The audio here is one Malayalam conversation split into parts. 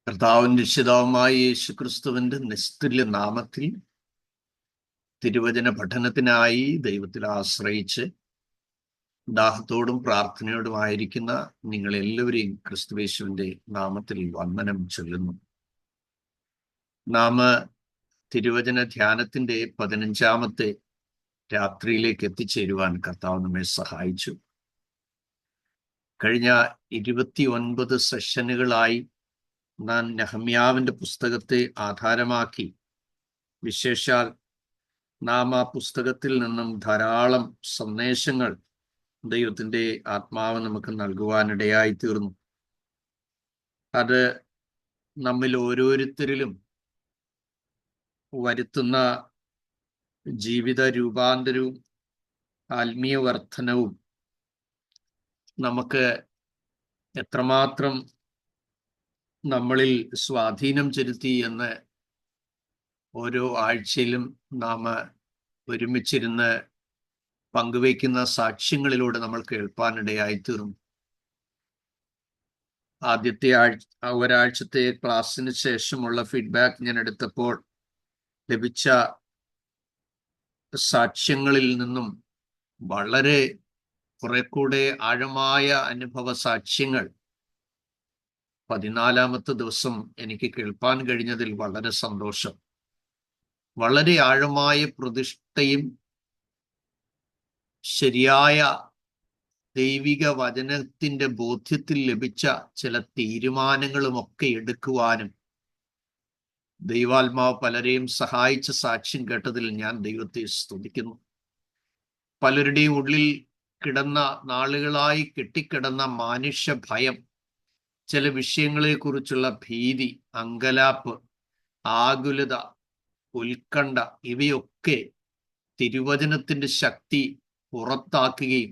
കർത്താവും രക്ഷിതാവുമായ യേശുക്രിസ്തുവിന്റെ നിസ്തുല്യ നാമത്തിൽ തിരുവചന പഠനത്തിനായി ദൈവത്തിൽ ആശ്രയിച്ച് ദാഹത്തോടും പ്രാർത്ഥനയോടുമായിരിക്കുന്ന നിങ്ങളെല്ലാവരെയും ക്രിസ്തുയേശുവിന്റെ നാമത്തിൽ വന്ദനം ചൊല്ലുന്നു. നാം തിരുവചന ധ്യാനത്തിന്റെ 15ാമത്തെ രാത്രിയിലേക്ക് എത്തിച്ചേരുവാൻ കർത്താവ് നമ്മെ സഹായിച്ചു. കഴിഞ്ഞ 29 സെഷനുകളായി നാം നെഹമ്യാവിന്റെ പുസ്തകത്തെ ആധാരമാക്കി, വിശേഷാൽ നാം ആ പുസ്തകത്തിൽ നിന്നും ധാരാളം സന്ദേശങ്ങൾ ദൈവത്തിന്റെ ആത്മാവ് നമുക്ക് നൽകുവാനിടയായി തീർന്നു. അത് നമ്മിൽ ഓരോരുത്തരിലും വരുത്തുന്ന ജീവിത രൂപാന്തരവും ആത്മീയ വർധനവും നമുക്ക് എത്രമാത്രം നമ്മളിൽ സ്വാധീനം ചെലുത്തി എന്ന് ഓരോ ആഴ്ചയിലും നാം ഒരുമിച്ചിരുന്ന് പങ്കുവയ്ക്കുന്ന സാക്ഷ്യങ്ങളിലൂടെ നമ്മൾ കേൾപ്പാനിടയായി തീർന്നു. ആദ്യത്തെ ഒരാഴ്ചത്തെ ക്ലാസ്സിന് ശേഷമുള്ള ഫീഡ്ബാക്ക് ഞാൻ എടുത്തപ്പോൾ ലഭിച്ച സാക്ഷ്യങ്ങളിൽ നിന്നും വളരെ കുറെ കൂടെ ആഴമായ അനുഭവ സാക്ഷ്യങ്ങൾ 14ാമത്തെ ദിവസം എനിക്ക് കേൾപ്പാൻ കഴിഞ്ഞതിൽ വളരെ സന്തോഷം. വളരെ ആഴമായ പ്രതിഷ്ഠയും ശരിയായ ദൈവിക വചനത്തിന്റെ ബോധ്യത്തിൽ ലഭിച്ച ചില തീരുമാനങ്ങളുമൊക്കെ എടുക്കുവാനും ദൈവാത്മാവ് പലരെയും സഹായിച്ച സാക്ഷ്യം കേട്ടതിൽ ഞാൻ ദൈവത്തെ സ്തുതിക്കുന്നു. പലരുടെയും ഉള്ളിൽ കിടന്ന, നാളുകളായി കെട്ടിക്കിടന്ന മാനുഷ്യ ഭയം, ചില വിഷയങ്ങളെ കുറിച്ചുള്ള ഭീതി, അങ്കലാപ്പ്, ആകുലത, ഉത്കണ്ഠ, ഇവയൊക്കെ തിരുവചനത്തിന്റെ ശക്തി പുറത്താക്കുകയും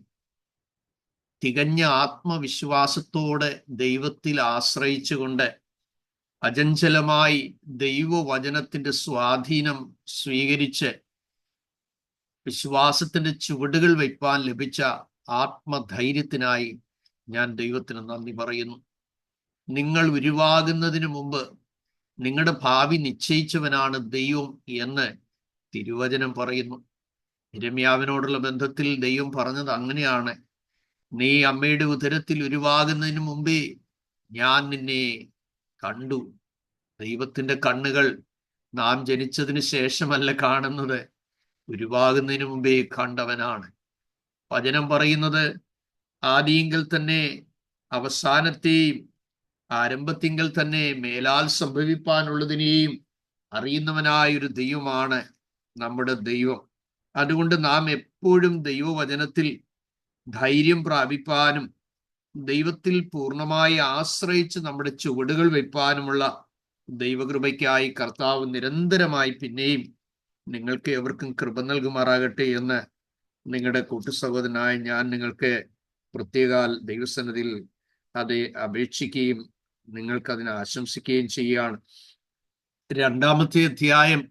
തികഞ്ഞ ആത്മവിശ്വാസത്തോടെ ദൈവത്തിൽ ആശ്രയിച്ചുകൊണ്ട് അചഞ്ചലമായി ദൈവവചനത്തിന്റെ സ്വാധീനം സ്വീകരിച്ച് വിശ്വാസത്തിന്റെ ചുവടുകൾ വയ്പ്പാൻ ലഭിച്ച ആത്മധൈര്യത്തിനായി ഞാൻ ദൈവത്തിന് നന്ദി പറയുന്നു. നിങ്ങൾ ഉരുവാകുന്നതിന് മുമ്പ് നിങ്ങളുടെ ഭാവി നിശ്ചയിച്ചവനാണ് ദൈവം എന്ന് തിരുവചനം പറയുന്നു. യിരെമ്യാവിനോടുള്ള ബന്ധത്തിൽ ദൈവം പറഞ്ഞത് അങ്ങനെയാണ്: നീ അമ്മയുടെ ഉദരത്തിൽ ഉരുവാകുന്നതിന് മുമ്പേ ഞാൻ നിന്നെ കണ്ടു. ദൈവത്തിന്റെ കണ്ണുകൾ നാം ജനിച്ചതിന് ശേഷമല്ല കാണുന്നത്, ഉരുവാകുന്നതിന് മുമ്പേ കണ്ടവനാണ്. വചനം പറയുന്നത് ആദിയിങ്കൽ തന്നെ അവസാനത്തെയും ആരംഭത്തിങ്കൽ തന്നെ മേലാൽ സംഭവിപ്പാനുള്ളതിനെയും അറിയുന്നവനായൊരു ദൈവമാണ് നമ്മുടെ ദൈവം. അതുകൊണ്ട് നാം എപ്പോഴും ദൈവവചനത്തിൽ ധൈര്യം പ്രാപിപ്പാനും ദൈവത്തിൽ പൂർണ്ണമായി ആശ്രയിച്ച് നമ്മുടെ ചുവടുകൾ വയ്പ്പാനുമുള്ള ദൈവകൃപയ്ക്കായി കർത്താവ് നിരന്തരമായി പിന്നെയും നിങ്ങൾക്ക് എവർക്കും കൃപ നൽകുമാറാകട്ടെ എന്ന് നിങ്ങളുടെ കൂട്ടുസഹോദരനായ ഞാൻ നിങ്ങൾക്ക് പ്രത്യേകാൽ ദൈവസന്നിധിയിൽ അത് അപേക്ഷിക്കുകയും നിങ്ങൾക്കതിനെ ആശംസിക്കുകയും ചെയ്യുകയാണ്. 2ാമത്തെ അധ്യായം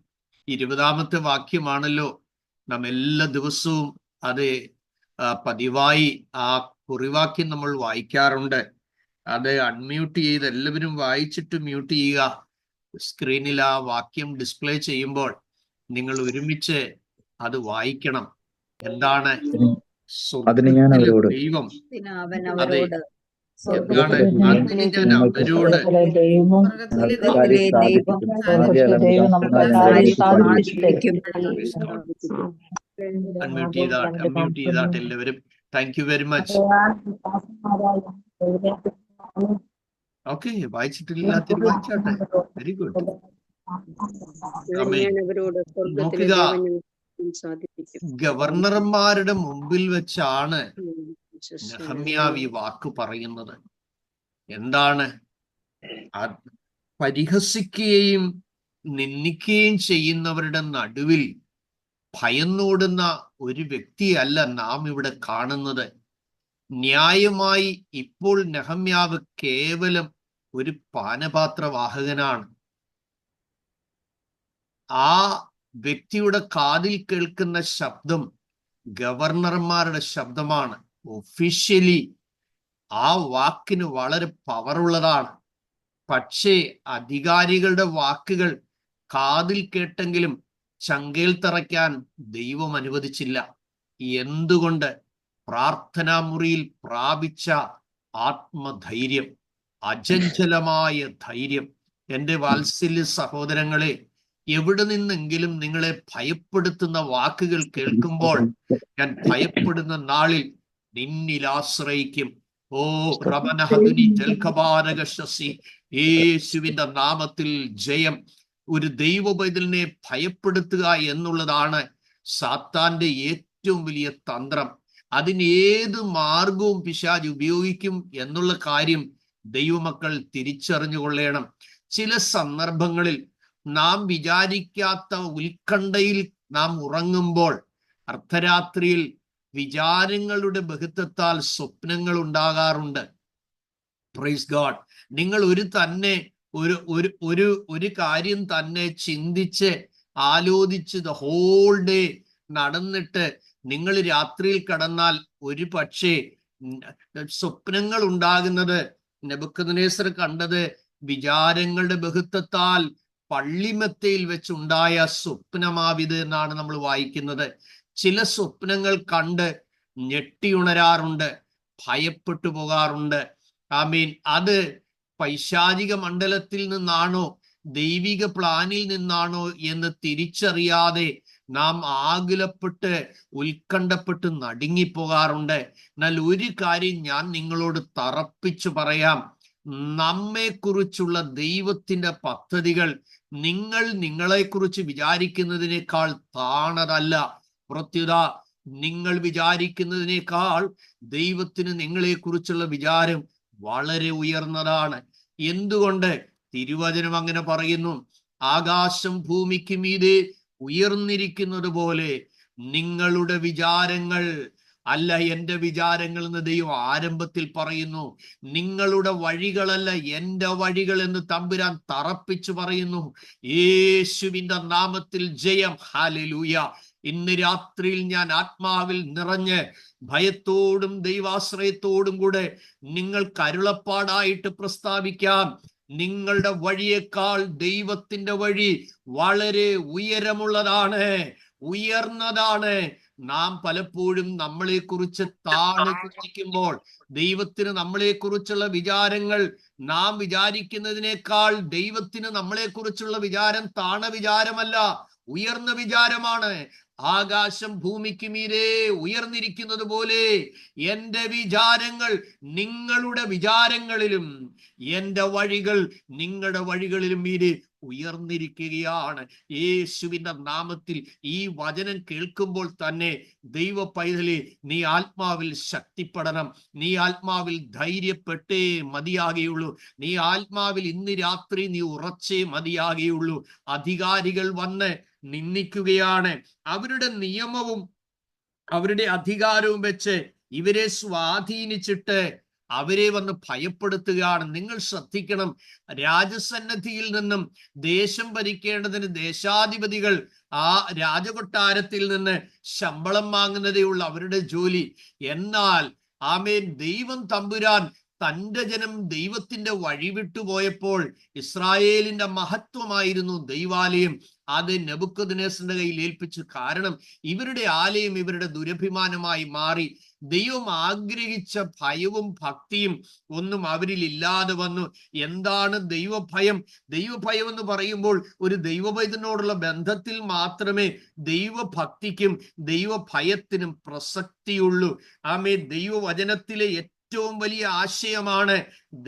20ാമത്തെ വാക്യമാണല്ലോ നാം എല്ലാ ദിവസവും അത് പതിവായി ആ കുറിവാക്യം നമ്മൾ വായിക്കാറുണ്ട്. അത് അൺമ്യൂട്ട് ചെയ്ത് എല്ലാവരും വായിച്ചിട്ട് മ്യൂട്ട് ചെയ്യുക. സ്ക്രീനിൽ ആ വാക്യം ഡിസ്പ്ലേ ചെയ്യുമ്പോൾ നിങ്ങൾ ഒരുമിച്ച് അത് വായിക്കണം. എന്താണ്? ദൈവം അതെ, എന്താണ്? അതിന് ഞാൻ അവരോട് അൺമ്യൂട്ട് ചെയ്താട്ടെ എല്ലാവരും. Thank you very much. Okay, വായിച്ചിട്ടില്ലാത്ത വായിച്ചാട്ടെ. Very good. നോക്കുക, ഗവർണർമാരുടെ മുമ്പിൽ വെച്ചാണ് നെഹമ്യാവ് ഈ വാക്ക് പറയുന്നത്. എന്താണ്? പരിഹസിക്കുകയും നിന്ദിക്കുകയും ചെയ്യുന്നവരുടെ നടുവിൽ ഭയന്നോടുന്ന ഒരു വ്യക്തിയല്ല നാം ഇവിടെ കാണുന്നത്. ന്യായമായി ഇപ്പോൾ നെഹമ്യാവ് കേവലം ഒരു പാനപാത്രവാഹകനാണ്. ആ വ്യക്തിയുടെ കാതിൽ കേൾക്കുന്ന ശബ്ദം ഗവർണർമാരുടെ ശബ്ദമാണ്. ഒഫീഷ്യലി ആ വാക്കിന് വളരെ പവറുള്ളതാണ്. പക്ഷേ അധികാരികളുടെ വാക്കുകൾ കാതിൽ കേട്ടെങ്കിലും ചങ്കേൽ തറയ്ക്കാൻ ദൈവം അനുവദിച്ചില്ല. എന്തുകൊണ്ട്? പ്രാർത്ഥനാ മുറിയിൽ പ്രാപിച്ച ആത്മധൈര്യം, അചഞ്ചലമായ ധൈര്യം. എൻ്റെ വാത്സല്യ സഹോദരങ്ങളെ, എവിടെ നിന്നെങ്കിലും നിങ്ങളെ ഭയപ്പെടുത്തുന്ന വാക്കുകൾ കേൾക്കുമ്പോൾ, ഞാൻ ഭയപ്പെടുന്ന നാളിൽ നിന്നിൽ ആശ്രയിക്കും. ഓ റമനഹദുനി ജൽഖബാരകശസി, യേശുവിന്റെ നാമത്തിൽ ജയം. ഒരു ദൈവപൈതലിനെ ഭയപ്പെടുത്തുക എന്നുള്ളതാണ് സാത്താന്റെ ഏറ്റവും വലിയ തന്ത്രം. അതിന് ഏത് മാർഗവും പിശാച് ഉപയോഗിക്കും എന്നുള്ള കാര്യം ദൈവമക്കൾ തിരിച്ചറിഞ്ഞുകൊള്ളണം. ചില സന്ദർഭങ്ങളിൽ നാം വിചാരിക്കാത്ത ഉത്കണ്ഠയിൽ നാം ഉറങ്ങുമ്പോൾ അർദ്ധരാത്രിയിൽ വിചാരങ്ങളുടെ ബഹുത്വത്താൽ സ്വപ്നങ്ങൾ ഉണ്ടാകാറുണ്ട്. Praise God. നിങ്ങൾ ഒരു കാര്യം തന്നെ ചിന്തിച്ച് ആലോചിച്ച് ദ ഹോൾ ഡേ നടന്നിട്ട് നിങ്ങൾ രാത്രിയിൽ കടന്നാൽ ഒരു പക്ഷേ സ്വപ്നങ്ങൾ ഉണ്ടാകുന്നത് നെബൂഖദ്നേസർ കണ്ടത് വിചാരങ്ങളുടെ ബഹുത്വത്താൽ പള്ളിമെത്തയിൽ വെച്ചുണ്ടായ സ്വപ്നമാവിത് എന്നാണ് നമ്മൾ വായിക്കുന്നത്. ചില സ്വപ്നങ്ങൾ കണ്ട് ഞെട്ടിയുണരാറുണ്ട്, ഭയപ്പെട്ടു പോകാറുണ്ട്. ആമീൻ. അത് പൈശാചിക മണ്ഡലത്തിൽ നിന്നാണോ ദൈവിക പ്ലാനിൽ നിന്നാണോ എന്ന് തിരിച്ചറിയാതെ നാം ആകുലപ്പെട്ട് ഉത്കണ്ഠപ്പെട്ട് നടുങ്ങിപ്പോകാറുണ്ട്. എന്നാൽ ഒരു കാര്യം ഞാൻ നിങ്ങളോട് തറപ്പിച്ചു പറയാം, നമ്മെക്കുറിച്ചുള്ള ദൈവത്തിന്റെ പദ്ധതികൾ നിങ്ങളെക്കുറിച്ച് വിചാരിക്കുന്നതിനേക്കാൾ താണതല്ല. പ്രത്യുത നിങ്ങൾ വിചാരിക്കുന്നതിനേക്കാൾ ദൈവത്തിന് നിങ്ങളെക്കുറിച്ചുള്ള വിചാരം വളരെ ഉയർന്നതാണ്. എന്തുകൊണ്ട്? തിരുവചനം അങ്ങനെ പറയുന്നു. ആകാശം ഭൂമിക്ക് മീതെ ഉയർന്നിരിക്കുന്നത് പോലെ നിങ്ങളുടെ വിചാരങ്ങൾ അല്ല എൻ്റെ വിചാരങ്ങൾ എന്ന് ദൈവം ആരംഭത്തിൽ പറയുന്നു. നിങ്ങളുടെ വഴികളല്ല എൻ്റെ വഴികൾ എന്ന് തമ്പുരാൻ തറപ്പിച്ചു പറയുന്നു. യേശുവിന്റെ നാമത്തിൽ ജയം. ഹല്ലേലൂയ. ഇന്ന് രാത്രിയിൽ ഞാൻ ആത്മാവിൽ നിറഞ്ഞ് ഭയത്തോടും ദൈവാശ്രയത്തോടും കൂടെ നിങ്ങൾക്ക് അരുളപ്പാടായിട്ട് പ്രസ്താവിക്കാം. നിങ്ങളുടെ വഴിയേക്കാൾ ദൈവത്തിന്റെ വഴി വളരെ ഉയരമുള്ളതാണ്, ഉയർന്നതാണ്. നാം പലപ്പോഴും നമ്മളെക്കുറിച്ച് താണു ചിന്തിക്കുമ്പോൾ ദൈവത്തിന് നമ്മളെക്കുറിച്ചുള്ള വിചാരങ്ങൾ നാം വിചാരിക്കുന്നതിനേക്കാൾ ദൈവത്തിന് നമ്മളെക്കുറിച്ചുള്ള വിചാരം താണ വിചാരമല്ല, ഉയർന്ന വിചാരമാണ്. ആകാശം ഭൂമിക്ക് മീതെ ഉയർന്നിരിക്കുന്നത് പോലെ എൻ്റെ വിചാരങ്ങൾ നിങ്ങളുടെ വിചാരങ്ങളിലും എൻ്റെ വഴികൾ നിങ്ങളുടെ വഴികളിലും മീതെ ഉയർന്നിരിക്കുകയാണ്. യേശുവിന്റെ നാമത്തിൽ ഈ വചനം കേൾക്കുമ്പോൾ തന്നെ ദൈവ പൈതലേ, നീ ആത്മാവിൽ ശക്തിപ്പെടണം. നീ ആത്മാവിൽ ധൈര്യപ്പെട്ടേ മതിയാകുകയുള്ളൂ. നീ ആത്മാവിൽ ഇന്ന് രാത്രി നീ ഉറച്ചേ മതിയാകുകയുള്ളൂ. അധികാരികൾ വന്ന് നിന്ദിക്കുകയാണ്. അവരുടെ നിയമവും അവരുടെ അധികാരവും വെച്ച് ഇവരെ സ്വാധീനിച്ചിട്ട് അവരെ വന്ന് ഭയപ്പെടുത്തുകയാണ്. നിങ്ങൾ ശ്രദ്ധിക്കണം, രാജസന്നദ്ധിയിൽ നിന്നും ദേശം ഭരിക്കേണ്ടതിന് ദേശാധിപതികൾ ആ രാജകൊട്ടാരത്തിൽ നിന്ന് ശമ്പളം വാങ്ങുന്നതേ ഉള്ളൂ അവരുടെ ജോലി. എന്നാൽ ആമേൻ, ദൈവം തമ്പുരാൻ തൻ്റെ ജനം ദൈവത്തിന്റെ വഴി വിട്ടുപോയപ്പോൾ ഇസ്രായേലിന്റെ മഹത്വമായിരുന്നു ദൈവാലയം. അത് നെബൂഖദ്നേസറിന്റെ കയ്യിൽ ഏൽപ്പിച്ചു. കാരണം ഇവരുടെ ആലയം ഇവരുടെ ദുരഭിമാനമായി മാറി. ദൈവം ആഗ്രഹിച്ച ഭയവും ഭക്തിയും ഒന്നും അവരിൽ ഇല്ലാതെ വന്നു. എന്താണ് ദൈവഭയം? ദൈവഭയം എന്ന് പറയുമ്പോൾ ഒരു ദൈവഭയത്തിനോടുള്ള ബന്ധത്തിൽ മാത്രമേ ദൈവഭക്തിക്കും ദൈവഭയത്തിനും പ്രസക്തിയുള്ളൂ. ആമേ, ദൈവവചനത്തിലെ ഏറ്റവും വലിയ ആശയമാണ്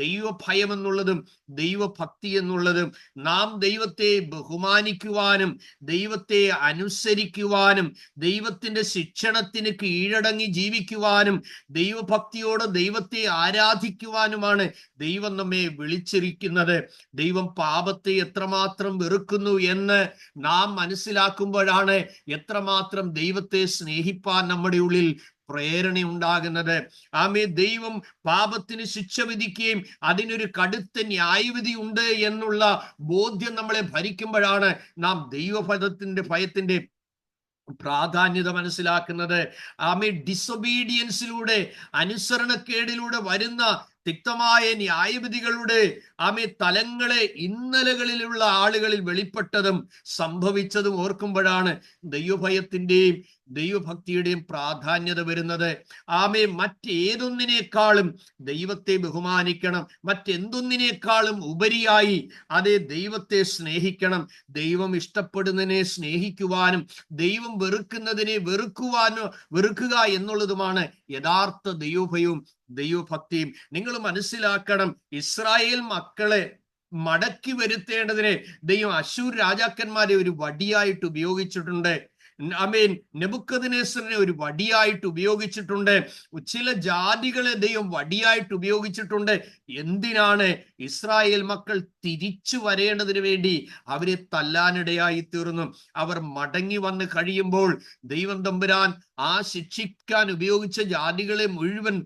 ദൈവഭയം എന്നുള്ളതും ദൈവഭക്തി എന്നുള്ളതും. നാം ദൈവത്തെ ബഹുമാനിക്കുവാനും ദൈവത്തെ അനുസരിക്കുവാനും ദൈവത്തിന്റെ ശിക്ഷണത്തിന് കീഴടങ്ങി ജീവിക്കുവാനും ദൈവഭക്തിയോടെ ദൈവത്തെ ആരാധിക്കുവാനുമാണ് ദൈവം നമ്മെ വിളിച്ചിരിക്കുന്നത്. ദൈവം പാപത്തെ എത്രമാത്രം വെറുക്കുന്നു എന്ന് നാം മനസ്സിലാക്കുമ്പോഴാണ് എത്രമാത്രം ദൈവത്തെ സ്നേഹിപ്പാൻ നമ്മുടെ ഉള്ളിൽ പ്രേരണ ഉണ്ടാകുന്നത്. ആമേ, ദൈവം പാപത്തിന് ശിക്ഷ വിധിക്കുകയും അതിനൊരു കടുത്ത ന്യായവിധി ഉണ്ട് എന്നുള്ള ബോധ്യം നമ്മളെ ഭരിക്കുമ്പോഴാണ് നാം ഭയത്തിന്റെ പ്രാധാന്യത മനസ്സിലാക്കുന്നത്. ആമേ, ഡിസൊബീഡിയൻസിലൂടെ അനുസരണക്കേടിലൂടെ വരുന്ന തിക്തമായ ന്യായവിധികളുടെ തലങ്ങളെ ഇന്നലകളിലുള്ള ആളുകളിൽ വെളിപ്പെട്ടതും സംഭവിച്ചതും ഓർക്കുമ്പോഴാണ് ദൈവഭയത്തിന്റെയും ദൈവഭക്തിയുടെയും പ്രാധാന്യത വരുന്നത്. മറ്റേതൊന്നിനേക്കാളും ദൈവത്തെ ബഹുമാനിക്കണം, മറ്റെന്തൊന്നിനേക്കാളും ഉപരിയായി ദൈവത്തെ സ്നേഹിക്കണം. ദൈവം ഇഷ്ടപ്പെടുന്നതിനെ സ്നേഹിക്കുവാനും ദൈവം വെറുക്കുന്നതിനെ വെറുക്കുക എന്നുള്ളതുമാണ് യഥാർത്ഥ ദൈവഭയവും ദൈവഭക്തിയും. നിങ്ങൾ മനസ്സിലാക്കണം, ഇസ്രായേൽ മക്കളെ മടക്കി വരുത്തേണ്ടതിന് ദൈവം അശ്ശൂർ രാജാക്കന്മാരെ ഒരു വടിയായിട്ട് ഉപയോഗിച്ചിട്ടുണ്ട്. നെബൂഖദ്നേസറിനെ ഒരു വടിയായിട്ട് ഉപയോഗിച്ചിട്ടുണ്ട്. ചില ജാതികളെ ദൈവം വടിയായിട്ട് ഉപയോഗിച്ചിട്ടുണ്ട്. എന്തിനാണ്? ഇസ്രായേൽ മക്കൾ തിരിച്ചു വരേണ്ടതിന് വേണ്ടി അവരെ തല്ലാനിടയായി തീർന്നു. അവർ മടങ്ങി വന്ന് കഴിയുമ്പോൾ ദൈവം തമ്പുരാൻ ശിക്ഷിക്കാൻ ഉപയോഗിച്ച ജാതികളെ മുഴുവൻ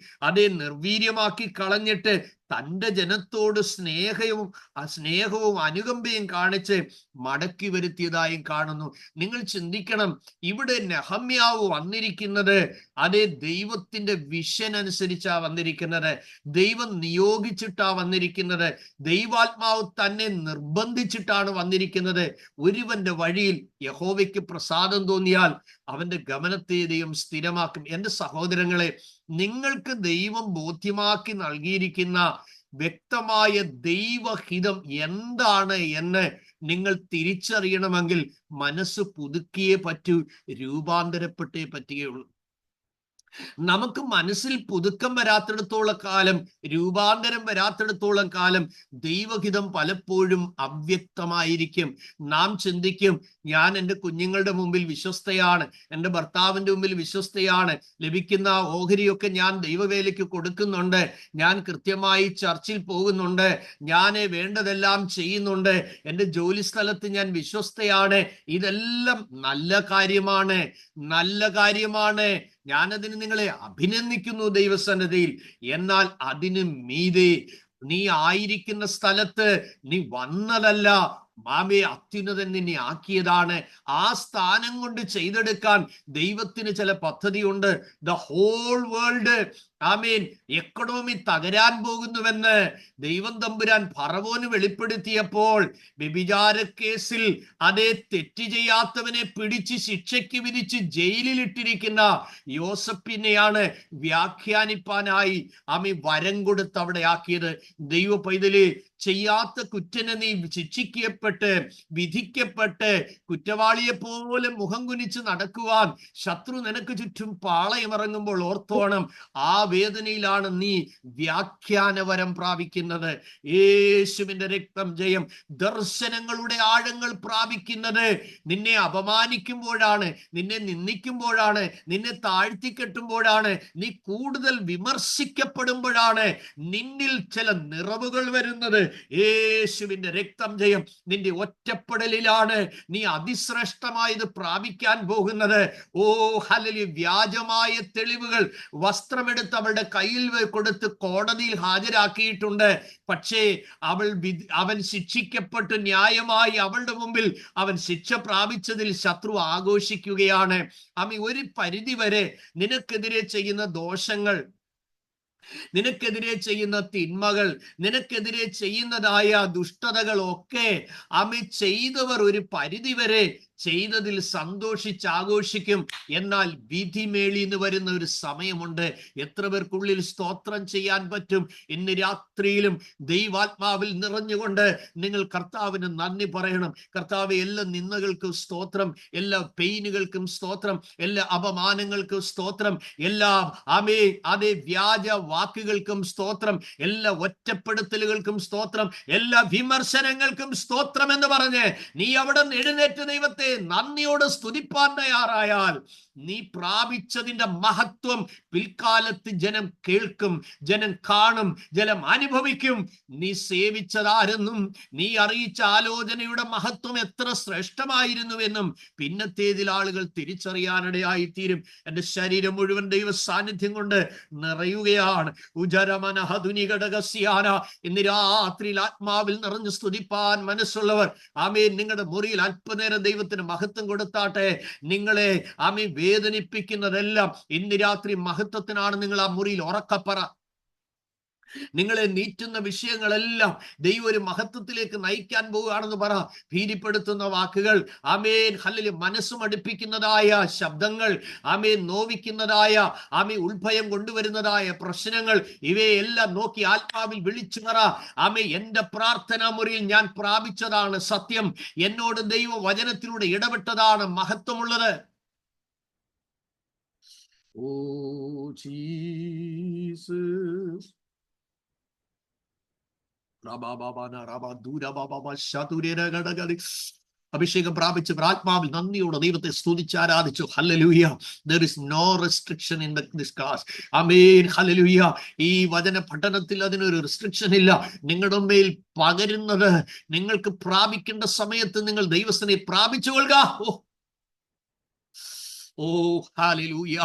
നിർവീര്യമാക്കി കളഞ്ഞിട്ട് തൻ്റെ ജനത്തോട് സ്നേഹവും അനുകമ്പയും കാണിച്ച് മടക്കി വരുത്തിയതായും കാണുന്നു. നിങ്ങൾ ചിന്തിക്കണം, ഇവിടെ നെഹമ്യാവ് വന്നിരിക്കുന്നത് ദൈവത്തിന്റെ വിഷൻ അനുസരിച്ചാ വന്നിരിക്കുന്നത്. ദൈവം നിയോഗിച്ചിട്ടാ വന്നിരിക്കുന്നത്. ദൈവാത്മാവ് തന്നെ നിർബന്ധിച്ചിട്ടാണ് വന്നിരിക്കുന്നത്. ഒരുവന്റെ വഴിയിൽ യഹോവയ്ക്ക് പ്രസാദം തോന്നിയാൽ അവന്റെ ഗമനത്തെ ദൈവം സ്ഥിരമാക്കും. എൻ്റെ സഹോദരങ്ങളെ, നിങ്ങൾക്ക് ദൈവം ബോധ്യമാക്കി നൽകിയിരിക്കുന്ന വ്യക്തമായ ദൈവഹിതം എന്താണ് എന്ന് നിങ്ങൾ തിരിച്ചറിയണമെങ്കിൽ മനസ്സ് പുതുക്കിയേ പറ്റൂ, രൂപാന്തരപ്പെട്ടേ പറ്റുകയുള്ളൂ. നമുക്ക് മനസ്സിൽ പുതുക്കം വരാത്തിടത്തോളം കാലം, രൂപാന്തരം വരാത്തിടത്തോളം കാലം ദൈവഹിതം പലപ്പോഴും അവ്യക്തമായിരിക്കും. നാം ചിന്തിക്കും, ഞാൻ എൻ്റെ കുഞ്ഞുങ്ങളുടെ മുമ്പിൽ വിശ്വസ്തയാണ്, എൻ്റെ ഭർത്താവിൻ്റെ മുമ്പിൽ വിശ്വസ്തയാണ്, ലഭിക്കുന്ന ഓഹരിയൊക്കെ ഞാൻ ദൈവവേലയ്ക്ക് കൊടുക്കുന്നുണ്ട്, ഞാൻ കൃത്യമായി ചർച്ചിൽ പോകുന്നുണ്ട്, ഞാൻ വേണ്ടതെല്ലാം ചെയ്യുന്നുണ്ട്, എൻ്റെ ജോലി സ്ഥലത്ത് ഞാൻ വിശ്വസ്തയാണ്. ഇതെല്ലാം നല്ല കാര്യമാണ്, നല്ല കാര്യമാണ്. ഞാനതിന് നിങ്ങളെ അഭിനന്ദിക്കുന്നു ദൈവസന്നിധിയിൽ. എന്നാൽ അതിന് മീതെ നീ ആയിരിക്കുന്ന സ്ഥലത്ത് നീ വന്നതല്ല, അത്യുന്നതൻ നിന്നെ ആക്കിയതാണ്. ആ സ്ഥാനം കൊണ്ട് ചെയ്തെടുക്കാൻ ദൈവത്തിന് ചില പദ്ധതിയുണ്ട്. ദ ഹോൾ വേൾഡ് എക്കണോമി തകരാൻ പോകുന്നുവെന്ന് ദൈവം തമ്പുരാൻ ഫറവോന് വെളിപ്പെടുത്തിയപ്പോൾ വ്യഭിചാര കേസിൽ തെറ്റ് ചെയ്യാത്തവനെ പിടിച്ച് ശിക്ഷയ്ക്ക് വിധിച്ച് ജയിലിൽ ഇട്ടിരിക്കുന്ന യോസഫിനെയാണ് വ്യാഖ്യാനിപ്പാനായി വരം കൊടുത്ത് അവിടെ ആക്കിയത്. ദൈവ പൈതലേ, ചെയ്യാത്ത കുറ്റനെ നീ ശിക്ഷിക്കപ്പെട്ട് വിധിക്കപ്പെട്ട് കുറ്റവാളിയെ പോലെ മുഖം കുനിച്ച് നടക്കുവാൻ ശത്രു നിനക്ക് ചുറ്റും പാളയമിറങ്ങുമ്പോൾ ഓർത്തോണം, ആ വേദനയിലാണ് നീ വ്യാഖ്യാനവരം പ്രാപിക്കുന്നത്. യേശുവിന്റെ രക്തം ജയം. ദർശനങ്ങളുടെ ആഴങ്ങൾ പ്രാപിക്കുന്നത് നിന്നെ അപമാനിക്കുമ്പോഴാണ്, നിന്നെ നിന്ദിക്കുമ്പോഴാണ്, നിന്നെ താഴ്ത്തിക്കെട്ടുമ്പോഴാണ്, നീ കൂടുതൽ വിമർശിക്കപ്പെടുമ്പോഴാണ് നിന്നിൽ ചില നിറവുകൾ വരുന്നത്. യേശുവിന്റെ രക്തം ജയം. നിന്റെ ഒറ്റപ്പെടലിലാണ് നീ അതിശ്രേഷ്ഠമായത് പ്രാപിക്കാൻ പോകുന്നത്. ഓ ഹല്ലേലൂയ. വ്യാജമായ തെളിവുകൾ വസ്ത്രമെടുത്ത് അവളുടെ കയ്യിൽ കൊടുത്ത് കോടതിയിൽ ഹാജരാക്കിയിട്ടുണ്ട്. പക്ഷേ അവൻ ശിക്ഷിക്കപ്പെട്ട് ന്യായമായി അവളുടെ മുമ്പിൽ അവൻ ശിക്ഷ പ്രാപിച്ചതിൽ ശത്രു ആഘോഷിക്കുകയാണ്. ഒരു പരിധിവരെ നിനക്കെതിരെ ചെയ്യുന്ന ദോഷങ്ങൾ, നിനക്കെതിരെ ചെയ്യുന്ന തിന്മകൾ, നിനക്കെതിരെ ചെയ്യുന്നതായ ദുഷ്ടതകൾ ഒക്കെ ചെയ്തവർ ഒരു പരിധിവരെ ചെയ്തതിൽ സന്തോഷിച്ചാഘോഷിക്കും. എന്നാൽ വിധി മേളിന്ന് വരുന്ന ഒരു സമയമുണ്ട്. എത്ര പേർക്കുള്ളിൽ സ്തോത്രം ചെയ്യാൻ പറ്റും? ഇന്ന് രാത്രിയിലും ദൈവാത്മാവിൽ നിറഞ്ഞുകൊണ്ട് നിങ്ങൾ കർത്താവിന് നന്ദി പറയണം. കർത്താവ്, എല്ലാ നിന്ദകൾക്കും സ്തോത്രം, എല്ലാ പെയിനുകൾക്കും സ്തോത്രം, എല്ലാ അപമാനങ്ങൾക്കും സ്തോത്രം, എല്ലാ വ്യാജ വാക്കുകൾക്കും സ്തോത്രം, എല്ലാ ഒറ്റപ്പെടുത്തലുകൾക്കും സ്തോത്രം, എല്ലാ വിമർശനങ്ങൾക്കും സ്തോത്രം എന്ന് പറഞ്ഞ് നീ അവിടെ എഴുന്നേറ്റ് ദൈവത്തെ നന്ദിയോട് സ്തുതിപ്പാൻ തയ്യാറായാൽ നീ പ്രാപിച്ചതിന്റെ മഹത്വം പിൽക്കാലത്ത് ജനം കേൾക്കും, ജനം കാണും, ജനം അനുഭവിക്കും. നീ സേവിച്ചതാരെന്നും നീ അറിയിച്ച ആലോചനയുടെ മഹത്വം എത്ര ശ്രേഷ്ഠമായിരുന്നുവെന്നും പിന്നത്തേതിൽ ആളുകൾ തിരിച്ചറിയാനിടയായിത്തീരും. എൻ്റെ ശരീരം മുഴുവൻ ദൈവ സാന്നിധ്യം കൊണ്ട് നിറയുകയാണ്. ഇന്ന് രാത്രിയിൽ ആത്മാവിൽ നിറഞ്ഞു സ്തുതിപ്പാൻ മനസ്സുള്ളവർ നിങ്ങളുടെ മുറിയിൽ അല്പനേരം ദൈവത്തിന് മഹത്വം കൊടുത്താട്ടെ. നിങ്ങളെ വേദനിപ്പിക്കുന്നതെല്ലാം ഇന്ന് രാത്രി മഹത്വത്തിനാണ്. നിങ്ങൾ ആ മുറിയിൽ ഉറക്കപ്പറ. നിങ്ങളെ നീറ്റുന്ന വിഷയങ്ങളെല്ലാം ദൈവം ഒരു മഹത്വത്തിലേക്ക് നയിക്കാൻ പോവുകയാണെന്ന് പറ. ഭീതിപ്പെടുത്തുന്ന വാക്കുകൾ, ആമേൻ ഹല്ലേലൂയ, മനസ്സും അടുപ്പിക്കുന്നതായ ശബ്ദങ്ങൾ, ആമേൻ നോവിക്കുന്നതായ, ആമേൻ ഉൾഭയം കൊണ്ടുവരുന്നതായ പ്രശ്നങ്ങൾ, ഇവയെല്ലാം നോക്കി ആത്മാവിൽ വിളിച്ചു പറ. ആമേൻ, എന്റെ പ്രാർത്ഥനാ മുറിയിൽ ഞാൻ പ്രാപിച്ചതാണ് സത്യം. എന്നോട് ദൈവ വചനത്തിലൂടെ ഇടപെട്ടതാണ് മഹത്വമുള്ളത്. ഓ ജീസസ്, അഭിഷേകം പ്രാപിച്ച് ആത്മാവിൽ നന്ദിയോടെ ദൈവത്തെ സ്തുതിച്ച് ആരാധിച്ചു. Hallelujah. There is no restriction in this class. Amen hallelujah. ഈ വചന പഠനത്തിൽ അതിനൊരു റെസ്ട്രിക്ഷൻ ഇല്ല. നിങ്ങളുടെ മേൽ പകരുന്നത് നിങ്ങൾക്ക് പ്രാപിക്കേണ്ട സമയത്ത് നിങ്ങൾ ദൈവസ്ഥനെ പ്രാപിച്ചു കൊള്ളുക. ഓ ഹല്ലേലൂയ.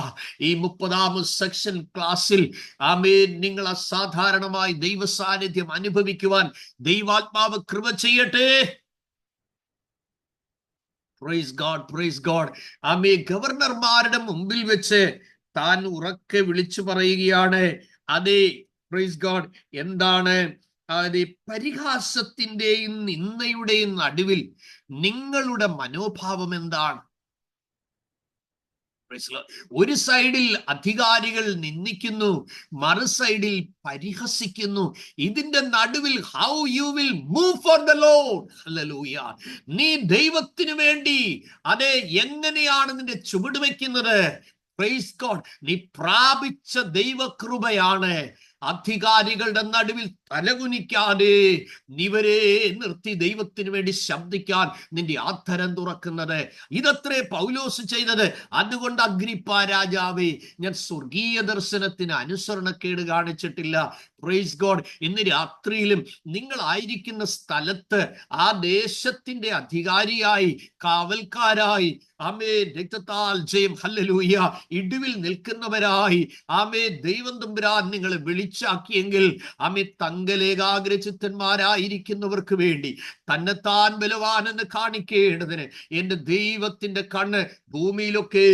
ഈ 30ാം സെക്ഷൻ ക്ലാസ്സിൽ ആമേൻ നിങ്ങൾ അസാധാരണമായി ദൈവ സാന്നിധ്യം അനുഭവിക്കുവാൻ ദൈവാത്മാവ് കൃപ ചെയ്യട്ടെ. Praise God, praise God. ആമേൻ. ഗവർണർമാരുടെ മുമ്പിൽ വെച്ച് താൻ ഉറക്കെ വിളിച്ചു പറയുകയാണ്, അതെ പ്രൈസ് ഗോഡ്, എന്താണ് അതെ, പരിഹാസത്തിന്റെയും നിന്ദയുടെയും നടുവിൽ നിങ്ങളുടെ മനോഭാവം എന്താണ്? ഒരു സൈഡിൽ അധികാരികൾ നിന്ദിക്കുന്നു, മറു സൈഡിൽ പരിഹസിക്കുന്നു. ഇതിന്റെ നടുവിൽ how you will move for the Lord. Hallelujah. നീ ദൈവത്തിന് വേണ്ടി അതെ എങ്ങനെയാണ് നിന്റെ ചുവട് വെക്കുന്നത്? Praise God. നീ പ്രാപിച്ച ദൈവകൃപയാണ് അധികാരികളുടെ നടുവിൽ തലകുനിക്കാതെ നിവരെ നിർത്തി ദൈവത്തിന് വേണ്ടി ശബ്ദിക്കാൻ നിന്റെ ആധരം തുറക്കുന്നത്. ഇതത്രേ പൗലോസ് ചെയ്തത്. അതുകൊണ്ട് അഗ്രിപ്പ രാജാവേ, ഞാൻ സ്വർഗീയ ദർശനത്തിന് അനുസരണക്കേട് കാണിച്ചിട്ടില്ല. Praise God. ഇന്ന് രാത്രിയിലും നിങ്ങളായിരിക്കുന്ന സ്ഥലത്ത് ആ ദേശത്തിന്റെ അധികാരിയായി, കാവൽക്കാരായി, ആമേൻ, രക്തത്താൽ ജയം, ഹല്ലേലൂയ, ഇടിവിൽ നിൽക്കുന്നവരായി, ആമേൻ, ദൈവം തമ്പുരാൻ നിങ്ങളെ വിളിച്ചാക്കിയെങ്കിൽ, ആമേൻ, തങ്കലേകാഗ്രചിത്തന്മാരായിരിക്കുന്നവർക്ക് വേണ്ടി തന്നെത്താൻ ബലവാനെന്ന് കാണിക്കേണ്ടതിന് എന്റെ ദൈവത്തിന്റെ കണ്ണ് ഭൂമിയിലൊക്കെ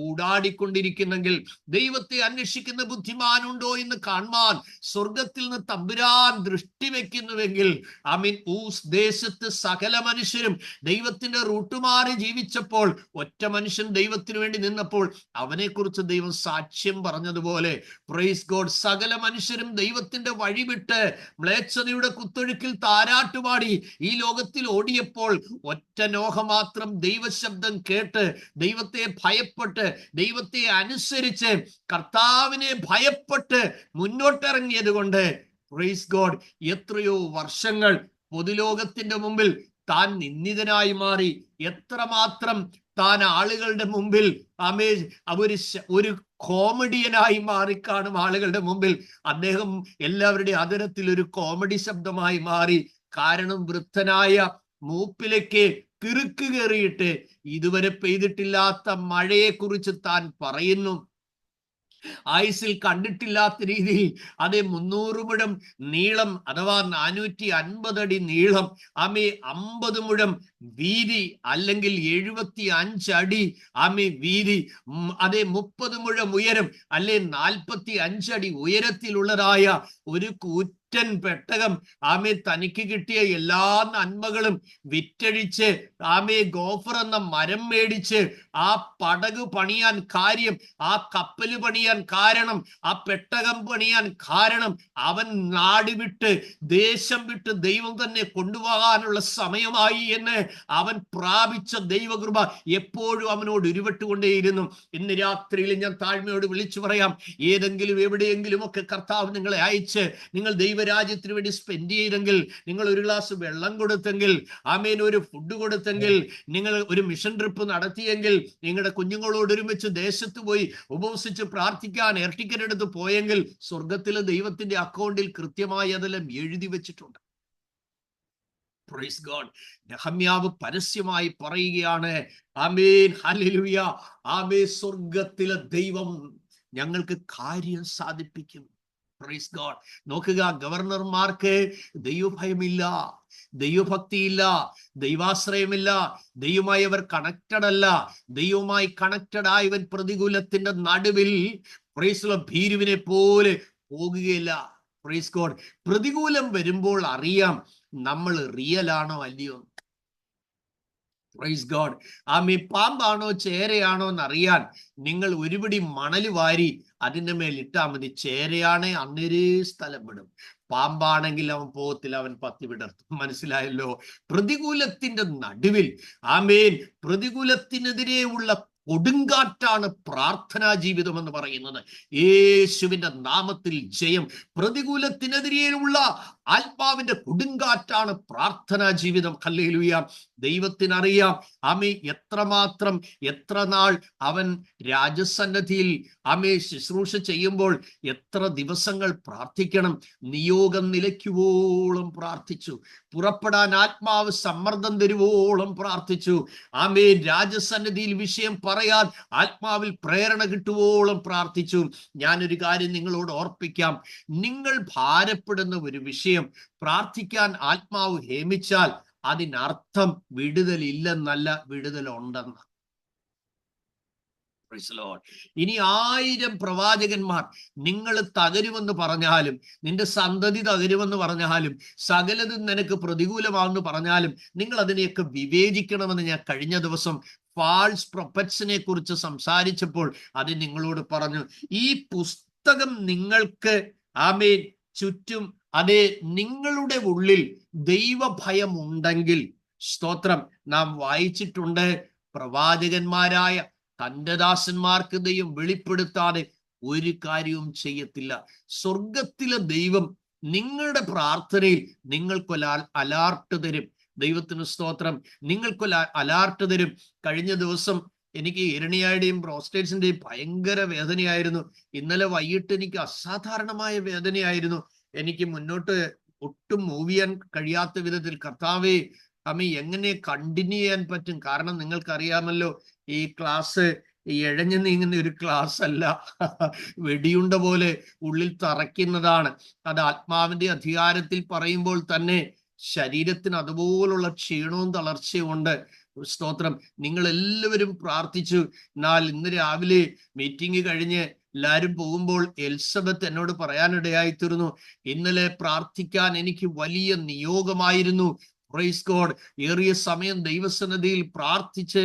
ഊടാടിക്കൊണ്ടിരിക്കുന്നെങ്കിൽ ദൈവത്തെ അന്വേഷിക്കുന്ന ബുദ്ധിമാനുണ്ടോ എന്ന് കാണുവാൻ സ്വർഗത്തിൽ നിന്ന് തമ്പുരാൻ ദൃഷ്ടി വെക്കുന്നുവെങ്കിൽ, ആമീൻ, ഊസ് ദേശത്ത് സകല മനുഷ്യരും ദൈവത്തിന്റെ റൂട്ട് മാറി ജീവിച്ചപ്പോൾ ഒറ്റ മനുഷ്യൻ ദൈവത്തിന് വേണ്ടി നിന്നപ്പോൾ അവനെ കുറിച്ച് ദൈവം സാക്ഷ്യം പറഞ്ഞതുപോലെ, പ്രൈസ് ഗോഡ്, സകല മനുഷ്യരും ദൈവത്തിന്റെ വഴി വിട്ട് മ്ലേച്ഛതയുടെ കുത്തൊഴുക്കിൽ താരാട്ടുപാടി ഈ ലോകത്തിൽ ഓടിയപ്പോൾ ഒറ്റ നോഹ മാത്രം ദൈവശബ്ദം കേട്ട് ദൈവത്തെ ഭയപ്പെട്ട് ദൈവത്തെ അനുസരിച്ച് കർത്താവിനെ ഭയപ്പെട്ട് മുന്നോട്ടിറങ്ങിയത് കൊണ്ട്, പ്രൈസ് ഗോഡ്, എത്രയോ വർഷങ്ങൾ പൊതുലോകത്തിന്റെ മുമ്പിൽ താൻ നിന്ദിതനായി മാറി. എത്രമാത്രം താൻ ആളുകളുടെ മുമ്പിൽ ഒരു കോമഡിയനായി മാറിക്കാണും. ആളുകളുടെ മുമ്പിൽ അദ്ദേഹം എല്ലാവരുടെയും അതിരത്തിൽ ഒരു കോമഡി ശബ്ദമായി മാറി. കാരണം വൃദ്ധനായ മൂപ്പിലേക്ക് കിറുക്ക് കയറിയിട്ട് ഇതുവരെ പെയ്തിട്ടില്ലാത്ത മഴയെ കുറിച്ച് താൻ പറയുന്നു. ആയുസിൽ കണ്ടിട്ടില്ലാത്ത രീതിയിൽ അതേ 300 മുഴം നീളം അഥവാ 450 അടി നീളം, ആമേ 50 മുഴം വീതി അല്ലെങ്കിൽ 75 അടി ആമേ വീതി, അതേ 30 മുഴം ഉയരം അല്ലെ 45 അടി ഉയരത്തിലുള്ളതായ ഒരു പെട്ടകം, ആമേ, തനിക്ക് കിട്ടിയ എല്ലാ നന്മകളും വിറ്റഴിച്ച് ആമേ ഗോഫർ എന്ന മരം മേടിച്ച് ആ പടക് പണിയാൻ കാര്യം, ആ കപ്പല് പണിയാൻ കാരണം, ആ പെട്ടകം പണിയാൻ കാരണം അവൻ നാട് വിട്ട് ദേശം വിട്ട് ദൈവം തന്നെ കൊണ്ടുപോകാനുള്ള സമയമായി എന്ന് അവൻ പ്രാപിച്ച ദൈവകൃപ എപ്പോഴും അവനോട് ഉരുവിട്ടുകൊണ്ടേയിരുന്നു. ഇന്ന് രാത്രിയിൽ ഞാൻ താഴ്മയോട് വിളിച്ചു പറയാം, ഏതെങ്കിലും എവിടെയെങ്കിലും ഒക്കെ കർത്താവ് നിങ്ങളെ അയച്ച് നിങ്ങൾ ദൈവരാജ്യത്തിന് വേണ്ടി സ്പെൻഡ് ചെയ്തെങ്കിൽ, നിങ്ങൾ ഒരു ഗ്ലാസ് വെള്ളം കൊടുത്തെങ്കിൽ, ആമേൻ, ഒരു ഫുഡ് കൊടുത്തെങ്കിൽ, നിങ്ങൾ ഒരു മിഷൻ ട്രിപ്പ് നടത്തിയെങ്കിൽ, നിങ്ങളുടെ കുഞ്ഞുങ്ങളോട് ഒരുമിച്ച് ദേശത്ത് പോയി ഉപവസിച്ച് പ്രാർത്ഥിക്കാൻ എയർ ടിക്കറ്റ് എടുത്ത് പോയെങ്കിൽ സ്വർഗത്തിലെ ദൈവത്തിന്റെ അക്കൗണ്ടിൽ കൃത്യമായി അതെല്ലാം എഴുതി വെച്ചിട്ടുണ്ട്. Praise God. നെഹമ്യാവ് പരസ്യമായി പറയുകയാണ്, ആമേൻ, ഹല്ലേലൂയ, ആമേൻ, സ്വർഗത്തിലെ ദൈവം ഞങ്ങൾക്ക് കാര്യം സാധിപ്പിക്കും. Praise God. നോക്കുക, ഗവർണർമാർക്ക് ദൈവഭയമില്ല, ദൈവഭക്തിയില്ല, ദൈവാശ്രയമില്ല, ദൈവമായി അവർ കണക്റ്റഡ് അല്ല. ദൈവവുമായി കണക്റ്റഡ് ആയവൻ പ്രതികൂലത്തിന്റെ നടുവിൽ പ്രൈസ് ഭീരുവിനെ പോലെ പോകുകയില്ല. Praise God. പ്രതികൂലം വരുമ്പോൾ അറിയാം നമ്മൾ റിയൽ ആണോ അല്ലയോ. Praise God. പാമ്പാണോ ചേരയാണോ എന്നറിയാൻ നിങ്ങൾ ഒരുപിടി മണല് വാരി അതിന്റെ മേൽ ഇട്ടാ മതി. ചേരയാണെ അന്നേരേ സ്ഥലം വിടും. പാമ്പാണെങ്കിൽ അവൻ പോകത്തില്ല, അവൻ പത്തി വിടർത്തും. മനസ്സിലായല്ലോ. പ്രതികൂലത്തിന്റെ നടുവിൽ പ്രതികൂലത്തിനെതിരെ ഉള്ള കൊടുങ്കാറ്റാണ് പ്രാർത്ഥനാ ജീവിതം എന്ന് പറയുന്നത്. യേശുവിന്റെ നാമത്തിൽ ജയം. പ്രതികൂലത്തിനെതിരെയുള്ള ആത്മാവിന്റെ കൊടുങ്കാറ്റാണ് പ്രാർത്ഥനാ ജീവിതം. ഹല്ലേലൂയ. ദൈവത്തിനറിയാം എത്ര നാൾ അവൻ രാജസന്നിധിയിൽ ശുശ്രൂഷ ചെയ്യുമ്പോൾ എത്ര ദിവസങ്ങൾ പ്രാർത്ഥിക്കണം. നിയോഗം നിലയ്ക്കുവോളം പ്രാർത്ഥിച്ചു. പുറപ്പെടാൻ ആത്മാവ് സമ്മർദ്ദം തരുവോളം പ്രാർത്ഥിച്ചു. രാജസന്നിധിയിൽ വിഷയം പറയാൻ ആത്മാവിൽ പ്രേരണ കിട്ടുവോളം പ്രാർത്ഥിച്ചു. ഞാനൊരു കാര്യം നിങ്ങളോട് ഓർപ്പിക്കാം. നിങ്ങൾ ഭാരപ്പെടുന്ന ഒരു വിഷയം പ്രാർത്ഥിക്കാൻ ആത്മാവ് ഹേമിച്ചാൽ അതിനർത്ഥം വിടുതലില്ലെന്നല്ല, വിടുതലുണ്ടെന്ന്. ഇനി 1000 പ്രവാചകന്മാർ നിങ്ങൾ തകരുമെന്ന് പറഞ്ഞാലും, നിന്റെ സന്തതി തകരുമെന്ന് പറഞ്ഞാലും, സകലതും നിനക്ക് പ്രതികൂലമാണെന്ന് പറഞ്ഞാലും നിങ്ങൾ അതിനെയൊക്കെ വിവേചിക്കണമെന്ന് ഞാൻ കഴിഞ്ഞ ദിവസം ഫാൾസ് പ്രൊഫറ്റ്സിനെ കുറിച്ച് സംസാരിച്ചപ്പോൾ അത് നിങ്ങളോട് പറഞ്ഞു. ഈ പുസ്തകം നിങ്ങൾക്ക് ചുറ്റും, അതെ, നിങ്ങളുടെ ഉള്ളിൽ ദൈവഭയം ഉണ്ടെങ്കിൽ, സ്തോത്രം, നാം വായിച്ചിട്ടുണ്ട്, പ്രവാചകന്മാരായ തന്റെ ദാസന്മാർക്ക് ദൈവം വെളിപ്പെടുത്താതെ ഒരു കാര്യവും ചെയ്യത്തില്ല. സ്വർഗത്തിലെ ദൈവം നിങ്ങളുടെ പ്രാർത്ഥനയിൽ നിങ്ങൾക്കൊരു അലാർട്ട് തരും. ദൈവത്തിന് സ്തോത്രം. നിങ്ങൾക്കൊരു അലാർട്ട് തരും. കഴിഞ്ഞ ദിവസം എനിക്ക് ഇരണിയായുടെയും പ്രോസ്റ്റേറ്റ്സിന്റെയും ഭയങ്കര വേദനയായിരുന്നു. ഇന്നലെ വൈകിട്ട് എനിക്ക് അസാധാരണമായ വേദനയായിരുന്നു. എനിക്ക് മുന്നോട്ട് ഒട്ടും മൂവ് ചെയ്യാൻ കഴിയാത്ത വിധത്തിൽ, കർത്താവേ എങ്ങനെ കണ്ടിന്യൂ ചെയ്യാൻ പറ്റും? കാരണം നിങ്ങൾക്കറിയാമല്ലോ, ഈ ക്ലാസ് ഇഴഞ്ഞു നീങ്ങുന്ന ഒരു ക്ലാസ് അല്ല. വെടിയുണ്ട പോലെ ഉള്ളിൽ തറയ്ക്കുന്നതാണ്. അത് ആത്മാവിന്റെ അധികാരത്തിൽ പറയുമ്പോൾ തന്നെ ശരീരത്തിന് അതുപോലുള്ള ക്ഷീണവും തളർച്ചയും ഉണ്ട്. സ്തോത്രം. നിങ്ങൾ എല്ലാവരും പ്രാർത്ഥിച്ചു. എന്നാൽ ഇന്ന് രാവിലെ മീറ്റിംഗ് കഴിഞ്ഞ് എല്ലാവരും പോകുമ്പോൾ എലിസബത്ത് എന്നോട് പറയാനിടയായിത്തീർന്നു, ഇന്നലെ പ്രാർത്ഥിക്കാൻ എനിക്ക് വലിയ നിയോഗമായിരുന്നു. Praise God. ഏറിയ സമയം ദൈവസന്നിധിയിൽ പ്രാർത്ഥിച്ച്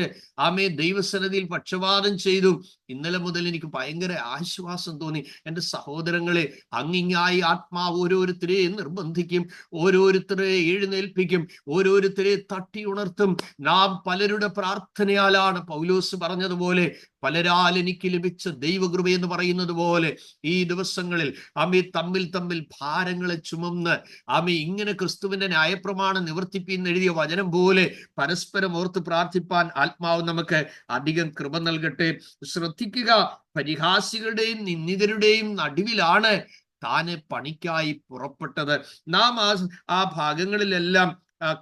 ദൈവസന്നിധിയിൽ പക്ഷപാതം ചെയ്തു. ഇന്നലെ മുതൽ എനിക്ക് ഭയങ്കര ആശ്വാസം തോന്നി. എൻ്റെ സഹോദരങ്ങളെ, അങ്ങിങ്ങായി ആത്മാവ് ഓരോരുത്തരെ നിർബന്ധിക്കും, ഓരോരുത്തരെ എഴുന്നേൽപ്പിക്കും, ഓരോരുത്തരെ തട്ടി ഉണർത്തും. നാം പലരുടെ പ്രാർത്ഥനയാലാണ്, പൗലോസ് പറഞ്ഞതുപോലെ, പലരാൽ എനിക്ക് ലഭിച്ച ദൈവകൃപ എന്ന് പറയുന്നത് പോലെ ഈ ദിവസങ്ങളിൽ തമ്മിൽ ഭാരങ്ങളെ ചുമന്ന് ഇങ്ങനെ ക്രിസ്തുവിന്റെ ന്യായപ്രമാണം നിവർത്തിപ്പിന്ന് എഴുതിയ വചനം പോലെ പരസ്പരം ഓർത്ത് പ്രാർത്ഥിപ്പാൻ ആത്മാവ് നമുക്ക് അധികം കൃപ നൽകട്ടെ. ശ്രദ്ധിക്കുക, പരിഹാസികളുടെയും നിന്ദിതരുടെയും നടുവിലാണ് താനെ പണിക്കായി പുറപ്പെട്ടത്. നാം ആ ഭാഗങ്ങളിലെല്ലാം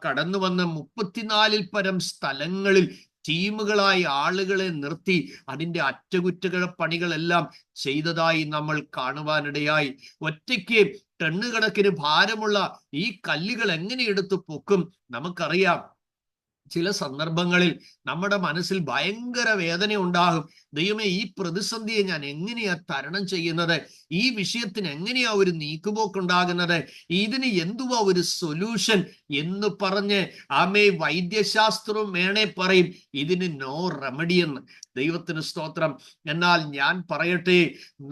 കടന്നു വന്ന് 34 പരം സ്ഥലങ്ങളിൽ ടീമുകളായി ആളുകളെ നിർത്തി അതിന്റെ അറ്റകുറ്റപ്പണികളെല്ലാം ചെയ്തതായി നമ്മൾ കാണുവാനിടയായി. ഒറ്റയ്ക്ക് ടണ്ണുകണക്കിന് ഭാരമുള്ള ഈ കല്ലുകൾ എങ്ങനെ എടുത്ത് പൊക്കും? നമുക്കറിയാം, ചില സന്ദർഭങ്ങളിൽ നമ്മുടെ മനസ്സിൽ ഭയങ്കര വേദന ഉണ്ടാകും. ദൈവമേ, ഈ പ്രതിസന്ധിയെ ഞാൻ എങ്ങനെയാ തരണം ചെയ്യുന്നത്? ഈ വിഷയത്തിന് എങ്ങനെയാ ഒരു നീക്കുപോക്കുണ്ടാകുന്നത്? ഇതിന് എന്തുവാ ഒരു സൊല്യൂഷൻ എന്ന് പറഞ്ഞ് വൈദ്യശാസ്ത്രവും വേണേ പറയും, ഇതിന് നോ റെമഡി എന്ന്. ദൈവത്തിന് സ്തോത്രം. എന്നാൽ ഞാൻ പറയട്ടെ,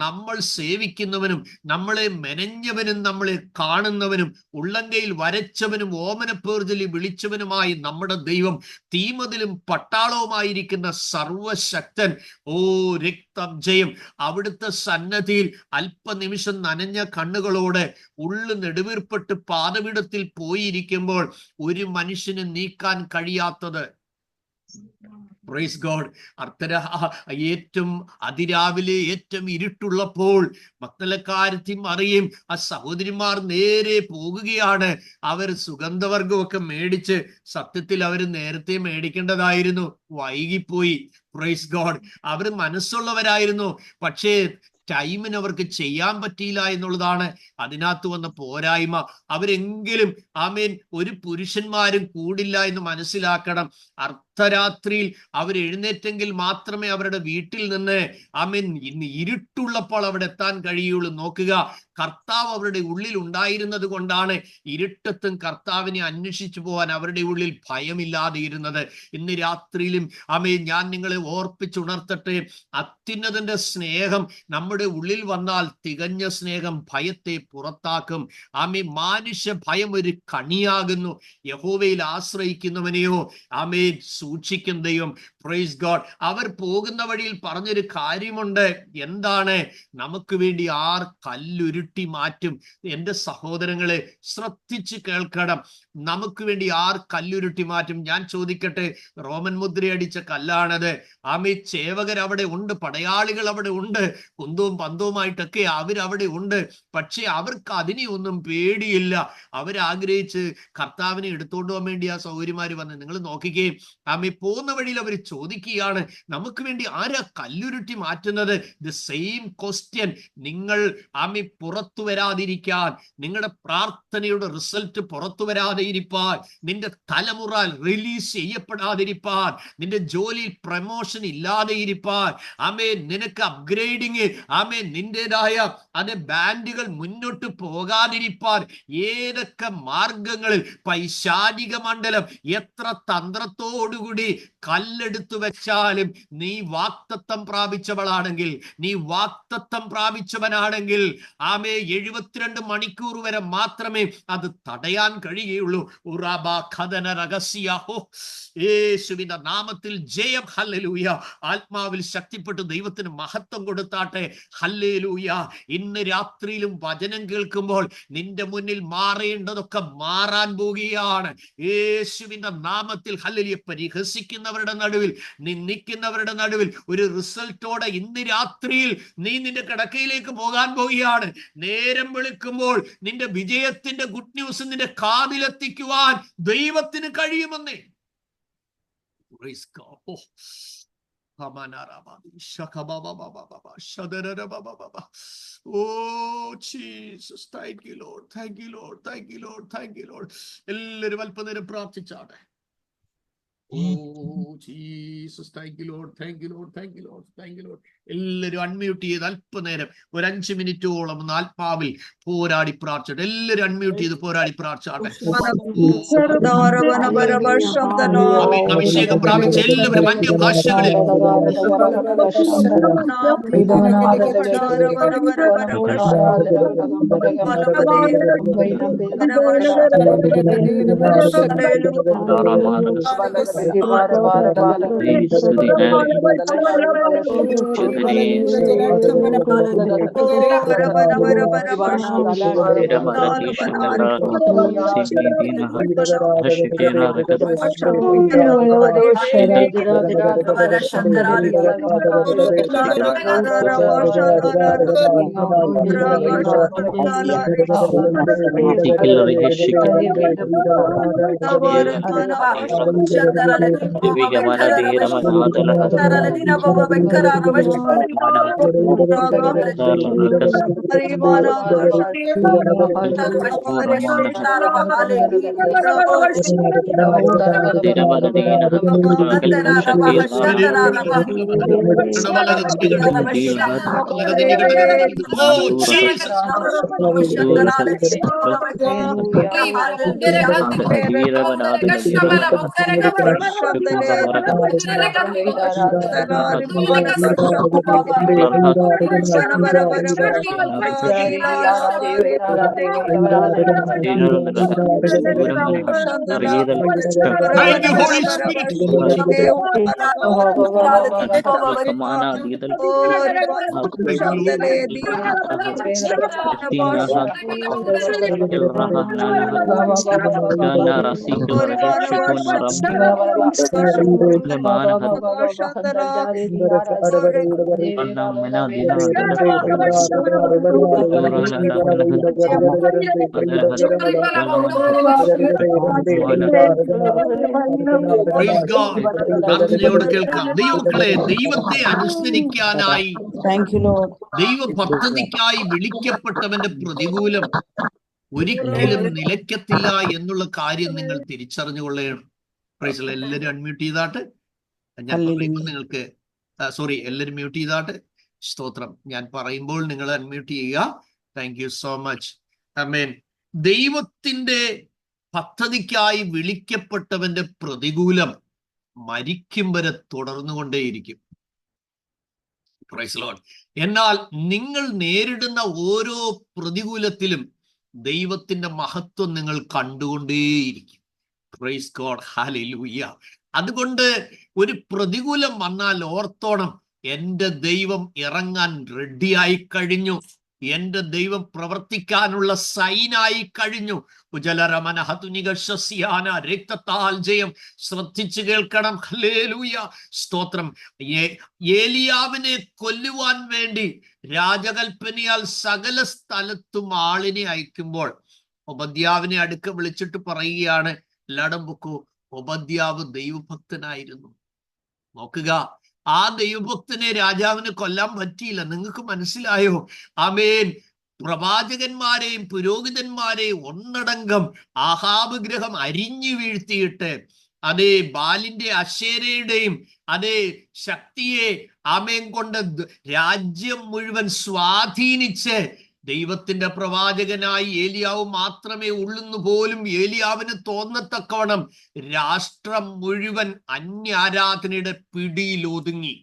നമ്മൾ സേവിക്കുന്നവനും നമ്മളെ മെനഞ്ഞവനും നമ്മളെ കാണുന്നവനും ഉള്ളങ്കയിൽ വരച്ചവനും ഓമനപ്പേർ ചൊല്ലി വിളിച്ചവനുമായി നമ്മുടെ ദൈവം തീമതിലും പട്ടാളവുമായിരിക്കുന്ന സർവശക്തൻ, രക്തം ജയം. അവിടുത്തെ സന്നദ്ധിയിൽ അല്പനിമിഷം നനഞ്ഞ കണ്ണുകളോടെ ഉള്ളു നെടുവീർപ്പെട്ട് പാദപീഠത്തിൽ പോയിരിക്കുമ്പോൾ ഒരു മനുഷ്യന് നീക്കാൻ കഴിയാത്തത്, പ്രൈസ് ഗോഡ്, ഏറ്റവും അതിരാവിലെ ഏറ്റവും ഇരുട്ടുള്ളപ്പോൾ മഗ്ദലക്കാരത്തി മറിയയും ആ സഹോദരിമാർ നേരെ പോകുകയാണ്. അവർ സുഗന്ധവർഗമൊക്കെ മേടിച്ച്, സത്യത്തിൽ അവർ നേരത്തെ മേടിക്കേണ്ടതായിരുന്നു, വൈകിപ്പോയി. Praise God. അവർ മനസ്സുള്ളവരായിരുന്നു, പക്ഷേ ടൈമിന് അവർക്ക് ചെയ്യാൻ പറ്റിയില്ല എന്നുള്ളതാണ് അതിനകത്ത് വന്ന പോരായ്മ. അവരെങ്കിലും ഒരു പുരുഷന്മാരും കൂടില്ല എന്ന് മനസ്സിലാക്കണം. അർദ്ധരാത്രിയിൽ അവരെഴുന്നേറ്റെങ്കിൽ മാത്രമേ അവരുടെ വീട്ടിൽ നിന്ന് ഇന്ന് ഇരുട്ടുള്ളപ്പോൾ അവിടെ എത്താൻ കഴിയുള്ളൂ. നോക്കുക, കർത്താവ് അവരുടെ ഉള്ളിൽ ഉണ്ടായിരുന്നത് കൊണ്ടാണ് ഇരുട്ടത്തും കർത്താവിനെ അന്വേഷിച്ചു പോകാൻ അവരുടെ ഉള്ളിൽ ഭയമില്ലാതെ ഇരുന്നത്. ഇന്ന് രാത്രിയിലും ഞാൻ നിങ്ങളെ ഓർപ്പിച്ചുണർത്തട്ടെ, അത്യുന്നതന്റെ സ്നേഹം നമ്മുടെ ഉള്ളിൽ വന്നാൽ തികഞ്ഞ സ്നേഹം ഭയത്തെ പുറത്താക്കും. മാനുഷ്യ ഭയം ഒരു കണിയാകുന്നു. യഹോവയിൽ ആശ്രയിക്കുന്നവനെയോ സൂക്ഷിക്കും ദൈവം. Praise God. അവർ പോകുന്ന വഴിയിൽ പറഞ്ഞൊരു കാര്യമുണ്ട്. എന്താണ്? നമുക്ക് വേണ്ടി ആർ കല്ലുരുട്ടി മാറ്റും. എൻ്റെ സഹോദരങ്ങളെ, ശ്രദ്ധിച്ച് കേൾക്കണം. നമുക്ക് വേണ്ടി ആർ കല്ലുരുട്ടി മാറ്റും? ഞാൻ ചോദിക്കട്ടെ, റോമൻ മുദ്രയടിച്ച കല്ലാണത്. ചേവകർ അവിടെ ഉണ്ട്, പടയാളികൾ അവിടെ ഉണ്ട്, കുന്തവും പന്തവുമായിട്ടൊക്കെ അവരവിടെ ഉണ്ട്. പക്ഷെ അവർക്ക് അതിനെ ഒന്നും പേടിയില്ല. അവരാഗ്രഹിച്ച് കർത്താവിനെ എടുത്തോണ്ട് പോകാൻ വേണ്ടി ആ സൗകര്യമാര് വന്ന്. നിങ്ങൾ നോക്കിക്കേ, പോകുന്ന വഴിയിൽ അവർ ചോദിക്കുകയാണ്, നമുക്ക് വേണ്ടി ആരാ കല്ലുരുട്ടി മാറ്റുന്നത്? The same question. നിങ്ങൾ പുറത്തു വരാതിരിക്കാൻ, നിങ്ങളുടെ പ്രാർത്ഥനയുടെ റിസൾട്ട് പുറത്തു വരാതെ ഇരിപ്പാൻ, നിന്റെ തലമുറ റിലീസ് ചെയ്യപ്പെടാതിരിപ്പാൻ, നിന്റെ ജോലിയിൽ പ്രമോഷൻ ഇല്ലാതെ ഇരിപ്പാൻ, നിനക്ക് അപ്ഗ്രേഡിങ്, നിന്റേതായ ബാൻഡുകൾ മുന്നോട്ട് പോകാതിരിപ്പാൻ ഏതൊക്കെ മാർഗങ്ങളിൽ പൈശാചിക മണ്ഡലം എത്ര തന്ത്രത്തോടുകൂടി കല്ലെടുത്തു വെച്ചാലും, നീ വാക്തത്വം പ്രാപിച്ചവളാണെങ്കിൽ, നീ വാക്തത്വം പ്രാപിച്ചവനാണെങ്കിൽ 72 മണിക്കൂർ വരെ മാത്രമേ അത് തടയാൻ കഴിയുള്ളൂ. യേശുവിന്റെ നാമത്തിൽ ജയം. ഹല്ലേലൂയ. ആത്മാവിൽ ശക്തിപ്പെട്ട് ദൈവത്തിന് മഹത്വം കൊടുത്താട്ടെ. ഹല്ലേലൂയ. ഇന്ന് രാത്രിയിലും വചനം കേൾക്കുമ്പോൾ നിന്റെ മുന്നിൽ മാറേണ്ടതൊക്കെ മാറാൻ പോവുകയാണ് യേശുവിന്റെ നാമത്തിൽ. ഹല്ലേലൂയ. പരിഹസിക്കുന്നവരുടെ നടുവിൽ, നിന്ദിക്കുന്നവരുടെ നടുവിൽ ഒരു റിസൾട്ടോടെ ഇന്ന് രാത്രിയിൽ നീ നിന്റെ കിടക്കയിലേക്ക് പോകാൻ പോവുകയാണ്. നേരം വെളുക്കുമ്പോൾ നിന്റെ വിജയത്തിന്റെ ഗുഡ് ന്യൂസ് നിന്റെ കാതിലെത്തിക്കുവാൻ ദൈവത്തിന് കഴിയുമെന്നേ. എല്ലാവരും അല്പനേരം പ്രാർത്ഥിച്ചാട്ടെ. എല്ലാവരും അൺമ്യൂട്ട് ചെയ്ത് അല്പനേരം ഒരു 5 മിനിറ്റോളം ഒന്ന് ആത്മാവിൽ പോരാടി പ്രാർത്ഥിച്ചോട്ടെ. എല്ലാവരും അൺമ്യൂട്ട് ചെയ്ത് പോരാടി പ്രാർത്ഥിച്ചാട്ടെ. അഭിഷേകം പ്രാപിച്ച എല്ലാവരും അന്യഭാഷകളിൽ പ്രാർത്ഥനയോട് കേൾക്കാം. ദൈവമക്കളെ, ദൈവത്തെ അനുസരിക്കാനായി, ദൈവ പദ്ധതിക്കായി വിളിക്കപ്പെട്ടവന്റെ പ്രതികൂലം ഒരിക്കലും നിലയ്ക്കത്തില്ല എന്നുള്ള കാര്യം നിങ്ങൾ തിരിച്ചറിഞ്ഞുകൊള്ളണം. എല്ലാവരും അൺമ്യൂട്ട് ചെയ്താട്ട്. ഞാൻ പറയുമ്പോൾ നിങ്ങൾക്ക് എല്ലാവരും മ്യൂട്ട് ചെയ്താട്ട്. സ്തോത്രം. ഞാൻ പറയുമ്പോൾ നിങ്ങൾ അൺമ്യൂട്ട് ചെയ്യുക. Thank you so much. ആമേൻ. ദൈവത്തിന്റെ പദ്ധതിക്കായി വിളിക്കപ്പെട്ടവന്റെ പ്രതികൂലം മരിക്കും വരെ തുടർന്നുകൊണ്ടേയിരിക്കും. Praise Lord. എന്നാൽ നിങ്ങൾ നേരിടുന്ന ഓരോ പ്രതികൂലത്തിലും ദൈവത്തിന്റെ മഹത്വം നിങ്ങൾ കണ്ടുകൊണ്ടേയിരിക്കും. Price God, hallelujah. അതുകൊണ്ട് ഒരു പ്രതികൂലം വന്നാൽ ഓർത്തോണം, എൻ്റെ ദൈവം ഇറങ്ങാൻ റെഡിയായി കഴിഞ്ഞു, എൻ്റെ ദൈവം പ്രവർത്തിക്കാനുള്ള സൈനായി കഴിഞ്ഞു. രക്തത്താൽ ജയം. ശ്രദ്ധിച്ചു കേൾക്കണം. ഹല്ലേലൂയ, സ്തോത്രം. ഏലിയാവിനെ കൊല്ലുവാൻ വേണ്ടി രാജകൽപ്പനയാൽ സകല സ്ഥലത്തും ആളിനെ അയക്കുമ്പോൾ ഒബദ്യാവിനെ അടുക്ക വിളിച്ചിട്ട് പറയുകയാണ്, ലടം പൊക്കൂ. ഒബദ്യാവ് ദൈവഭക്തനായിരുന്നു. നോക്കുക, ആ ദൈവഭക്തനെ രാജാവിന് കൊല്ലാൻ പറ്റിയില്ല. നിങ്ങൾക്ക് മനസ്സിലായോ? ആമേൻ. പ്രവാചകന്മാരെയും പുരോഹിതന്മാരെയും ഒന്നടങ്കം ആഹാബ് ഗൃഹം അരിഞ്ഞു വീഴ്ത്തിയിട്ട് അതേ ബാലിന്റെ അശേരയുടെയും അതേ ശക്തിയെ ആമേൻ കൊണ്ട് രാജ്യം മുഴുവൻ സ്വാധീനിച്ച് ദൈവത്തിന്റെ പ്രവാചകനായി ഏലിയാവ് മാത്രമേ ഉള്ളെന്ന് പോലും ഏലിയാവിന് തോന്നത്തക്കവണ്ണം രാഷ്ട്രം മുഴുവൻ അന്യാരാധനയുടെ പിടിയിൽ ഒതുങ്ങി.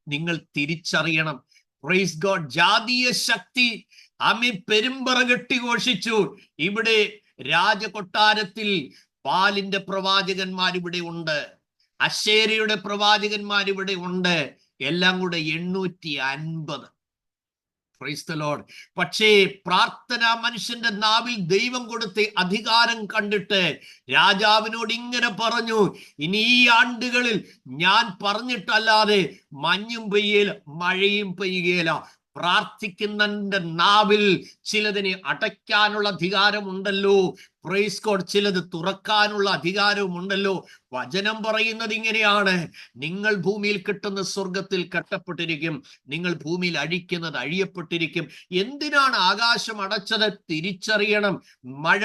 നിങ്ങൾ തിരിച്ചറിയണം. Praise God. ജാതീയ ശക്തി ആമേൻ പെരുമ്പറ കെട്ടി ഘോഷിച്ചു. ഇവിടെ രാജകൊട്ടാരത്തിൽ ബാലിന്റെ പ്രവാചകന്മാർ ഇവിടെ ഉണ്ട്, അശേരയുടെ പ്രവാചകന്മാർ ഇവിടെ ഉണ്ട്. എല്ലാം കൂടെ 850. Praise the Lord. പക്ഷേ പ്രാർത്ഥന മനുഷ്യന്റെ നാവിൽ ദൈവം കൊടുത്ത അധികാരം കണ്ടിട്ട് രാജാവിനോട് ഇങ്ങനെ പറഞ്ഞു, ഇനി ഈ ആണ്ടുകളിൽ ഞാൻ പറഞ്ഞിട്ടല്ലാതെ മഞ്ഞും പെയ്യേല, മഴയും പെയ്യുകയില്ല. പ്രാർത്ഥിക്കുന്നതിന്റെ നാവിൽ ചിലതിനെ അടയ്ക്കാനുള്ള അധികാരമുണ്ടല്ലോ. Praise God. ചിലത് തുറക്കാനുള്ള അധികാരവുമുണ്ടല്ലോ. വചനം പറയുന്നത് ഇങ്ങനെയാണ്, നിങ്ങൾ ഭൂമിയിൽ കെട്ടുന്ന സ്വർഗത്തിൽ കെട്ടപ്പെട്ടിരിക്കും, നിങ്ങൾ ഭൂമിയിൽ അഴിക്കുന്നത് അഴിയപ്പെട്ടിരിക്കും. എന്തിനാണ് ആകാശം അടച്ചത്? തിരിച്ചറിയണം. മഴ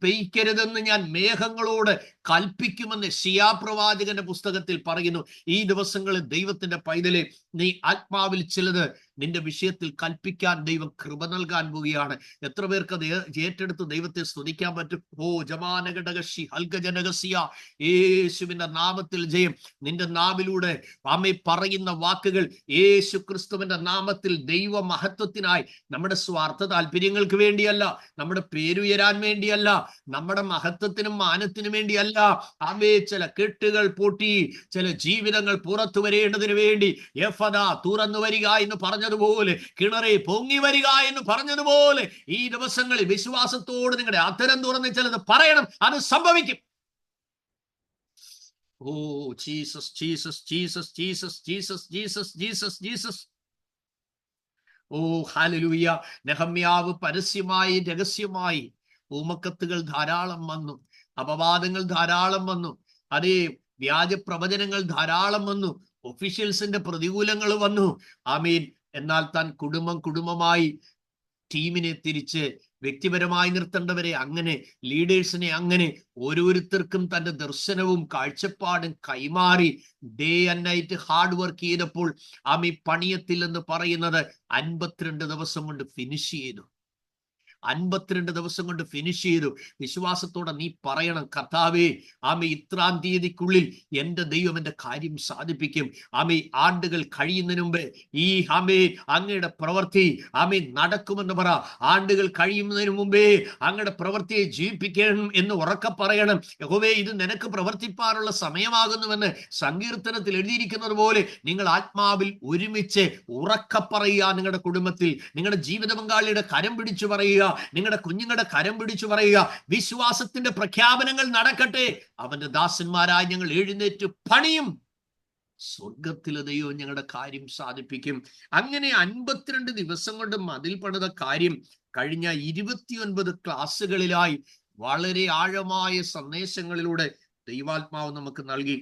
പെയ്ക്കരുതെന്ന് ഞാൻ മേഘങ്ങളോട് കൽപ്പിക്കുമെന്ന് യെശയ്യാ പ്രവാചകന്റെ പുസ്തകത്തിൽ പറയുന്നു. ഈ ദിവസങ്ങളിൽ ദൈവത്തിന്റെ പൈതലെ, നീ ആത്മാവിൽ ചിലത് നിന്റെ വിഷയത്തിൽ കൽപ്പിക്കാൻ ദൈവം കൃപ നൽകാൻ പോവുകയാണ്. എത്ര പേർക്ക് അത് ഏറ്റെടുത്ത് ദൈവത്തെ സ്തുതിക്കാൻ പറ്റും? ഓ ജമാനഘടകശി ഹൽഗജനകസിയ. യേശുവിന്റെ നാമത്തിൽ ജയം. നിന്റെ നാവിലൂടെ ആമേ പറയുന്ന വാക്കുകൾ യേശു ക്രിസ്തുവിന്റെ നാമത്തിൽ ദൈവ മഹത്വത്തിനായി, നമ്മുടെ സ്വാർത്ഥ താല്പര്യങ്ങൾക്ക് വേണ്ടിയല്ല, നമ്മുടെ പേരുയരാൻ വേണ്ടിയല്ല, നമ്മുടെ മഹത്വത്തിനും മാനത്തിനും വേണ്ടിയല്ല. ആമേ ചില കെട്ടുകൾ പൊട്ടി ചില ജീവിതങ്ങൾ പുറത്തു വരേണ്ടതിന് വേണ്ടി യഫദ തുറന്നു വരിക എന്ന് പറഞ്ഞതുപോലെ, കിണറെ പൊങ്ങി വരിക എന്ന് പറഞ്ഞതുപോലെ, ഈ ദിവസങ്ങളിൽ വിശ്വാസത്തോട് നിങ്ങളുടെ അത്തരം തുറന്ന് ചിലത് പറയണം. അത് സംഭവിക്കും. Oh Jesus, Jesus, Jesus, Jesus, Jesus, Jesus, Jesus, Jesus. Oh ഹല്ലേലൂയ. നെഹമ്യാവ് പരസ്യമായി രഹസ്യമായി ഊമക്കത്തുകൾ ധാരാളം വന്നു, അപവാദങ്ങൾ ധാരാളം വന്നു, അതേ വ്യാജ പ്രവചനങ്ങൾ ധാരാളം വന്നു, ഒഫീഷ്യൽസിന്റെ പ്രതികൂലങ്ങൾ വന്നു. ആമീൻ. എന്നാൽ താൻ കുടുംബമായി ടീമിനെ തിരിച്ച് വ്യക്തിപരമായി നിർത്തേണ്ടവരെ അങ്ങനെ, ലീഡേഴ്സിനെ അങ്ങനെ, ഓരോരുത്തർക്കും തന്റെ ദർശനവും കാഴ്ചപ്പാടും കൈമാറി day and night hard work ചെയ്തപ്പോൾ ആമി പണിയത്തിൽ എന്ന് പറയുന്നത് 52 ദിവസം കൊണ്ട് ഫിനിഷ് ചെയ്തു. 52 ദിവസം കൊണ്ട് ഫിനിഷ് ചെയ്തു. വിശ്വാസത്തോടെ നീ പറയണം, കർത്താവേ, ആമേ ഇത്രാം തീയതിക്കുള്ളിൽ എൻ്റെ ദൈവം എൻ്റെ കാര്യം സാധിപ്പിക്കും. ആമേ ആണ്ടുകൾ കഴിയുന്നതിന് മുമ്പ് ഈ ആമേ അങ്ങയുടെ പ്രവൃത്തി ആമേ നടക്കുമെന്ന് പറ. ആണ്ടുകൾ കഴിയുന്നതിന് മുമ്പേ അങ്ങയുടെ പ്രവൃത്തിയെ ജീവിപ്പിക്കണം എന്ന് ഉറക്കെ പറയണം. യഹോവേ, ഇത് നിനക്ക് പ്രവർത്തിപ്പാനുള്ള സമയമാകുന്നുവെന്ന് സങ്കീർത്തനത്തിൽ എഴുതിയിരിക്കുന്നത് പോലെ നിങ്ങൾ ആത്മാവിൽ ഒരുമിച്ച് ഉറക്കെ പറയുക. നിങ്ങളുടെ കുടുംബത്തിൽ നിങ്ങളുടെ ജീവിത പങ്കാളിയുടെ കരം പിടിച്ചു പറയുക, നിങ്ങളുടെ കുഞ്ഞുങ്ങളുടെ കരം പിടിച്ചു പറയുക. വിശ്വാസത്തിന്റെ പ്രഖ്യാപനങ്ങൾ നടക്കട്ടെ. അവന്റെ ദാസന്മാരായി ഞങ്ങൾ എഴുന്നേറ്റ് പണിയും, സ്വർഗത്തിലെ ദൈവം ഞങ്ങളുടെ കാര്യം സാധിപ്പിക്കും. അങ്ങനെ 52 ദിവസം കൊണ്ട് മതിൽ പണിത കാര്യം കഴിഞ്ഞ 29 ക്ലാസ്സുകളിലായി വളരെ ആഴമായ സന്ദേശങ്ങളിലൂടെ ദൈവാത്മാവ് നമുക്ക് നൽകി.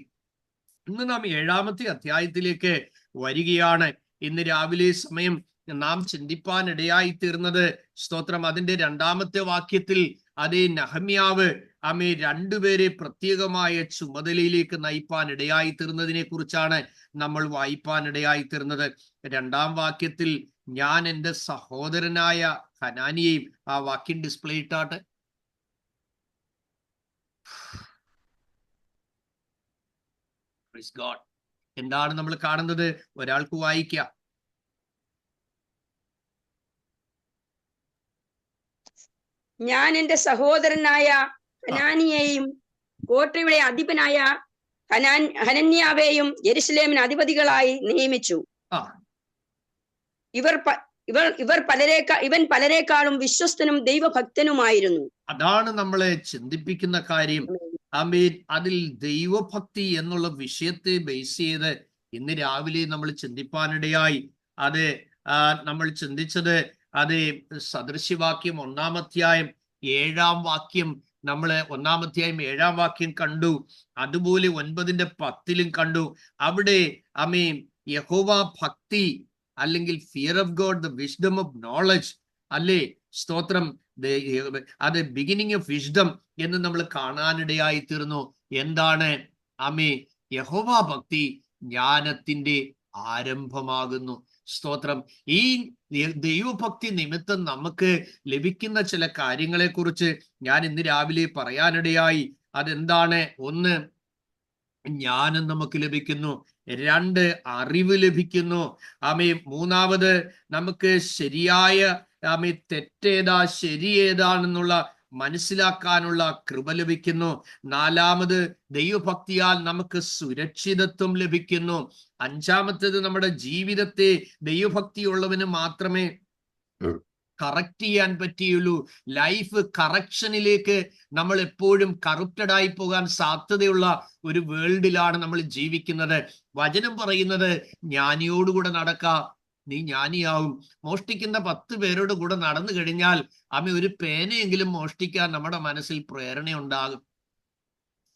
ഇന്ന് നാം 7-ാമത്തെ അധ്യായത്തിലേക്ക് വരികയാണ്. ഇന്ന് രാവിലെ സമയം നാം ചിന്തിപ്പാൻ ഇടയായി തീർന്നത്, സ്തോത്രം, അതിന്റെ 2-ാമത്തെ വാക്യത്തിൽ അതേ നെഹമ്യാവ് ആമേ 2 പേരെ പ്രത്യേകമായ ചുമതലയിലേക്ക് നയിപ്പാൻ ഇടയായി തീർന്നതിനെ കുറിച്ചാണ് നമ്മൾ വായിപ്പാൻ ഇടയായി തീർന്നത്. 2-ാം വാക്യത്തിൽ ഞാൻ എൻ്റെ സഹോദരനായ ഹനാനിയെയും. ആ വാക്യം ഡിസ്പ്ലേ ഇട്ടാട്ടെ. എന്താണ് നമ്മൾ കാണുന്നത്? ഒരാൾക്ക് വായിക്കാം. ഞാൻ എൻ്റെ സഹോദരനായ ഹനാനിയെയും കോട്ടയുടെ അധിപനായ ഹനന്യാവെയും യെരുശലേമിന് അധിപതികളായി നിയമിച്ചു. ഇവൻ പലരെക്കാളും വിശ്വസ്തനും ദൈവഭക്തനുമായിരുന്നു. അതാണ് നമ്മളെ ചിന്തിപ്പിക്കുന്ന കാര്യം. ആമേൻ. അതിൽ ദൈവഭക്തി എന്നുള്ള വിഷയത്തെ ബേസ് ചെയ്ത് ഇന്ന് രാവിലെ നമ്മൾ ചിന്തിപ്പാനിടയായി. അത് നമ്മൾ ചിന്തിച്ചത് അത് സദൃശ്യവാക്യം 1-ാം അധ്യായം 7-ാം വാക്യം, നമ്മള് 1-ാം അധ്യായം 7-ാം വാക്യം കണ്ടു. അതുപോലെ 9-ന്റെ 10-ലും കണ്ടു. അവിടെ ആമേൻ യഹോവ ഭക്തി അല്ലെങ്കിൽ fear of God, the wisdom of knowledge, അല്ലേ? സ്തോത്രം. അത് ബിഗിനിങ് ഓഫ് വിസ്ഡം എന്ന് നമ്മൾ കാണാനിടയായി തീർന്നു. എന്താണ്? ആമേൻ. യഹോവ ഭക്തി ജ്ഞാനത്തിന്റെ ആരംഭമാകുന്നു. സ്തോത്രം. ഈ ദൈവഭക്തി നിമിത്തം നമുക്ക് ലഭിക്കുന്ന ചില കാര്യങ്ങളെ കുറിച്ച് ഞാൻ ഇന്ന് രാവിലെ പറയാനിടയായി. അതെന്താണ്? 1, ജ്ഞാനം നമുക്ക് ലഭിക്കുന്നു. 2, അറിവ് ലഭിക്കുന്നു. ആമേൻ. 3-ാമത് നമുക്ക് ശരിയായ തെറ്റേതാ ശരിയേതാണെന്നുള്ള മനസ്സിലാക്കാനുള്ള കൃപ ലഭിക്കുന്നു. 4-ാമത് ദൈവഭക്തിയാൽ നമുക്ക് സുരക്ഷിതത്വം ലഭിക്കുന്നു. 5-ാമത്തേത് നമ്മുടെ ജീവിതത്തെ ദൈവഭക്തിയുള്ളവന് മാത്രമേ കറക്റ്റ് ചെയ്യാൻ പറ്റിയുള്ളൂ. ലൈഫ് കറക്ഷനിലേക്ക് നമ്മൾ എപ്പോഴും കറപ്റ്റഡ് ആയി പോകാൻ സാധ്യതയുള്ള ഒരു വേൾഡിലാണ് നമ്മൾ ജീവിക്കുന്നത്. വചനം പറയുന്നത് ജ്ഞാനിയോടുകൂടെ നടക്കാം, നീ ജ്ഞാനിയാവും. മോഷ്ടിക്കുന്ന 10 പേരോട് കൂടെ നടന്നു കഴിഞ്ഞാൽ ഒരു പേനയെങ്കിലും മോഷ്ടിക്കാൻ നമ്മുടെ മനസ്സിൽ പ്രേരണയുണ്ടാകും.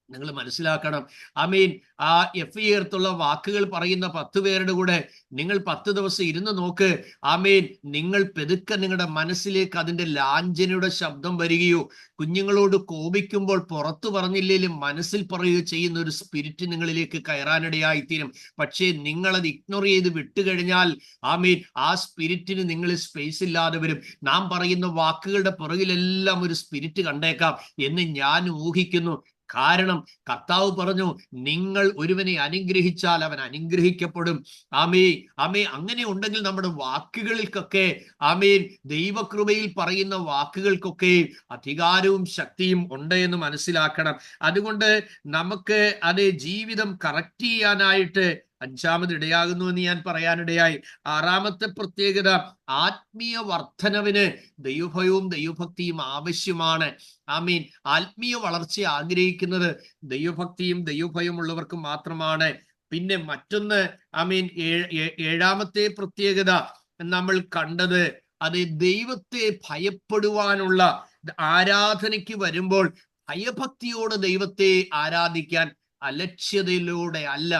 നിങ്ങൾ മനസ്സിലാക്കണം. ആമീൻ. ആ എഫ്ഇയർത്തുള്ള വാക്കുകൾ പറയുന്ന 10 പേരുടെ കൂടെ നിങ്ങൾ 10 ദിവസം ഇരുന്ന് നോക്ക്. ആമീൻ. നിങ്ങൾ പെതുക്കെ നിങ്ങളുടെ മനസ്സിലേക്ക് അതിന്റെ ലാഞ്ചനയുടെ ശബ്ദം വരികയോ, കുഞ്ഞുങ്ങളോട് കോപിക്കുമ്പോൾ പുറത്തു പറഞ്ഞില്ലെങ്കിലും മനസ്സിൽ പറയുകയോ ചെയ്യുന്ന ഒരു സ്പിരിറ്റ് നിങ്ങളിലേക്ക് കയറാനിടയായിത്തീരും. പക്ഷേ നിങ്ങളത് ഇഗ്നോർ ചെയ്ത് വിട്ടുകഴിഞ്ഞാൽ ആമീൻ, ആ സ്പിരിറ്റിന് നിങ്ങളിൽ സ്പേസ് ഇല്ലാതെ വരും. നാം പറയുന്ന വാക്കുകളുടെ പുറകിലെല്ലാം ഒരു സ്പിരിറ്റ് കണ്ടേക്കാം എന്ന് ഞാൻ ഊഹിക്കുന്നു. കാരണം കർത്താവ് പറഞ്ഞു, നിങ്ങൾ ഒരുവനെ അനുഗ്രഹിച്ചാൽ അവൻ അനുഗ്രഹിക്കപ്പെടും. അങ്ങനെ ഉണ്ടെങ്കിൽ നമ്മുടെ വാക്കുകൾക്കൊക്കെ ദൈവകൃപയിൽ പറയുന്ന വാക്കുകൾക്കൊക്കെ അധികാരവും ശക്തിയും ഉണ്ട് എന്ന് മനസ്സിലാക്കണം. അതുകൊണ്ട് നമുക്ക് ജീവിതം കറക്റ്റ് ചെയ്യാനായിട്ട് 5-ാമത് ഇടയാകുന്നു എന്ന് ഞാൻ പറയാനിടയായി. 6-ാമത്തെ പ്രത്യേകത, ആത്മീയ വർധനവിന് ദൈവഭയവും ദൈവഭക്തിയും ആവശ്യമാണ്. ആമീൻ. ആത്മീയ വളർച്ച ആഗ്രഹിക്കുന്നത് ദൈവഭക്തിയും ദൈവഭയവും ഉള്ളവർക്ക് മാത്രമാണ്. പിന്നെ മറ്റൊന്ന്, ആമീൻ, 7-ാമത്തെ പ്രത്യേകത നമ്മൾ കണ്ടത്, ദൈവത്തെ ഭയപ്പെടുവാനുള്ള ആരാധനയ്ക്ക് വരുമ്പോൾ ഭയഭക്തിയോടെ ദൈവത്തെ ആരാധിക്കാൻ അലക്ഷ്യതയിലൂടെ അല്ല.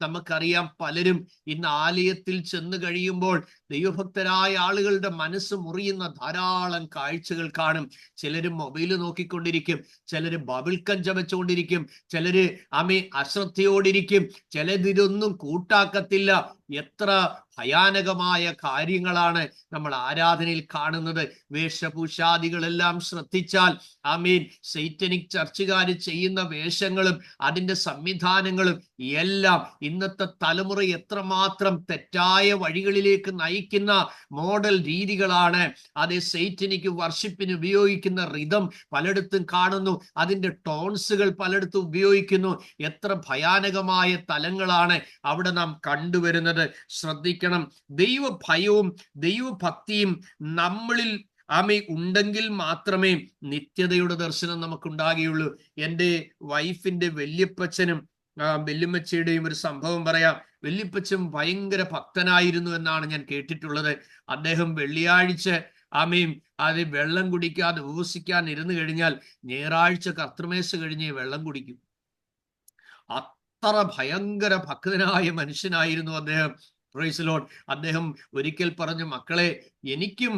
നമുക്കറിയാം, പലരും ഇന്ന് ആലയത്തിൽ ചെന്ന് കഴിയുമ്പോൾ ദൈവഭക്തരായ ആളുകളുടെ മനസ്സ് മുറിയുന്ന ധാരാളം കാഴ്ചകൾ കാണും. ചിലര് മൊബൈൽ നോക്കിക്കൊണ്ടിരിക്കും, ചിലര് ബബിൾ കഞ്ച വെച്ചുകൊണ്ടിരിക്കും, ചിലര് അശ്രദ്ധയോടിരിക്കും, ചിലതിതൊന്നും കൂട്ടാക്കത്തില്ല. എത്ര ഭയാനകമായ കാര്യങ്ങളാണ് നമ്മൾ ആരാധനയിൽ കാണുന്നത്. വേഷഭൂഷാദികളെല്ലാം ശ്രദ്ധിച്ചാൽ സൈറ്റനിക് ചർച്ചുകാർ ചെയ്യുന്ന വേഷങ്ങളും അതിൻ്റെ സംവിധാനങ്ങളും എല്ലാം ഇന്നത്തെ തലമുറ എത്രമാത്രം തെറ്റായ വഴികളിലേക്ക് നയിക്കുന്ന മോഡൽ രീതികളാണ്. സൈറ്റനിക് വർഷിപ്പിന് ഉപയോഗിക്കുന്ന റിതം പലയിടത്തും കാണുന്നു, അതിൻ്റെ ടോൺസുകൾ പലയിടത്തും ഉപയോഗിക്കുന്നു. എത്ര ഭയാനകമായ തലങ്ങളാണ് അവിടെ നാം കണ്ടുവരുന്നത്. ശ്രദ്ധിക്കണം. ദൈവഭയവും ദൈവഭക്തിയും നമ്മളിൽ ഉണ്ടെങ്കിൽ മാത്രമേ നിത്യതയുടെ ദർശനം നമുക്കുണ്ടാകുകയുള്ളൂ. എൻ്റെ വൈഫിന്റെ വല്യപ്പച്ചനും വല്യമ്മച്ചിയുടെയും ഒരു സംഭവം പറയാം. വല്യപ്പച്ചൻ ഭയങ്കര ഭക്തനായിരുന്നു എന്നാണ് ഞാൻ കേട്ടിട്ടുള്ളത്. അദ്ദേഹം വെള്ളിയാഴ്ച വെള്ളം കുടിക്കാതെ ഉപവസിക്കാൻ ഇരുന്നു കഴിഞ്ഞാൽ ഞായറാഴ്ച കർത്തൃമേശ കഴിഞ്ഞേ വെള്ളം കുടിക്കും. അത്ര ഭയങ്കര ഭക്തനായ മനുഷ്യനായിരുന്നു അദ്ദേഹം. Praise Lord. അദ്ദേഹം ഒരിക്കൽ പറഞ്ഞു, മക്കളെ, എനിക്കും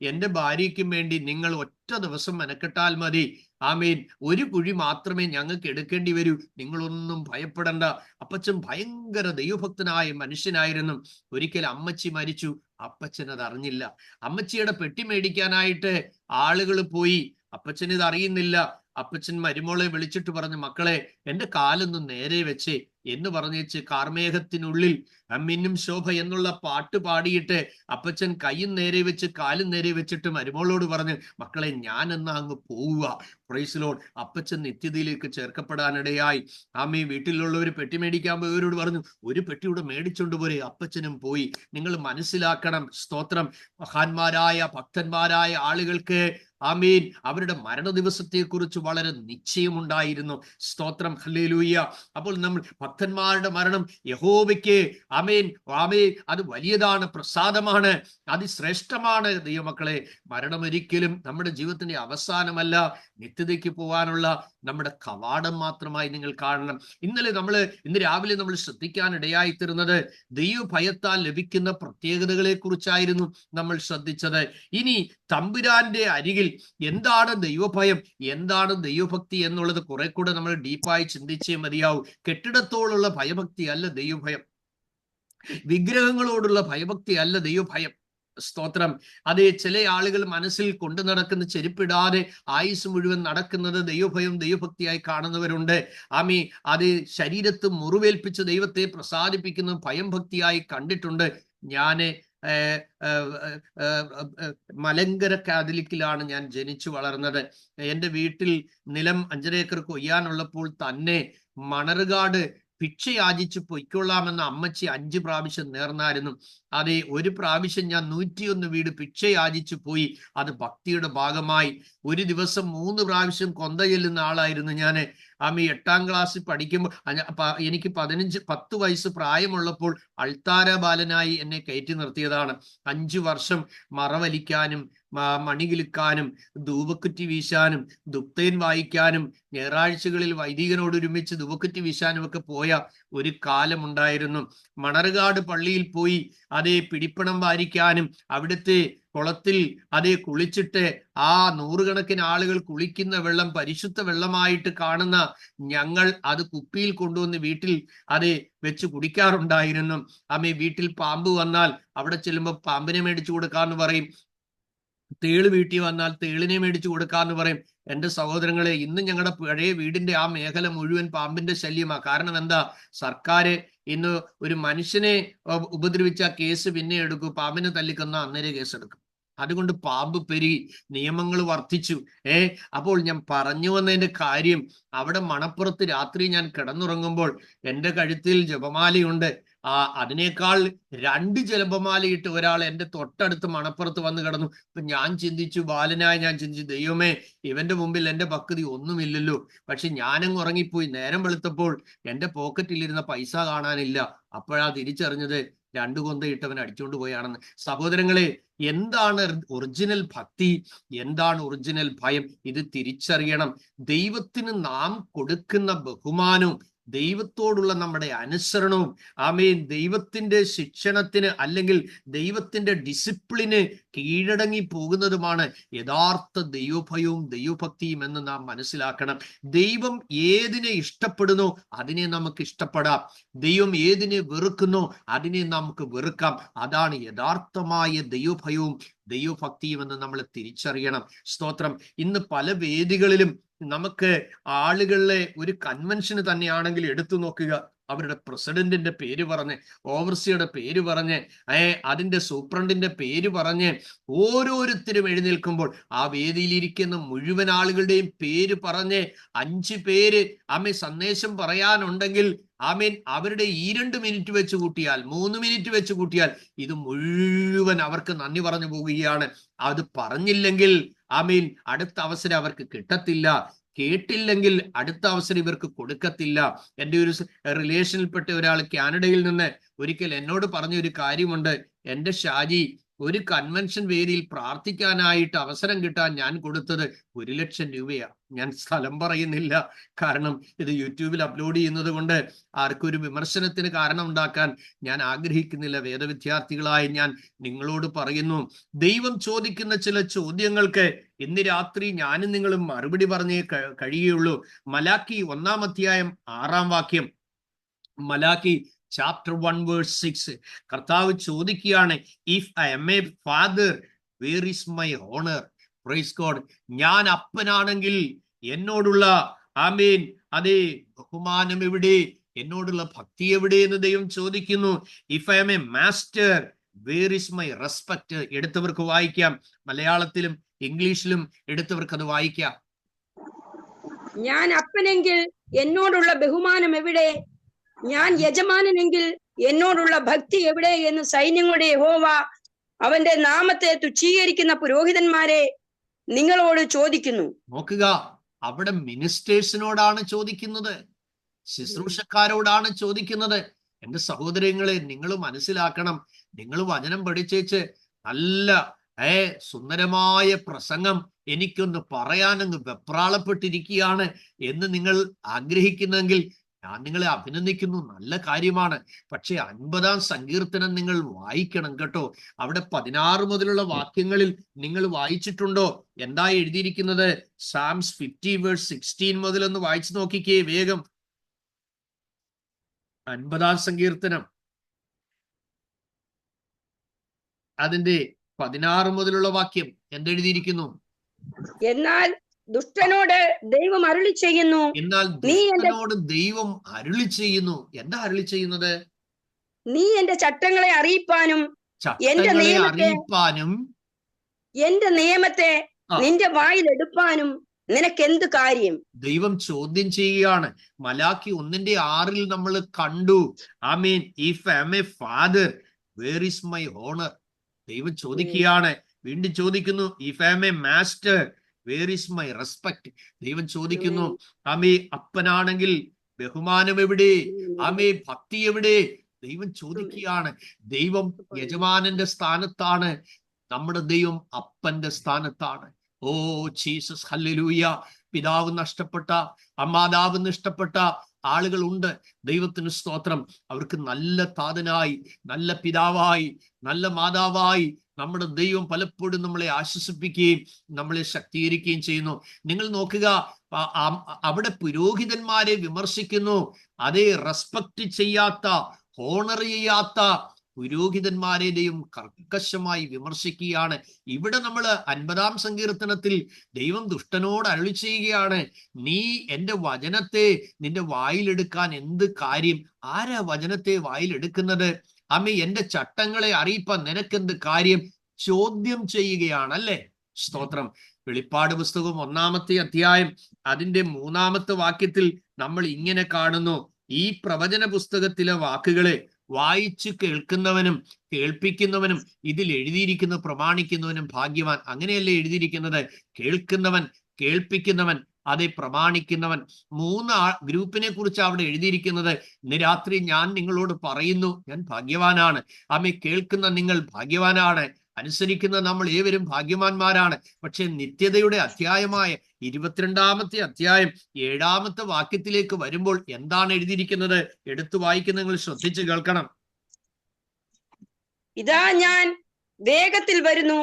എൻ്റെ ഭാര്യയ്ക്കും വേണ്ടി നിങ്ങൾ ഒറ്റ ദിവസം മെനക്കെട്ടാൽ മതി. ആമീൻ. ഒരു കുഴി മാത്രമേ ഞങ്ങൾക്ക് എടുക്കേണ്ടി വരൂ, നിങ്ങളൊന്നും ഭയപ്പെടണ്ട. അപ്പച്ചൻ ഭയങ്കര ദൈവഭക്തനായ മനുഷ്യനായിരുന്നു. ഒരിക്കൽ അമ്മച്ചി മരിച്ചു, അപ്പച്ചൻ അത് അറിഞ്ഞില്ല. അമ്മച്ചിയുടെ പെട്ടി മേടിക്കാനായിട്ട് ആളുകൾ പോയി, അപ്പച്ചൻ ഇത് അറിയുന്നില്ല. അപ്പച്ചൻ മരുമോളെ വിളിച്ചിട്ട് പറഞ്ഞു, മക്കളെ, എൻ്റെ കാലൊന്നും നേരെ വെച്ചേ എന്ന് പറഞ്ഞേച്ച് കാർമേഘത്തിനുള്ളിൽ മിന്നും ശോഭ എന്നുള്ള പാട്ട് പാടിയിട്ട് അപ്പച്ചൻ കൈയും നേരെ വെച്ച് കാലും നേരെ വെച്ചിട്ട് മരുമോളോട് പറഞ്ഞു, മക്കളെ, ഞാൻ എന്നാ അങ്ങ് പോവുക. Praise Lord. അപ്പച്ചൻ നിത്യതയിലേക്ക് ചേർക്കപ്പെടാനിടയായി. ആമീ. വീട്ടിലുള്ളവർ പെട്ടി മേടിക്കാൻ പോയവരോട് പറഞ്ഞു, ഒരു പെട്ടിയുടെ മേടിച്ചോണ്ട് പോരെ. അപ്പച്ചനും പോയി. നിങ്ങൾ മനസ്സിലാക്കണം, സ്തോത്രം, മഹാന്മാരായ ഭക്തന്മാരായ ആളുകൾക്ക് ആമീൻ അവരുടെ മരണ ദിവസത്തെ കുറിച്ച് വളരെ നിശ്ചയമുണ്ടായിരുന്നു. സ്തോത്രം, ഹല്ലേലൂയ. അപ്പോൾ നമ്മൾ ഭക്തന്മാരുടെ മരണം യഹോവയ്ക്ക് ആമേൻ ആമേൻ അത് വലിയതാണ്, പ്രസാദമാണ്, അതിശ്രേഷ്ഠമാണ്. ദൈവമക്കളെ, മരണം ഒരിക്കലും നമ്മുടെ ജീവിതത്തിന്റെ അവസാനമല്ല, നിത്യതയ്ക്ക് പോകാനുള്ള നമ്മുടെ കവാടം മാത്രമായി നിങ്ങൾ കാണണം. ഇന്ന് രാവിലെ നമ്മൾ ശ്രദ്ധിക്കാൻ ഇടയായിത്തീരുന്നത് ദൈവഭയത്താൽ ലഭിക്കുന്ന പ്രത്യേകതകളെ കുറിച്ചായിരുന്നു നമ്മൾ ശ്രദ്ധിച്ചത്. ഇനി തമ്പുരാന്റെ അരികിൽ എന്താണ് ദൈവഭയം, എന്താണ് ദൈവഭക്തി എന്നുള്ളത് കുറെ കൂടെ നമ്മൾ ഡീപ്പായി ചിന്തിച്ചേ മതിയാവും. കെട്ടിടത്തോടുള്ള ഭയഭക്തി അല്ല ദൈവഭയം, വിഗ്രഹങ്ങളോടുള്ള ഭയഭക്തി അല്ല ദൈവഭയം. സ്തോത്രം. അതേ, ചില ആളുകൾ മനസ്സിൽ കൊണ്ടു നടക്കുന്ന ചെരുപ്പിടാതെ ആയുസ് മുഴുവൻ നടക്കുന്നത് ദൈവഭയം ദൈവഭക്തിയായി കാണുന്നവരുണ്ട്. ആമീ. അത് ശരീരത്ത് മുറിവേൽപ്പിച്ച് ദൈവത്തെ പ്രസാദിപ്പിക്കുന്ന ഭയം ഭക്തിയായി കണ്ടിട്ടുണ്ട്. ഞാന് മലങ്കര കാതലിക്കിലാണ് ഞാൻ ജനിച്ചു വളർന്നത്. എൻ്റെ വീട്ടിൽ നിലം 5.5 ഏക്കർ കൊയ്യാനുള്ളപ്പോൾ തന്നെ മണർകാട് ഭിക്ഷ യാചിച്ച് പൊയ്ക്കൊള്ളാമെന്ന് അമ്മച്ചി 5 പ്രാവശ്യം നേർന്നായിരുന്നു. അതെ, ഒരു പ്രാവശ്യം ഞാൻ 101 വീട് ഭിക്ഷ യാചിച്ചു പോയി. അത് ഭക്തിയുടെ ഭാഗമായി. ഒരു ദിവസം 3 പ്രാവശ്യം കൊന്ത ചെല്ലുന്ന ആളായിരുന്നു ഞാൻ. ആമി. 8ാം ക്ലാസ്സിൽ പഠിക്കുമ്പോൾ എനിക്ക് 10 വയസ്സ് പ്രായമുള്ളപ്പോൾ അൾത്താര ബാലനായി എന്നെ കയറ്റി നിർത്തിയതാണ്. 5 വർഷം മറവലിക്കാനും മണികിലുക്കാനും ധൂപക്കുറ്റി വീശാനും ദുക്തേൻ വായിക്കാനും ഞായറാഴ്ചകളിൽ വൈദികനോട് ഒരുമിച്ച് ധൂപക്കുറ്റി വീശാനും ഒക്കെ പോയ ഒരു കാലമുണ്ടായിരുന്നു. മണർകാട് പള്ളിയിൽ പോയി അതേ പിടിപ്പണം വാരിക്കാനും അവിടുത്തെ കുളത്തിൽ അതേ കുളിച്ചിട്ട് ആ 100 കണക്കിന് ആളുകൾ കുളിക്കുന്ന വെള്ളം പരിശുദ്ധ വെള്ളമായിട്ട് കാണുന്ന ഞങ്ങൾ അത് കുപ്പിയിൽ കൊണ്ടുവന്ന് വീട്ടിൽ അതേ വെച്ച് കുടിക്കാറുണ്ടായിരുന്നു. അമ്മേ, വീട്ടിൽ പാമ്പ് വന്നാൽ അവിടെ ചെല്ലുമ്പോൾ പാമ്പിനെ മേടിച്ചു കൊടുക്കാന്ന് പറയും. തേള് വീട്ടിൽ വന്നാൽ തേളിനെ മേടിച്ചു കൊടുക്കാന്ന് പറയും. എൻ്റെ സഹോദരങ്ങളെ, ഇന്ന് ഞങ്ങളുടെ പഴയ വീടിന്റെ ആ മേഖല മുഴുവൻ പാമ്പിന്റെ ശല്യമാണ്. കാരണം എന്താ? സർക്കാർ ഇന്ന് ഒരു മനുഷ്യനെ ഉപദ്രവിച്ച കേസ് പിന്നെ എടുക്കും, പാമ്പിനെ തല്ലിക്കൊന്ന അന്നേരം കേസ് എടുക്കും. അതുകൊണ്ട് പാമ്പ് പെരുകി, നിയമങ്ങൾ വർദ്ധിച്ചു. അപ്പോൾ ഞാൻ പറഞ്ഞു വന്നതിന്റെ കാര്യം, അവിടെ മണപ്പുറത്ത് രാത്രി ഞാൻ കിടന്നുറങ്ങുമ്പോൾ എൻ്റെ കഴുത്തിൽ ജപമാലയുണ്ട്. അതിനേക്കാൾ 2 ജപമാലയിട്ട് ഒരാൾ എൻ്റെ തൊട്ടടുത്ത് മണപ്പുറത്ത് വന്ന് കിടന്നു. ഇപ്പൊ ഞാൻ ചിന്തിച്ചു, ബാലനായ ഞാൻ ചിന്തിച്ചു, ദൈവമേ, ഇവന്റെ മുമ്പിൽ എൻ്റെ പക്വതി ഒന്നുമില്ലല്ലോ. പക്ഷെ ഞാനങ്ങ് ഉറങ്ങിപ്പോയി. നേരം വെളുത്തപ്പോൾ എൻ്റെ പോക്കറ്റിലിരുന്ന പൈസ കാണാനില്ല. അപ്പോഴാ തിരിച്ചറിഞ്ഞത് 2 കൊന്തയിട്ടവൻ അടിച്ചുകൊണ്ട് പോയാണെന്ന്. സഹോദരങ്ങളെ, എന്താണ് ഒറിജിനൽ ഭക്തി, എന്താണ് ഒറിജിനൽ ഭയം? ഇത് തിരിച്ചറിയണം. ദൈവത്തിന് നാം കൊടുക്കുന്ന ബഹുമാനവും ദൈവത്തോടുള്ള നമ്മുടെ അനുസരണവും ആമേൻ ദൈവത്തിന്റെ ശിക്ഷണത്തിന് അല്ലെങ്കിൽ ദൈവത്തിന്റെ ഡിസിപ്ലിന് കീഴടങ്ങി പോകുന്നതുമാണ് യഥാർത്ഥ ദൈവഭയവും ദൈവഭക്തിയും എന്ന് നാം മനസ്സിലാക്കണം. ദൈവം ഏതിനെ ഇഷ്ടപ്പെടുന്നോ അതിനെ നമുക്ക് ഇഷ്ടപ്പെടാം. ദൈവം ഏതിനെ വെറുക്കുന്നോ അതിനെ നമുക്ക് വെറുക്കാം. അതാണ് യഥാർത്ഥമായ ദൈവഭയവും ദൈവഭക്തിയും എന്ന് നമ്മൾ തിരിച്ചറിയണം. സ്തോത്രം. ഇന്ന് പല വേദികളിലും നമുക്ക് ആളുകളെ ഒരു കൺവെൻഷന് തന്നെയാണെങ്കിൽ എടുത്തു നോക്കുക, അവരുടെ പ്രസിഡന്റിന്റെ പേര് പറഞ്ഞ്, ഓവർസിയുടെ പേര് പറഞ്ഞ്, അതിന്റെ സൂപ്രണ്ടിന്റെ പേര് പറഞ്ഞ് ഓരോരുത്തരും എഴുന്നേൽക്കുമ്പോൾ ആ വേദിയിലിരിക്കുന്ന മുഴുവൻ ആളുകളുടെയും പേര് പറഞ്ഞ് 5 പേര് സന്ദേശം പറയാനുണ്ടെങ്കിൽ അവരുടെ ഈ 2 മിനിറ്റ് വെച്ച് കൂട്ടിയാൽ 3 മിനിറ്റ് വെച്ച് കൂട്ടിയാൽ ഇത് മുഴുവൻ അവർക്ക് നന്ദി പറഞ്ഞു പോവുകയാണ്. അത് പറഞ്ഞില്ലെങ്കിൽ അടുത്ത അവസരം അവർക്ക് കിട്ടത്തില്ല. കേട്ടില്ലെങ്കിൽ അടുത്ത അവസരം ഇവർക്ക് കൊടുക്കത്തില്ല. എൻ്റെ ഒരു റിലേഷനിൽപ്പെട്ട ഒരാൾ കാനഡയിൽ നിന്ന് ഒരിക്കൽ എന്നോട് പറഞ്ഞ ഒരു കാര്യമുണ്ട്. എൻ്റെ ഷാജി, ഒരു കൺവെൻഷൻ വേദിയിൽ പ്രാർത്ഥിക്കാനായിട്ട് അവസരം കിട്ടാൻ ഞാൻ കൊടുത്തത് 1,00,000 രൂപയാണ്. ഞാൻ സ്ഥലം പറയുന്നില്ല, കാരണം ഇത് യൂട്യൂബിൽ അപ്ലോഡ് ചെയ്യുന്നത് കൊണ്ട് ആർക്കും ഒരു വിമർശനത്തിന് കാരണം ഉണ്ടാക്കാൻ ഞാൻ ആഗ്രഹിക്കുന്നില്ല. വേദവിദ്യാർത്ഥികളായി ഞാൻ നിങ്ങളോട് പറയുന്നു, ദൈവം ചോദിക്കുന്ന ചില ചോദ്യങ്ങൾക്ക് ഇന്ന് രാത്രി ഞാനും നിങ്ങളും മറുപടി പറഞ്ഞേ കഴിയുള്ളൂ. മലാക്കി 1-ാം അധ്യായം 6-ാം വാക്യം, മലാക്കി ചാപ്റ്റർ 1 വേഴ്സ് 6, കർത്താവ് ചോദിക്കുകയാണ്, if I am a father where is my honour? Praise God. ഞാൻ അപ്പനാണെങ്കിൽ എന്നോടുള്ള ആമേൻ അതേ ബഹുമാനം എവിടെ? എന്നോടുള്ള ഭക്തി എവിടെ എന്ന് ദൈവം ചോദിക്കുന്നു. If I am a master where is my respect? എടുത്തവർക്ക് വായിക്കാം, മലയാളത്തിലും ഇംഗ്ലീഷിലും എടുത്തവർക്ക് അത് വായിക്കാം. ഞാൻ അപ്പനെങ്കിൽ എന്നോടുള്ള ബഹുമാനം എവിടെ? ഞാൻ യജമാനനെങ്കിൽ എന്നോടുള്ള ഭക്തി എവിടെ എന്ന് സൈന്യങ്ങളുടെ യഹോവ അവന്റെ നാമത്തെ തുച്ഛീകരിക്കുന്ന പുരോഹിതന്മാരെ നിങ്ങളോട് ചോദിക്കുന്നു. നോക്കുക, അവിടെ മിനിസ്റ്റേഴ്സിനോടാണ് ചോദിക്കുന്നത്, ശുശ്രൂഷക്കാരോടാണ് ചോദിക്കുന്നത്. എന്റെ സഹോദരങ്ങളെ, നിങ്ങൾ മനസ്സിലാക്കണം, നിങ്ങൾ വചനം പഠിച്ചേച്ച് നല്ല സുന്ദരമായ പ്രസംഗം എനിക്കൊന്ന് പറയാനങ്ങ് വെപ്രാളപ്പെട്ടിരിക്കുകയാണ് എന്ന് നിങ്ങൾ ആഗ്രഹിക്കുന്നെങ്കിൽ ഞാൻ നിങ്ങളെ അഭിനന്ദിക്കുന്നു, നല്ല കാര്യമാണ്. പക്ഷെ 50-ാം സങ്കീർത്തനം നിങ്ങൾ വായിക്കണം കേട്ടോ. അവിടെ 16 മുതലുള്ള വാക്യങ്ങളിൽ നിങ്ങൾ വായിച്ചിട്ടുണ്ടോ? എന്താ എഴുതിയിരിക്കുന്നത്? സാംസ് 50 വേഴ്സ് 16 മുതൽ ഒന്ന് വായിച്ചു നോക്കിക്കേ വേഗം. 50-ാം സങ്കീർത്തനം അതിന്റെ 16 മുതലുള്ള വാക്യം എന്തെഴുതിയിരിക്കുന്നു? എന്നാൽ ദുഷ്ടനോട് ദൈവം അരുളി ചെയ്യുന്നു. എന്നാൽ ദുഷ്ടനോട് ദൈവം അരുളി ചെയ്യുന്നു. എന്താ അരുളി ചെയ്യുന്നത്? നീ എന്റെ ചട്ടങ്ങളെ അറിയിപ്പാനും എന്റെ നിയമത്തെ നിന്റെ വായിൽ എടുപ്പാനും നിനക്കെന്ത് കാര്യം? ദൈവം ചോദ്യം ചെയ്യുകയാണ്. മലാക്കി 1:6 നമ്മൾ കണ്ടു, ആമേൻ, if I am a father where is my honour? ദൈവം ചോദിക്കുകയാണ്, വീണ്ടും ചോദിക്കുന്നു, if I am a master where is my respect? ദൈവം ചോദിക്കുന്നു, ആമേ അപ്പനാണെങ്കിൽ ബഹുമാനം എവിടെ? ആമേ ഭക്തി എവിടെ? ദൈവം ചോദിക്കുകയാണ്. ദൈവം യജമാനന്റെ സ്ഥാനത്താണ്, നമ്മുടെ ദൈവം അപ്പന്റെ സ്ഥാനത്താണ്. Oh Jesus, hallelujah. പിതാവ് നഷ്ടപ്പെട്ട, മാതാവ് നഷ്ടപ്പെട്ട ആളുകൾ ഉണ്ട്. ദൈവത്തിന് സ്തോത്രം. അവർക്ക് നല്ല താതനായി, നല്ല പിതാവായി, നല്ല മാതാവായി നമ്മുടെ ദൈവം പലപ്പോഴും നമ്മളെ ആശ്വസിപ്പിക്കുകയും നമ്മളെ ശക്തീകരിക്കുകയും ചെയ്യുന്നു. നിങ്ങൾ നോക്കുക, അവിടെ പുരോഹിതന്മാരെ വിമർശിക്കുന്നു. അതേ, റെസ്പെക്ട് ചെയ്യാത്ത, ഹോണർ ചെയ്യാത്ത പുരോഹിതന്മാരെ ദൈവം കർക്കശമായി വിമർശിക്കുകയാണ്. ഇവിടെ നമ്മൾ 50-ാം സങ്കീർത്തനത്തിൽ ദൈവം ദുഷ്ടനോട് അരുളി ചെയ്യുകയാണ്, നീ എന്റെ വചനത്തെ നിന്റെ വായിലെടുക്കാൻ എന്ത് കാര്യം? ആരാ വചനത്തെ വായിലെടുക്കുന്നത്? അമ്മ, എന്റെ ചട്ടങ്ങളെ അറിയിപ്പാൻ നിനക്കെന്ത് കാര്യം? ചോദ്യം ചെയ്യുകയാണ്, അല്ലേ? സ്തോത്രം. വെളിപ്പാട് പുസ്തകം 1-ാമത്തെ അധ്യായം അതിന്റെ 3-ാമത്തെ വാക്യത്തിൽ നമ്മൾ ഇങ്ങനെ കാണുന്നു, ഈ പ്രവചന പുസ്തകത്തിലെ വാക്കുകളെ വായിച്ചു കേൾക്കുന്നവനും കേൾപ്പിക്കുന്നവനും ഇതിൽ എഴുതിയിരിക്കുന്ന പ്രമാണിക്കുന്നവനും ഭാഗ്യവാൻ. അങ്ങനെയല്ലേ എഴുതിയിരിക്കുന്നത്? കേൾക്കുന്നവൻ, കേൾപ്പിക്കുന്നവൻ, അതെ, പ്രമാണിക്കുന്നവൻ. 3 ഗ്രൂപ്പിനെ കുറിച്ച് അവിടെ എഴുതിയിരിക്കുന്നത്. ഇന്ന് രാത്രി ഞാൻ നിങ്ങളോട് പറയുന്നു, ഞാൻ ഭാഗ്യവാനാണ്. ആമേ, കേൾക്കുന്ന നിങ്ങൾ ഭാഗ്യവാനാണ്, അനുസരിക്കുന്ന നമ്മൾ ഏവരും ഭാഗ്യവാന്മാരാണ്. പക്ഷെ നിത്യതയുടെ അധ്യായമായ 22-ാമത്തെ അധ്യായം 7-ാമത്തെ വാക്യത്തിലേക്ക് വരുമ്പോൾ എന്താണ് എഴുതിയിരിക്കുന്നത്? എടുത്തു വായിക്കുന്ന നിങ്ങൾ ശ്രദ്ധിച്ചു കേൾക്കണം. ഇതാ ഞാൻ വേഗത്തിൽ വരുന്നു,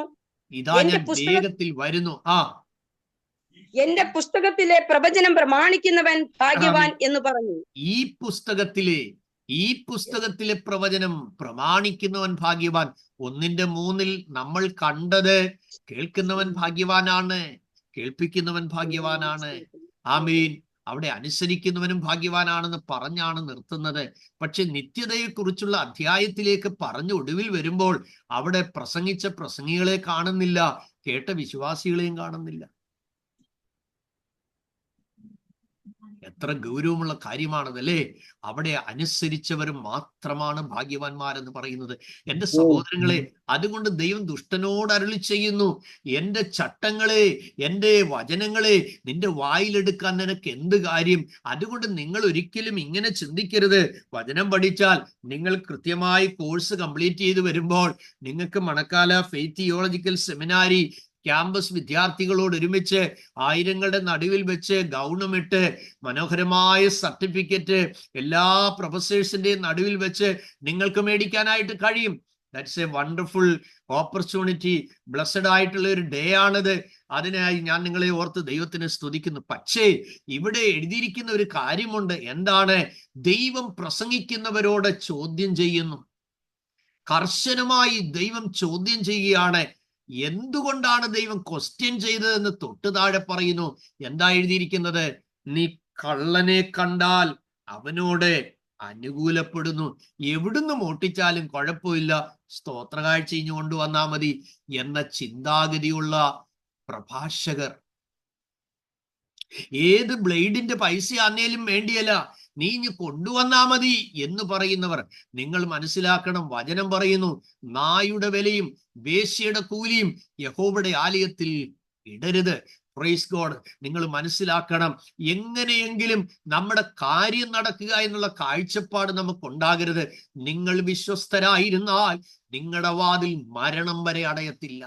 ഇതാ ഞാൻ വേഗത്തിൽ വരുന്നു. എന്റെ പുസ്തകത്തിലെ പ്രവചനം പ്രമാണിക്കുന്നവൻ ഭാഗ്യവാൻ എന്ന് പറഞ്ഞു. ഈ പുസ്തകത്തിലെ പ്രവചനം പ്രമാണിക്കുന്നവൻ ഭാഗ്യവാൻ. 1:3 നമ്മൾ കണ്ടത് കേൾക്കുന്നവൻ ഭാഗ്യവാനാണ്, കേൾപ്പിക്കുന്നവൻ ഭാഗ്യവാനാണ്. ആമീൻ. അവിടെ അനുസരിക്കുന്നവനും ഭാഗ്യവാനാണെന്ന് പറഞ്ഞാണ് നിർത്തുന്നത്. പക്ഷെ നിത്യതയെക്കുറിച്ചുള്ള അധ്യായത്തിലേക്ക് പറഞ്ഞു ഒടുവിൽ വരുമ്പോൾ അവിടെ പ്രസംഗിച്ച പ്രസംഗികളെ കാണുന്നില്ല, കേട്ട വിശ്വാസികളെയും കാണുന്നില്ല. എത്ര ഗൗരവമുള്ള കാര്യമാണതല്ലേ? അവിടെ അനുസരിച്ചവർ മാത്രമാണ് ഭാഗ്യവാന്മാരെന്ന് പറയുന്നത്. എൻ്റെ സഹോദരങ്ങളെ, അതുകൊണ്ട് ദൈവം ദുഷ്ടനോട് അരുളി ചെയ്യുന്നു, എൻ്റെ ചട്ടങ്ങളെ, എൻ്റെ വചനങ്ങളെ നിന്റെ വായിലെടുക്കാൻ നിനക്ക് എന്ത് കാര്യം? അതുകൊണ്ട് നിങ്ങൾ ഒരിക്കലും ഇങ്ങനെ ചിന്തിക്കരുത്. വചനം പഠിച്ചാൽ, നിങ്ങൾ കൃത്യമായി കോഴ്സ് കംപ്ലീറ്റ് ചെയ്ത് വരുമ്പോൾ നിങ്ങൾക്ക് മണക്കാല ഫെയ്ത്ത് തിയോളജിക്കൽ സെമിനാരി ക്യാമ്പസ് വിദ്യാർത്ഥികളോട് ഒരുമിച്ച് ആയിരങ്ങളുടെ നടുവിൽ വെച്ച് ഗൗണമിട്ട് മനോഹരമായ സർട്ടിഫിക്കറ്റ് എല്ലാ പ്രൊഫസേഴ്സിന്റെയും നടുവിൽ വെച്ച് നിങ്ങൾക്ക് മേടിക്കാനായിട്ട് കഴിയും. That's A wonderful opportunity. Blessed ആയിട്ടുള്ള ഒരു ഡേ ആണിത്. അതിനായി ഞാൻ നിങ്ങളെ ഓർത്ത് ദൈവത്തിനെ സ്തുതിക്കുന്നു. പക്ഷേ ഇവിടെ എഴുതിയിരിക്കുന്ന ഒരു കാര്യമുണ്ട്. എന്താണ്? ദൈവം പ്രസംഗിക്കുന്നവരോട് ചോദ്യം ചെയ്യുന്നു. കർശനമായി ദൈവം ചോദ്യം ചെയ്യുകയാണ്. എന്തുകൊണ്ടാണ് ദൈവം ക്വസ്റ്റ്യൻ ചെയ്തതെന്ന് തൊട്ട് താഴെ പറയുന്നു. എന്താ എഴുതിയിരിക്കുന്നത്? നീ കള്ളനെ കണ്ടാൽ അവനോട് അനുകൂലപ്പെടുന്നു. എവിടുന്ന് മോട്ടിച്ചാലും കുഴപ്പമില്ല, സ്തോത്രകാഴ്ച ഇഞ്ഞു കൊണ്ടുവന്നാ മതി എന്ന ചിന്താഗതിയുള്ള പ്രഭാഷകർ. ഏത് ബ്ലേഡിന്റെ പൈസ ആന്നേലും വേണ്ടിയല്ല, നീ ഇഞ്ഞ് കൊണ്ടുവന്നാ മതി എന്ന് പറയുന്നവർ. നിങ്ങൾ മനസ്സിലാക്കണം, വചനം പറയുന്നു, നായുടെ വിലയും വേശ്യയുടെ കൂലിയും യഹോവയുടെ ആലയത്തിൽ ഇടരുത്. Praise God. നിങ്ങൾ മനസ്സിലാക്കണം, എങ്ങനെയെങ്കിലും നമ്മുടെ കാര്യം നടക്കുക എന്നുള്ള കാഴ്ചപ്പാട് നമുക്കുണ്ടാകരുത്. നിങ്ങൾ വിശ്വസ്തരായിരുന്നാൽ നിങ്ങളുടെ വാതിൽ മരണം വരെ അടയത്തില്ല.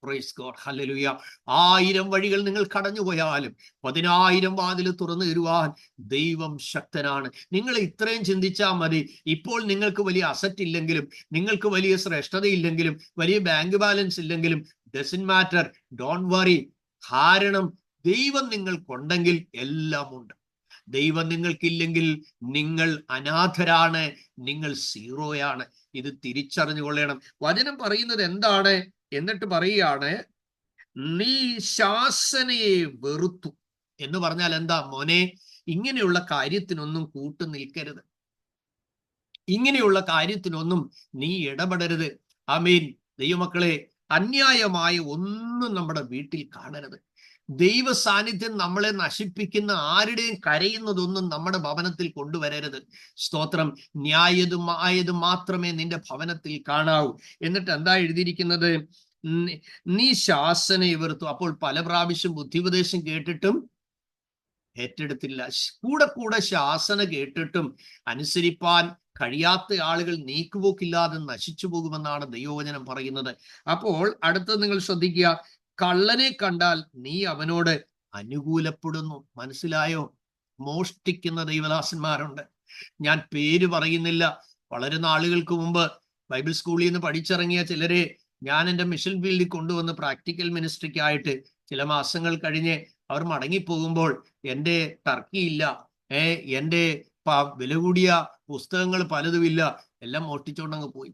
Price God. ഹല്ലേലൂയ. 1000 വഴികൾ നിങ്ങൾ കടന്നുപോയാലും 10,000 വാതിൽ തുറന്നു തരുവാൻ ദൈവം ശക്തനാണ്. നിങ്ങൾ ഇത്രയും ചിന്തിച്ചാൽ മതി. ഇപ്പോൾ നിങ്ങൾക്ക് വലിയ അസറ്റ് ഇല്ലെങ്കിലും, നിങ്ങൾക്ക് വലിയ ശ്രേഷ്ഠതയില്ലെങ്കിലും, വലിയ ബാങ്ക് ബാലൻസ് ഇല്ലെങ്കിലും, ഡസന്റ് മാറ്റർ, ഡോണ്ട് വറി. കാരണം ദൈവം നിങ്ങൾക്കുണ്ടെങ്കിൽ എല്ലാം ഉണ്ട്. ദൈവം നിങ്ങൾക്കില്ലെങ്കിൽ നിങ്ങൾ അനാഥരാണ്, നിങ്ങൾ സീറോയാണ്. ഇത് തിരിച്ചറിഞ്ഞുകൊള്ളണം. വചനം പറയുന്നത് എന്താണ്? എന്നിട്ട് പറയുകയാണ്, നീ ശാസനയെ വെറുത്തു എന്ന് പറഞ്ഞാൽ എന്താ? മോനെ, ഇങ്ങനെയുള്ള കാര്യത്തിനൊന്നും കൂട്ടു നിൽക്കരുത്. ഇങ്ങനെയുള്ള കാര്യത്തിനൊന്നും നീ ഇടപെടരുത്. ആമേൻ. ദൈവമക്കളെ, അന്യായമായ ഒന്നും നമ്മുടെ വീട്ടിൽ കാണരുത്. ദൈവ സാന്നിധ്യം നമ്മളെ നശിപ്പിക്കുന്ന ആരുടെയും കരയുന്നതൊന്നും നമ്മുടെ ഭവനത്തിൽ കൊണ്ടുവരരുത്. സ്തോത്രം. ന്യായതുമായതും മാത്രമേ നിന്റെ ഭവനത്തിൽ കാണാവൂ. എന്നിട്ട് എന്താ എഴുതിയിരിക്കുന്നത്? നീ ശാസനയെ വെറുത്തു. അപ്പോൾ പല പ്രാവശ്യം ബുദ്ധിപദേശം കേട്ടിട്ടും ഏറ്റെടുത്തില്ല. കൂടെ കൂടെ ശാസന കേട്ടിട്ടും അനുസരിപ്പാൻ കഴിയാത്ത ആളുകൾ നീക്കുപോക്കില്ലാതെ നശിച്ചു പോകുമെന്നാണ് ദൈവവചനം പറയുന്നത്. അപ്പോൾ അടുത്തത് നിങ്ങൾ ശ്രദ്ധിക്കുക, കള്ളനെ കണ്ടാൽ നീ അവനോട് അനുകൂലപ്പെടുന്നു. മനസ്സിലായോ? മോഷ്ടിക്കുന്ന ദൈവദാസന്മാരുണ്ട്. ഞാൻ പേര് പറയുന്നില്ല. വളരെ നാളുകൾക്ക് മുമ്പ് ബൈബിൾ സ്കൂളിൽ നിന്ന് പഠിച്ചിറങ്ങിയ ചിലരെ ഞാൻ എൻ്റെ മിഷൻ ഫീൽഡിൽ കൊണ്ടുവന്ന് പ്രാക്ടിക്കൽ മിനിസ്ട്രിക്കായിട്ട് ചില മാസങ്ങൾ കഴിഞ്ഞ് അവർ മടങ്ങിപ്പോകുമ്പോൾ എൻ്റെ ടർക്കിയില്ല, എൻ്റെ വില കൂടിയ പുസ്തകങ്ങൾ പലതുമില്ല, എല്ലാം മോഷ്ടിച്ചുകൊണ്ടങ്ങ് പോയി.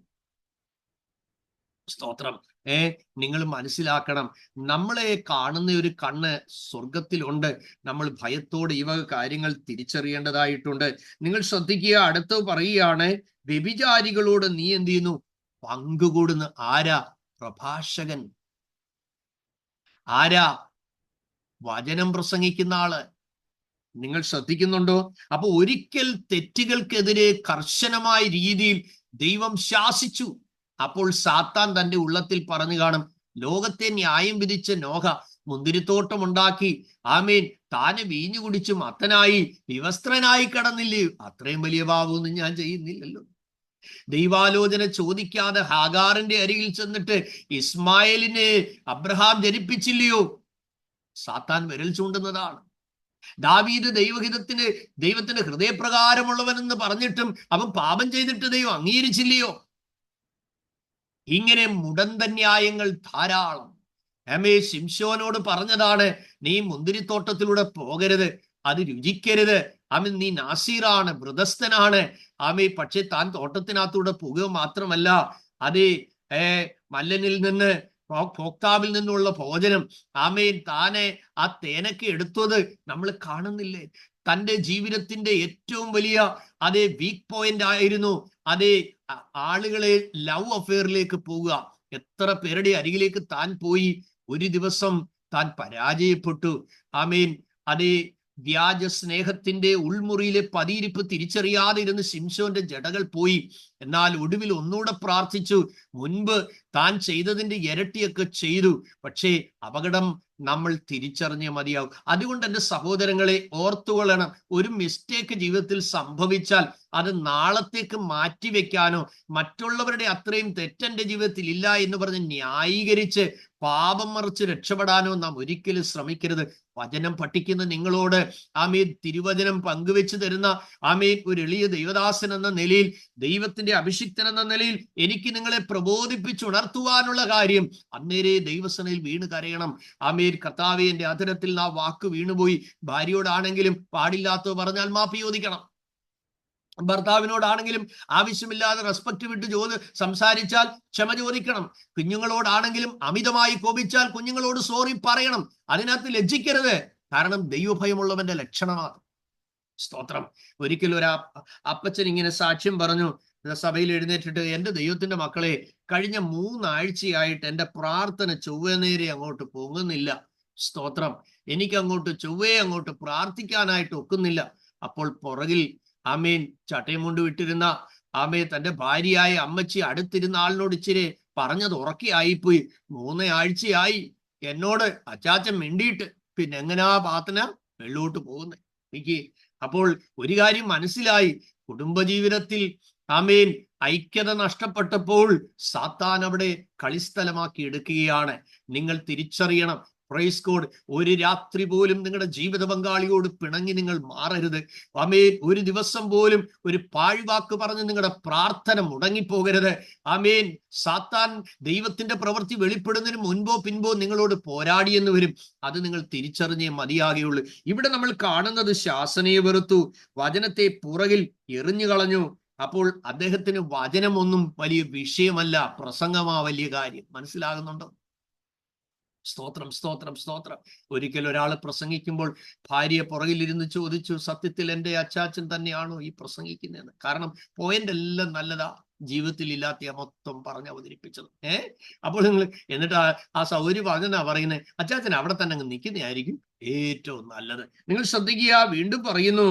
സ്തോത്രം. നിങ്ങൾ മനസ്സിലാക്കണം, നമ്മളെ കാണുന്ന ഒരു കണ്ണ് സ്വർഗത്തിലുണ്ട്. നമ്മൾ ഭയത്തോടെ ഈ വക കാര്യങ്ങൾ തിരിച്ചറിയേണ്ടതായിട്ടുണ്ട്. നിങ്ങൾ ശ്രദ്ധിക്കുക, അടുത്ത് പറയുകയാണ്, വ്യഭിചാരികളോട് നീ എന്ത് ചെയ്യുന്നു? പങ്കുകൂടുന്നു. ആരാ? പ്രഭാഷകൻ. ആരാ? വചനം പ്രസംഗിക്കുന്ന ആള്. നിങ്ങൾ ശ്രദ്ധിക്കുന്നുണ്ടോ? അപ്പൊ ഒരിക്കൽ തെറ്റുകൾക്കെതിരെ കർശനമായ രീതിയിൽ ദൈവം ശാസിച്ചു. അപ്പോൾ സാത്താൻ തന്റെ ഉള്ളത്തിൽ പറഞ്ഞു കാണും, ലോകത്തെ ന്യായം വിധിച്ച നോഹ മുന്തിരിത്തോട്ടം ഉണ്ടാക്കി, ആമേൻ, താനെ വീഞ്ഞു കുടിച്ചു മത്തനായി വിവസ്ത്രനായി കടന്നില്ലേ? അത്രയും വലിയ പാപമൊന്നും ഞാൻ ചെയ്യുന്നില്ലല്ലോ. ദൈവാലോചന ചോദിക്കാതെ ഹാഗാറിന്റെ അരികിൽ ചെന്നിട്ട് ഇസ്മായേലിനെ അബ്രഹാം ജനിപ്പിച്ചില്ലയോ? സാത്താൻ വിരൽ ചൂണ്ടുന്നതാണ്. ദാവീദ് ദൈവത്തിന്റെ ഹൃദയപ്രകാരമുള്ളവനെന്ന് പറഞ്ഞിട്ടും അവൻ പാപം ചെയ്തിട്ട് ദൈവം അംഗീകരിച്ചില്ലയോ? ഇങ്ങനെ മുടന്തന്യായങ്ങൾ ധാരാളം. ശിംശോനോട് പറഞ്ഞതാണ്, നീ മുന്തിരിത്തോട്ടത്തിലൂടെ പോകരുത്, അത് രുചിക്കരുത്. അവൻ നീ നാസീറാണ്, വ്രതസ്ഥനാണ്. പക്ഷെ താൻ തോട്ടത്തിനകത്തൂടെ പോകുക മാത്രമല്ല, അതേ മല്ലനിൽ നിന്ന് ഭോക്താവിൽ നിന്നുള്ള ഭോജനം താനെ ആ തേനൊക്കെ എടുത്തത് നമ്മൾ കാണുന്നില്ലേ? തൻ്റെ ജീവിതത്തിന്റെ ഏറ്റവും വലിയ വീക്ക് പോയിന്റ് ആയിരുന്നു ആളുകളെ ലവ് അഫെയറിലേക്ക് പോവുക. എത്ര പേരുടെ അരികിലേക്ക് താൻ പോയി. ഒരു ദിവസം താൻ പരാജയപ്പെട്ടു. വ്യാജ സ്നേഹത്തിന്റെ ഉൾമുറിയിലെ പതിയിരിപ്പ് തിരിച്ചറിയാതെ ഇരുന്ന് ശിംശോന്റെ ജടകൾ പോയി. എന്നാൽ ഒടുവിൽ ഒന്നുകൂടെ പ്രാർത്ഥിച്ചു. മുൻപ് താൻ ചെയ്തതിന്റെ ഇരട്ടിയൊക്കെ ചെയ്തു. പക്ഷേ അപകടം നമ്മൾ തിരിച്ചറിഞ്ഞേ മതിയാവും. അതുകൊണ്ട് എൻ്റെ സഹോദരങ്ങളെ ഓർത്തുകൊള്ളണം, ഒരു മിസ്റ്റേക്ക് ജീവിതത്തിൽ സംഭവിച്ചാൽ അത് നാളത്തേക്ക് മാറ്റിവെക്കാനോ മറ്റുള്ളവരുടെ അത്രയും തെറ്റെന്റെ ജീവിതത്തിൽ ഇല്ല എന്ന് പറഞ്ഞ് ന്യായീകരിച്ച് പാപം മറിച്ച് രക്ഷപ്പെടാനോ നാം ഒരിക്കലും ശ്രമിക്കരുത്. വചനം പഠിക്കുന്ന നിങ്ങളോട് ആമേൻ, തിരുവചനം പങ്കുവെച്ച് തരുന്ന ആമേൻ ഒരു എളിയ ദൈവദാസൻ എന്ന നിലയിൽ, ദൈവത്തിന്റെ അഭിഷിക്തൻ എന്ന നിലയിൽ എനിക്ക് നിങ്ങളെ പ്രബോധിപ്പിച്ചുണർത്തുവാനുള്ള കാര്യം, അന്നേരെ ദൈവസനയിൽ വീണ് കരയണം. ആമേൻ, കർത്താവേ എന്റെ അധരത്തിൽ ആ വാക്ക് വീണുപോയി. ഭാര്യയോടാണെങ്കിലും പാടില്ലാത്തോ പറഞ്ഞാൽ മാപ്പ് ചോദിക്കണം. ഭർത്താവിനോടാണെങ്കിലും ആവശ്യമില്ലാതെ റെസ്പെക്ട് വിട്ട് സംസാരിച്ചാൽ ക്ഷമ ചോദിക്കണം. കുഞ്ഞുങ്ങളോടാണെങ്കിലും അമിതമായി കോപിച്ചാൽ കുഞ്ഞുങ്ങളോട് സോറി പറയണം. അതിനകത്ത് ലജ്ജിക്കരുത്. കാരണം ദൈവഭയമുള്ളവന്റെ ലക്ഷണമാണ്. സ്തോത്രം. ഒരിക്കൽ ഒരു അപ്പച്ചൻ ഇങ്ങനെ സാക്ഷ്യം പറഞ്ഞു. സഭയിൽ എഴുന്നേറ്റിട്ട്, എൻ്റെ ദൈവത്തിന്റെ മക്കളെ, കഴിഞ്ഞ 3 ആഴ്ചയായിട്ട് എൻ്റെ പ്രാർത്ഥന ചൊവ്വേ നേരെ അങ്ങോട്ട് പൊങ്ങുന്നില്ല. സ്തോത്രം. എനിക്ക് അങ്ങോട്ട് പ്രാർത്ഥിക്കാനായിട്ട് ഒക്കുന്നില്ല. അപ്പോൾ പുറകിൽ ആമേൻ ചട്ടയും കൊണ്ട് വിട്ടിരുന്ന തന്റെ ഭാര്യയായ അമ്മച്ചി അടുത്തിരുന്ന ആളിനോട് ഇച്ചിരി പറഞ്ഞത് ഉറക്കിയായിപ്പോയി. 3 ആഴ്ചയായി എന്നോട് അച്ചാച്ചൻ മിണ്ടിയിട്ട്, പിന്നെ എങ്ങനെയാ പ്രാർത്ഥന വെള്ളോട്ട് പോകുന്നത് എനിക്ക്. അപ്പോൾ ഒരു കാര്യം മനസ്സിലായി, കുടുംബജീവിതത്തിൽ ആമേൻ ഐക്യത നഷ്ടപ്പെട്ടപ്പോൾ സാത്താൻ അവിടെ കളിസ്ഥലമാക്കി എടുക്കുകയാണ്. നിങ്ങൾ തിരിച്ചറിയണം. Praise God. ഒരു രാത്രി പോലും നിങ്ങളുടെ ജീവിത പങ്കാളിയോട് പിണങ്ങി നിങ്ങൾ മാറരുത്. ആമേൻ. ഒരു ദിവസം പോലും ഒരു പാഴ്വാക്ക് പറഞ്ഞ് നിങ്ങളുടെ പ്രാർത്ഥന മുടങ്ങിപ്പോകരുത്. ആമേൻ. സാത്താൻ ദൈവത്തിന്റെ പ്രവൃത്തി വെളിപ്പെടുന്നതിന് മുൻപോ പിൻപോ നിങ്ങളോട് പോരാടിയെന്ന് വരും. അത് നിങ്ങൾ തിരിച്ചറിഞ്ഞേ മതിയാകുകയുള്ളൂ. ഇവിടെ നമ്മൾ കാണുന്നത് ശാസനയെ വെറുത്തു, വചനത്തെ പുറകിൽ എറിഞ്ഞു കളഞ്ഞു. അപ്പോൾ അദ്ദേഹത്തിന് വചനമൊന്നും വലിയ വിഷയമല്ല, പ്രസംഗമാ വലിയ കാര്യം. മനസ്സിലാകുന്നുണ്ടോ? സ്തോത്രം, സ്തോത്രം, സ്തോത്രം. ഒരിക്കൽ ഒരാൾ പ്രസംഗിക്കുമ്പോൾ ഭാര്യ പുറകിലിരുന്ന് ചോദിച്ചു, സത്യത്തിൽ എൻ്റെ അച്ചാച്ചൻ തന്നെയാണോ ഈ പ്രസംഗിക്കുന്നതെന്ന്? കാരണം പോയിന്റ് എല്ലാം നല്ലതാ, ജീവിതത്തിൽ ഇല്ലാത്ത മൊത്തം പറഞ്ഞ് അവതരിപ്പിച്ചത്. അപ്പോൾ നിങ്ങൾ എന്നിട്ട് ആ സൗകര്യ പറഞ്ഞാ പറയുന്നത്, അച്ചാച്ചൻ അവിടെ തന്നെ അങ്ങ് നിൽക്കുന്നതായിരിക്കും ഏറ്റവും നല്ലത്. നിങ്ങൾ ശ്രദ്ധിക്കുക, വീണ്ടും പറയുന്നു,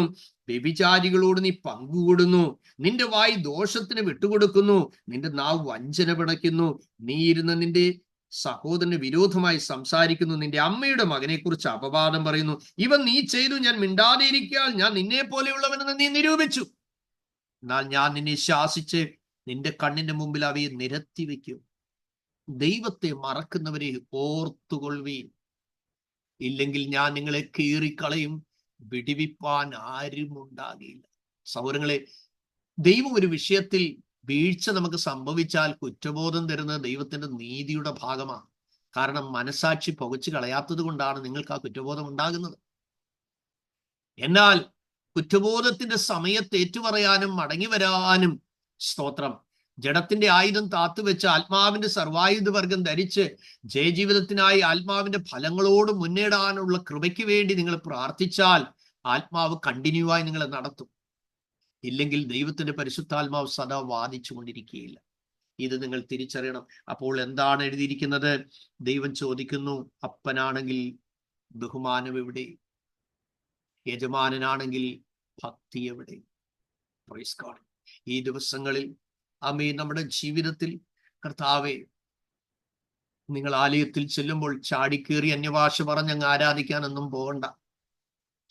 വ്യഭിചാരികളോട് നീ പങ്കുകൂടുന്നു, നിന്റെ വായ് ദോഷത്തിന് വിട്ടുകൊടുക്കുന്നു, നിന്റെ നാവ് വഞ്ചന പിണയ്ക്കുന്നു, നീ ഇരുന്ന് നിന്റെ സഹോദരന് വിരോധമായി സംസാരിക്കുന്നു, നിന്റെ അമ്മയുടെ മകനെ കുറിച്ച് അപവാദം പറയുന്നു. ഇവ നീ ചെയ്തു, ഞാൻ മിണ്ടാതെ ഇരിക്കാൻ ഞാൻ നിന്നെ പോലെയുള്ളവനെന്ന് നീ നിരൂപിച്ചു. എന്നാൽ ഞാൻ നിന്നെ ശാസിച്ച് നിന്റെ കണ്ണിന്റെ മുമ്പിൽ അവയെ നിരത്തി വെക്കും. ദൈവത്തെ മറക്കുന്നവരെ ഓർത്തുകൊള്ളുവീൻ, ഇല്ലെങ്കിൽ ഞാൻ നിങ്ങളെ കീറിക്കളയും, വിടിവിപ്പാൻ ആരും ഉണ്ടാകില്ല. സഹോദരങ്ങളെ, ദൈവം ഒരു വിഷയത്തിൽ വീഴ്ച നമുക്ക് സംഭവിച്ചാൽ കുറ്റബോധം തരുന്നത് ദൈവത്തിന്റെ നീതിയുടെ ഭാഗമാണ്. കാരണം മനസാക്ഷി പുകച്ചു കളയാത്തത് കൊണ്ടാണ് നിങ്ങൾക്ക് ആ കുറ്റബോധം ഉണ്ടാകുന്നത്. എന്നാൽ കുറ്റബോധത്തിന്റെ സമയത്ത് ഏറ്റുപറയാനും മടങ്ങി വരാനും, സ്തോത്രം, ജഡത്തിന്റെ ആയുധം താത്തുവെച്ച് ആത്മാവിന്റെ സർവായുധ വർഗം ധരിച്ച് ജയജീവിതത്തിനായി ആത്മാവിന്റെ ഫലങ്ങളോട് മുന്നേറാനുള്ള കൃപയ്ക്ക് വേണ്ടി നിങ്ങൾ പ്രാർത്ഥിച്ചാൽ ആത്മാവ് കണ്ടിന്യൂ ആയി നിങ്ങളെ നടത്തും. ഇല്ലെങ്കിൽ ദൈവത്തിന്റെ പരിശുദ്ധാത്മാവ് സദാ വാദിച്ചു കൊണ്ടിരിക്കുകയില്ല. ഇത് നിങ്ങൾ തിരിച്ചറിയണം. അപ്പോൾ എന്താണ് എഴുതിയിരിക്കുന്നത്? ദൈവം ചോദിക്കുന്നു, അപ്പനാണെങ്കിൽ ബഹുമാനം എവിടെ? യജമാനനാണെങ്കിൽ ഭക്തി എവിടെ? Praise God. ഈ ദിവസങ്ങളിൽ ആമേൻ, നമ്മുടെ ജീവിതത്തിൽ കർത്താവേ, നിങ്ങൾ ആലയത്തിൽ ചെല്ലുമ്പോൾ ചാടിക്കേറി അന്യഭാഷ പറഞ്ഞങ്ങ് ആരാധിക്കാനൊന്നും പോകണ്ട.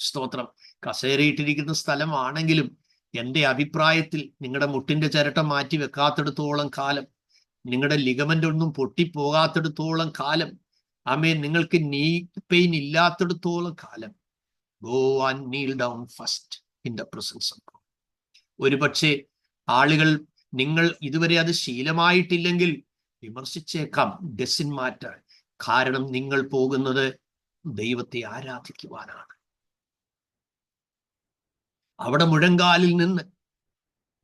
സ്തോത്രം. കസേരയിട്ടിരിക്കുന്ന സ്ഥലമാണെങ്കിലും എൻ്റെ അഭിപ്രായത്തിൽ നിങ്ങളുടെ മുട്ടിന്റെ ചിരട്ടം മാറ്റി വെക്കാത്തിടത്തോളം കാലം, നിങ്ങളുടെ ലിഗമെന്റ് ഒന്നും പൊട്ടിപ്പോകാത്തിടത്തോളം കാലം, ആമേൻ, നിങ്ങൾക്ക് നീ പെയിൻ ഇല്ലാത്തിടത്തോളം കാലം, go and kneel down first in the presence of God. ഒരുപക്ഷെ ആളുകൾ നിങ്ങൾ ഇതുവരെ അത് ശീലമായിട്ടില്ലെങ്കിൽ വിമർശിച്ചേക്കാം. Doesn't matter. കാരണം നിങ്ങൾ പോകുന്നത് ദൈവത്തെ ആരാധിക്കുവാനാണ്. അവിടെ മുഴങ്കാലിൽ നിന്ന്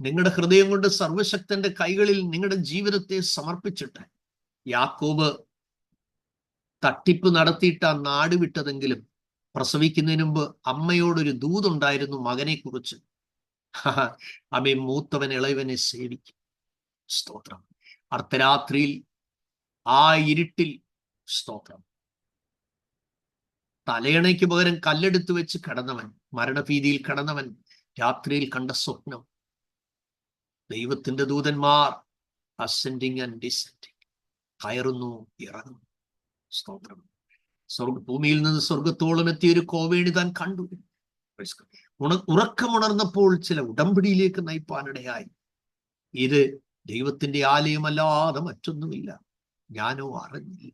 നിങ്ങളുടെ ഹൃദയം കൊണ്ട് സർവശക്തന്റെ കൈകളിൽ നിങ്ങളുടെ ജീവിതത്തെ സമർപ്പിച്ചിട്ട്, യാക്കോബ് തട്ടിപ്പ് നടത്തിയിട്ട് ആ നാട് വിട്ടതെങ്കിലും പ്രസവിക്കുന്നതിന് മുമ്പ് അമ്മയോടൊരു ദൂതുണ്ടായിരുന്നു മകനെ കുറിച്ച്. അമ്മ മൂത്തവൻ ഇളയവനെ സേവിക്കും. സ്തോത്രം. അർദ്ധരാത്രിയിൽ ആ ഇരുട്ടിൽ, സ്തോത്രം, തലയണയ്ക്ക് പകരം കല്ലെടുത്ത് വെച്ച് കിടന്നവൻ, മരണഭീതിയിൽ കിടന്നവൻ, രാത്രിയിൽ കണ്ട സ്വപ്നം, ദൈവത്തിന്റെ ദൂതന്മാർ അസെൻഡിങ് ആൻഡ് ഡിസെൻഡിങ്, കയറുന്നു ഇറങ്ങുന്നു. സ്തോത്രം. ഭൂമിയിൽ നിന്ന് സ്വർഗത്തോളം എത്തിയ ഒരു കോവേണി താൻ കണ്ടു. ഉറക്കമുണർന്നപ്പോൾ ചില ഉടമ്പടിയിലേക്ക് നയിപ്പാനിടയായി. ഇത് ദൈവത്തിന്റെ ആലയമല്ലാതെ മറ്റൊന്നുമില്ല, ഞാനോ അറിഞ്ഞില്ല.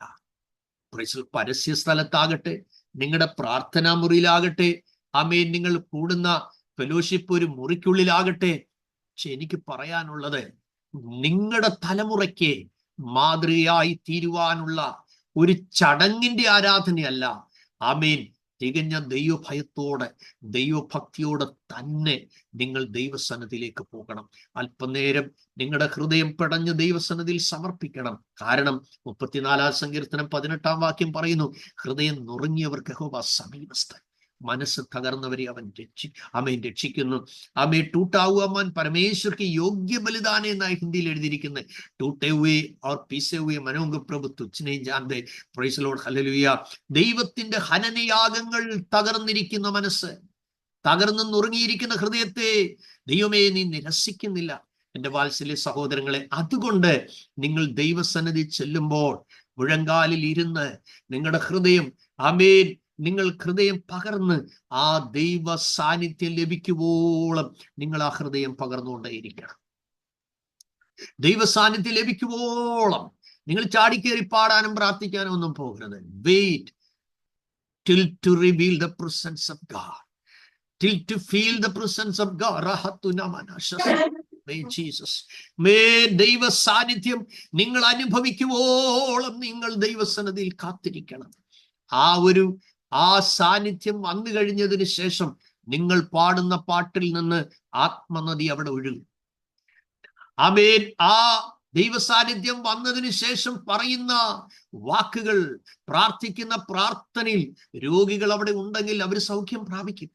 പരസ്യ സ്ഥലത്താകട്ടെ, നിങ്ങളുടെ പ്രാർത്ഥനാ മുറിയിലാകട്ടെ, ആമേൻ, നിങ്ങൾ കൂടുന്ന ഫെലോഷിപ്പ് ഒരു മുറിക്കുള്ളിലാകട്ടെ, പക്ഷെ എനിക്ക് പറയാനുള്ളത്, നിങ്ങളുടെ തലമുറയ്ക്ക് മാതൃകയായി തീരുവാനുള്ള ഒരു ചടങ്ങിന്റെ ആരാധനയല്ല. ആമേൻ. തികഞ്ഞ ദൈവഭയത്തോടെ, ദൈവഭക്തിയോടെ തന്നെ നിങ്ങൾ ദൈവസന്നിധിയിലേക്ക് പോകണം. അല്പനേരം നിങ്ങളുടെ ഹൃദയം പിടഞ്ഞ് ദൈവസന്നിധിയിൽ സമർപ്പിക്കണം. കാരണം 34-ാം സങ്കീർത്തനം 18-ാം വാക്യം പറയുന്നു, ഹൃദയം നുറുങ്ങിയവർക്ക് യഹോവ സമീപസ്ഥൻ, മനസ്സ് തകർന്നവരെ അവൻ രക്ഷിക്കുന്നു. ആമേ. ടൂട്ടാ हुआ मन परमेश्वर के योग्य बलिदान എന്നായി ഹിന്ദിയിൽ എഴുതിയിരിക്കുന്നത്. ടൂട്ടേ हुए और पीसे हुए मनों को प्रभु तुच्छ नहीं जानते. Praise Lord. ഹല്ലേലൂയ. ദൈവത്തിന്റെ ഹനനയാഗങ്ങൾ തകർന്നിരിക്കുന്ന മനസ്സ്, തകർന്നു നുറുങ്ങിയിരിക്കുന്ന ഹൃദയത്തെ ദൈവമേ നീ നിരസിക്കുന്നില്ല. എന്റെ വാത്സല്യ സഹോദരങ്ങളെ, അതുകൊണ്ട് നിങ്ങൾ ദൈവസന്നിധി ചെല്ലുമ്പോൾ മുഴങ്കാലിൽ ഇരുന്ന് നിങ്ങളുടെ ഹൃദയം, ആമേൻ, നിങ്ങൾ ഹൃദയം പകർന്ന് ആ ദൈവ സാന്നിധ്യം ലഭിക്കുവോളം നിങ്ങൾ ആ ഹൃദയം പകർന്നുകൊണ്ടേയിരിക്കണം. ദൈവ സാന്നിധ്യം ലഭിക്കുവോളം നിങ്ങൾ ചാടിക്കേറി പാടാനും പ്രാർത്ഥിക്കാനും ഒന്നും പോകരുത്. Wait till to reveal the presence of God, till to feel the presence of God. Jesus. ദൈവ സാന്നിധ്യം നിങ്ങൾ അനുഭവിക്കുവോളം നിങ്ങൾ ദൈവസന്നിധിയിൽ കാത്തിരിക്കണം. ആ സാന്നിധ്യം വന്നു കഴിഞ്ഞതിന് ശേഷം നിങ്ങൾ പാടുന്ന പാട്ടിൽ നിന്ന് ആത്മനദി അവിടെ ഒഴുകും. ആമേൻ. ആ ദൈവ സാന്നിധ്യം വന്നതിന് ശേഷം പറയുന്ന വാക്കുകൾ, പ്രാർത്ഥിക്കുന്ന പ്രാർത്ഥനയിൽ രോഗികൾ അവിടെ ഉണ്ടെങ്കിൽ അവർ സൗഖ്യം പ്രാപിക്കും.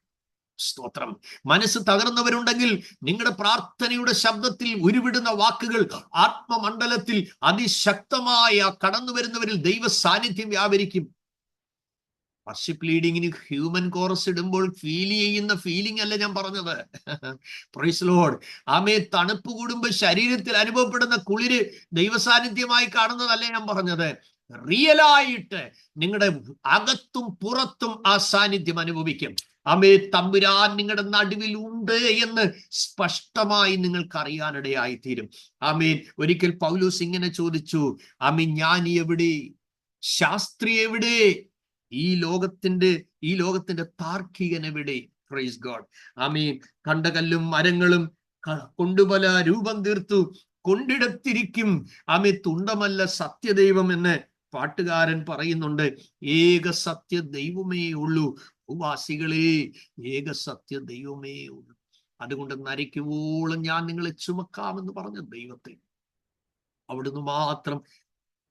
സ്തോത്രം. മനസ്സ് തകർന്നവരുണ്ടെങ്കിൽ നിങ്ങളുടെ പ്രാർത്ഥനയുടെ ശബ്ദത്തിൽ ഉരുവിടുന്ന വാക്കുകൾ ആത്മമണ്ഡലത്തിൽ അതിശക്തമായ കടന്നു വരുന്നവരിൽ ദൈവ സാന്നിധ്യം വ്യാപരിക്കും. വർഷിപ്പ് ലീഡിങ്ങിന് ഹ്യൂമൻ കോറസ് ഇടുമ്പോൾ ഫീൽ ചെയ്യുന്ന ഫീലിംഗ് അല്ല ഞാൻ പറഞ്ഞത്. Praise Lord. ആമേ. തണുപ്പ് കൂടുമ്പോൾ ശരീരത്തിൽ അനുഭവപ്പെടുന്ന കുളിര് ദൈവസാന്നിധ്യമായി കാണുന്നതല്ല ഞാൻ പറഞ്ഞത്. റിയലായിട്ട് നിങ്ങളുടെ അകത്തും പുറത്തും ആ സാന്നിധ്യം അനുഭവിക്കും. ആമേ. തമ്പുരാൻ നിങ്ങളുടെ നടുവിൽ ഉണ്ട് എന്ന് സ്പഷ്ടമായി നിങ്ങൾക്ക് അറിയാനിടയായി തീരും. ആമേൻ. ഒരിക്കൽ പൗലോസ് ഇങ്ങനെ ചോദിച്ചു, ആമേൻ, ജ്ഞാനി എവിടെ, ശാസ്ത്രി എവിടെ, ഈ ലോകത്തിന്റെ താർക്കികൻ എവിടെ? Price God. ആമേൻ. കണ്ടകല്ലും മരങ്ങളും കൊണ്ടുപല രൂപം തീർത്തു കൊണ്ടിടത്തിരിക്കും. ആമേ. തുണ്ടമല്ല സത്യദൈവം എന്ന് പാട്ടുകാരൻ പറയുന്നുണ്ട്. ഏക സത്യ ദൈവമേ ഉള്ളൂ, ഭൂവാസികളെ, ഏക സത്യ ദൈവമേ ഉള്ളൂ. അതുകൊണ്ട് നരയ്ക്കുവോളം ഞാൻ നിങ്ങളെ ചുമക്കാമെന്ന് പറഞ്ഞ ദൈവത്തെ അവിടുന്ന് മാത്രം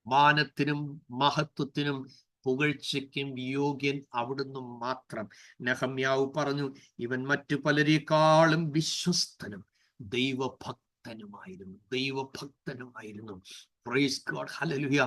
മാനത്തിനും മഹത്വത്തിനും പുകഴ്ചയ്ക്കും യോഗ്യൻ അവിടുന്ന് മാത്രം. നെഹമ്യാവ് പറഞ്ഞു, ഇവൻ മറ്റു പലരെക്കാളും വിശ്വസ്തനും ദൈവഭക്തനുമായിരുന്നു. Praise God. ഹല്ലേലൂയ.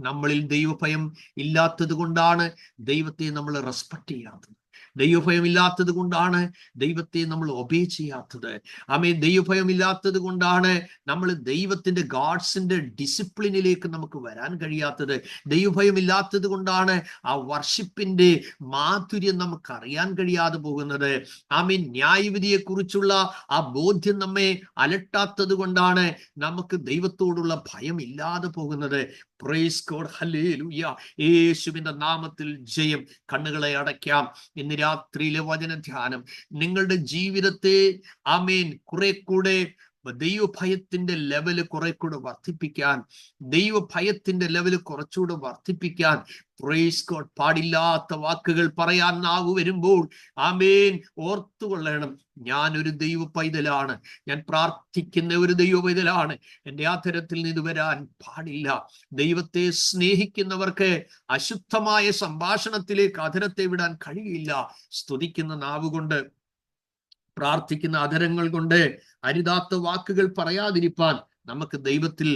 നമ്മളിൽ ദൈവഭയം ഇല്ലാത്തത് കൊണ്ടാണ് ദൈവത്തെ നമ്മൾ റെസ്പെക്ട് ചെയ്യാത്തത്. ദൈവഭയം ഇല്ലാത്തത് കൊണ്ടാണ് ദൈവത്തെ നമ്മൾ ഒബേ ചെയ്യാത്തത്. ആമേൻ. ദൈവഭയം ഇല്ലാത്തത് കൊണ്ടാണ് നമ്മൾ ദൈവത്തിന്റെ ഗാഡ്സിന്റെ ഡിസിപ്ലിനിലേക്ക് നമുക്ക് വരാൻ കഴിയാത്തത്. ദൈവഭയം ഇല്ലാത്തത് കൊണ്ടാണ് ആ വർഷിപ്പിന്റെ മാധുര്യം നമുക്ക് അറിയാൻ കഴിയാതെ പോകുന്നത്. ആമേൻ. ന്യായവിധിയെ കുറിച്ചുള്ള ആ ബോധ്യം നമ്മെ അലട്ടാത്തത് കൊണ്ടാണ് നമുക്ക് ദൈവത്തോടുള്ള ഭയം ഇല്ലാതെ പോകുന്നത്. Price God. ഹല്ലേലൂയ. യേശുവിന്റെ നാമത്തിൽ ജയം. കണ്ണുകളെ അടയ്ക്കാം. ഇന്ന് രാത്രിയിലെ വചനധ്യാനം നിങ്ങളുടെ ജീവിതത്തെ, ആമേൻ, കുറെ കൂടെ ദൈവഭയത്തിന്റെ ലെവല് കുറെ കൂടെ വർദ്ധിപ്പിക്കാൻ, ദൈവഭയത്തിന്റെ ലെവല് കുറച്ചുകൂടെ വർദ്ധിപ്പിക്കാൻ, പ്രൈസ് ഗോഡ്, പാടില്ലാത്ത വാക്കുകൾ പറയാൻ നാവ് വരുമ്പോൾ, ആമേൻ, ഓർത്തുകൊള്ളണം, ഞാൻ ഒരു ദൈവ പൈതലാണ്, ഞാൻ പ്രാർത്ഥിക്കുന്ന ഒരു ദൈവ പൈതലാണ്. എൻ്റെ ആധരത്തിൽ നിന്ന് വരാൻ പാടില്ല. ദൈവത്തെ സ്നേഹിക്കുന്നവർക്ക് അശുദ്ധമായ സംഭാഷണത്തിലേക്ക് അധരത്തെ വിടാൻ കഴിയില്ല. സ്തുതിക്കുന്ന നാവുകൊണ്ട്, പ്രാർത്ഥിക്കുന്ന അധരങ്ങൾ കൊണ്ട് അരുതാത്ത വാക്കുകൾ പറയാതിരിപ്പാൻ നമുക്ക് ദൈവത്തിൽ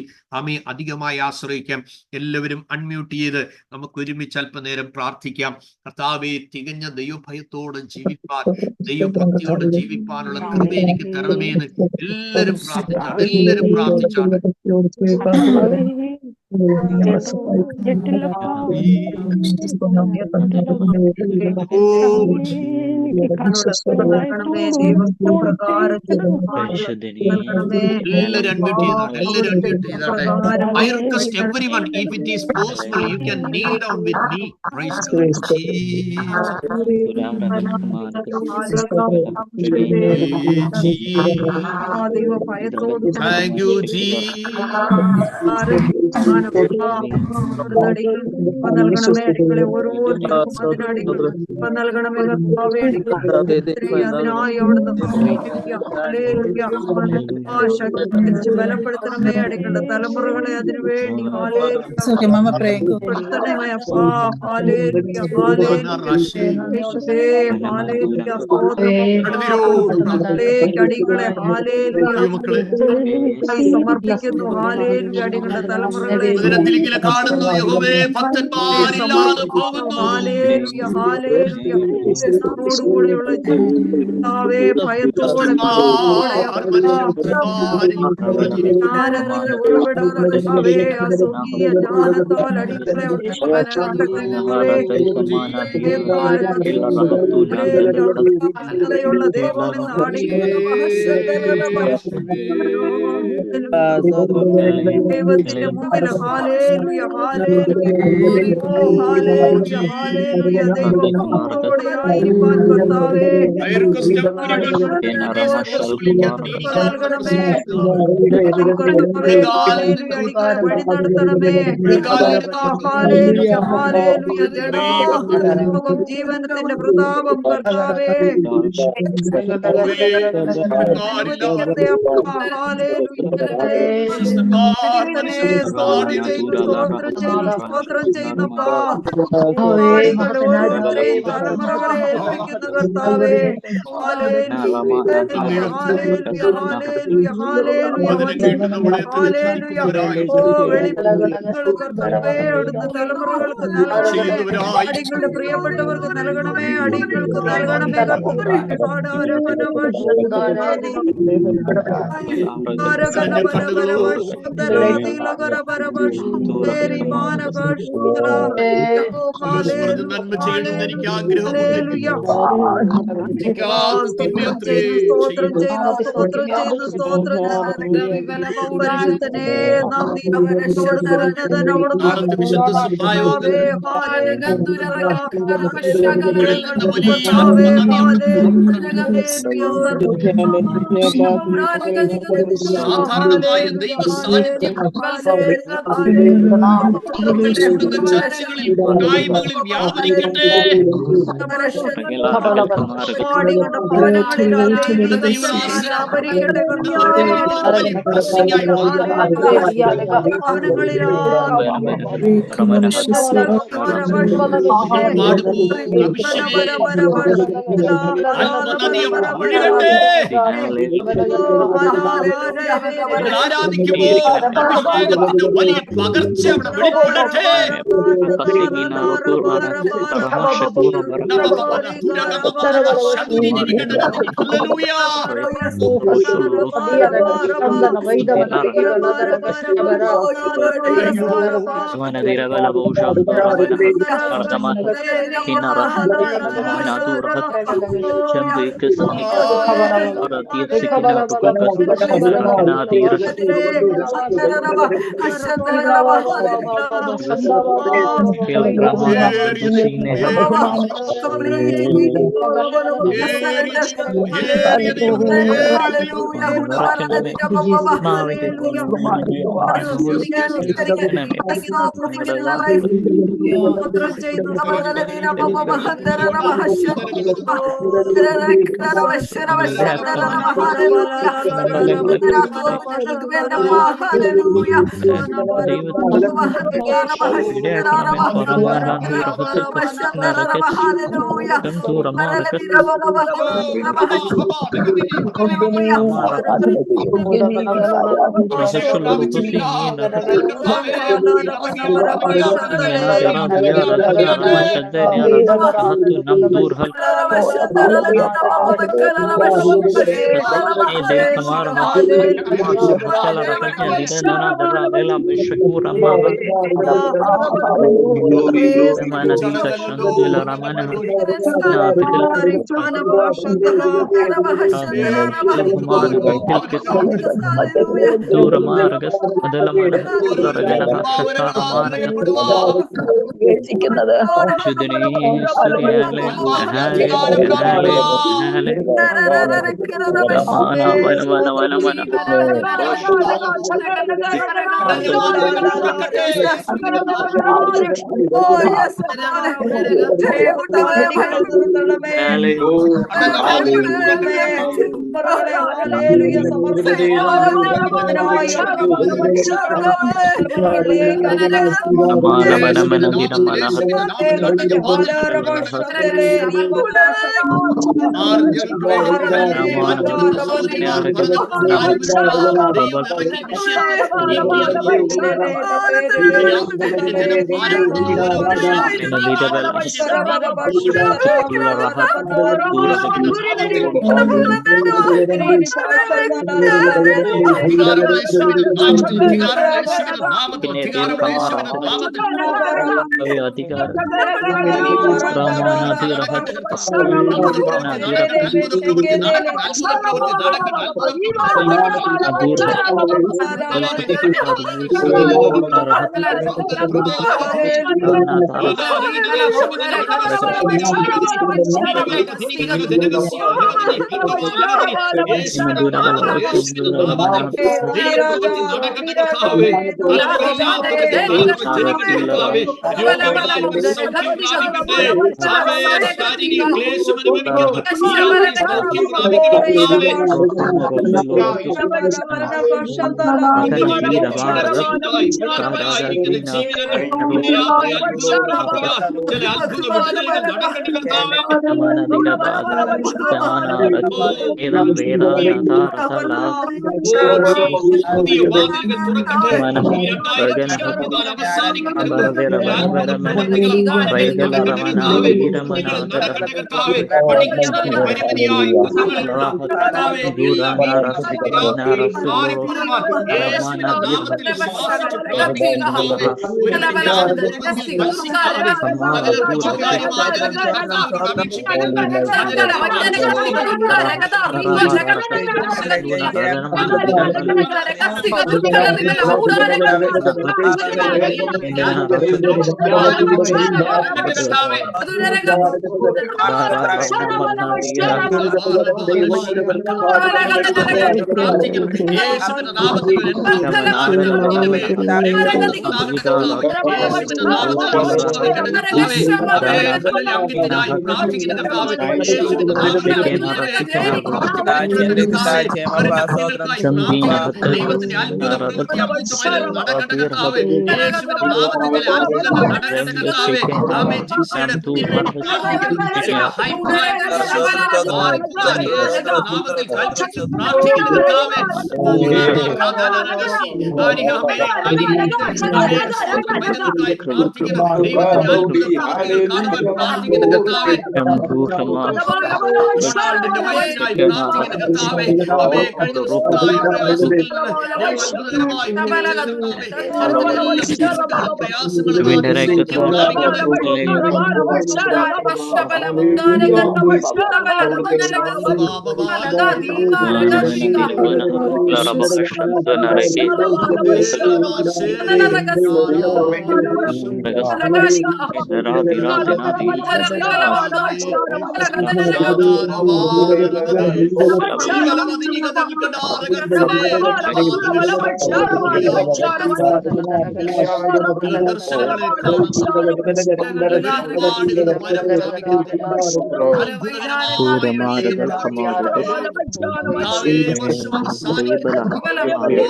അധികമായി ആശ്രയിക്കാം. എല്ലാവരും അൺമ്യൂട്ട് ചെയ്ത് നമുക്ക് ഒരുമിച്ച് അല്പനേരം പ്രാർത്ഥിക്കാം. കർത്താവേ, തികഞ്ഞ ദൈവഭയത്തോടെ ജീവിപ്പാൻ, ദൈവഭക്തിയോടെ ജീവിപ്പാനുള്ള കൃപ എനിക്ക് തരണമേ എന്ന് എല്ലാവരും പ്രാർത്ഥിച്ചാണ്. I request everyone, if it is possible, you can kneel down with me. Praise God. Thank you, Jesus. ബലപ്പെടുത്തണമേ അടിക്കേണ്ട തലമുറകളെ അതിനു വേണ്ടി സമർപ്പിക്കുന്നു. അടിക്കേണ്ട തലമുറകളെ കാണുന്നു. യഹോവേ, ഭക്തന്മാരില്ലാതെ പോകുന്നു. കൂടെയുള്ള ഭയത്തോടെ ദൈവത്തിന്റെ മുമ്പിൽ ദൈവത്തോടെയായിരിക്കാൻ കർത്താവേ വഴി നടത്തണമേ. ജീവനത്തിന്റെ പ്രതാപം കർത്താവേ സ്തോത്രം ചെയ്യുന്നപ്പാ. ഓരോരുത്തരെയും തലമുറകളെ ഏൽപ്പിക്കുന്ന കർത്താവേ തലമുറകൾക്ക് അടികളുടെ പ്രിയപ്പെട്ടവർക്ക് നൽകണമേ. അടികൾക്ക് നൽകണമേ. നന്മ ചെയ്യണമെന്ന് എനിക്ക് ആഗ്രഹമുണ്ട്. സാധാരണമായ ദൈവ സാന്നിധ്യം ചർച്ചകളിൽ കൂട്ടായ്മകളിൽ വ്യാപരിക്കട്ടെ. ആരാധിക്കുമ്പോൾ അഭിഷേകത്തിന്റെ വലിയ പകർച്ച അവിടെ വെളിപ്പെടട്ടെ. ഞങ്ങൾക്ക് വേണ്ടപ്പാ. ഹല്ലേലൂയ.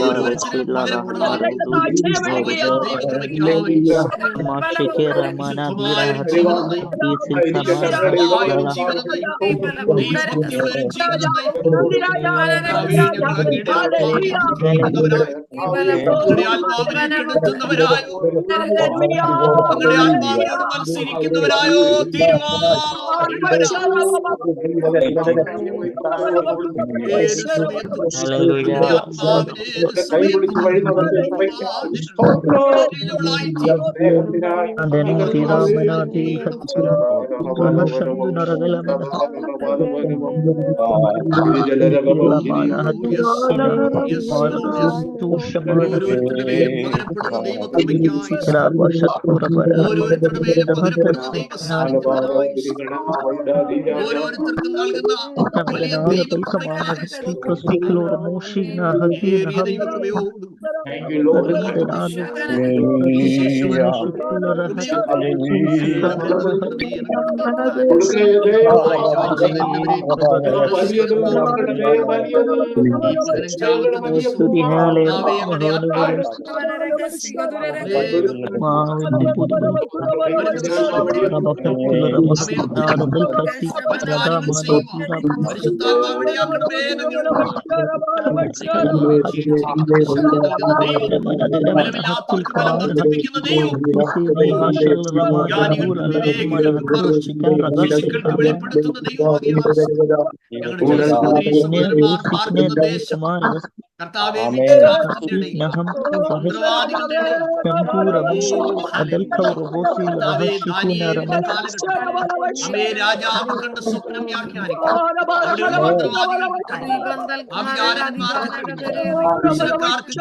ഓരോരുത്തരും പകരപ്പെടാതെ ദൈവകൃപയ്ക്കായി വിശുദ്ധമായ ഒരു ജീവിതം വിശുദ്ധമായ ഒരു ജീവിതം ദൈവഭക്തിയുള്ള ഒരു ജീവിതം ഞങ്ങൾ അങ്ങയുടെ ആത്മാവിനെ അനുഭവിക്കുന്നവരായി അങ്ങയുടെ ആത്മാവിനെ കെടുത്തുന്നവരായോ അങ്ങയുടെ ആത്മാവിനോട് മത്സരിക്കുന്നവരായോ ഓരോരുത്തരുടെ മേലും പകരപ്പെടുന്ന ദൈവകൃപയ്ക്കായി ഓരോരുത്തരുടെ മേലും പകരപ്പെടുന്ന ദൈവ സാന്നിധ്യത്തിനായി ഓരോരുത്തർക്കും നൽകുന്ന വലിയ ദൈവകൃപയ്ക്കായി ഏറിയ ദൈവകൃപയോടും വെളിപ്പെടുത്തുന്ന കർത്താവേ അമ്മേ രാജാവ് കണ്ട സ്വപ്നം വ്യാഖ്യാനിക്കാം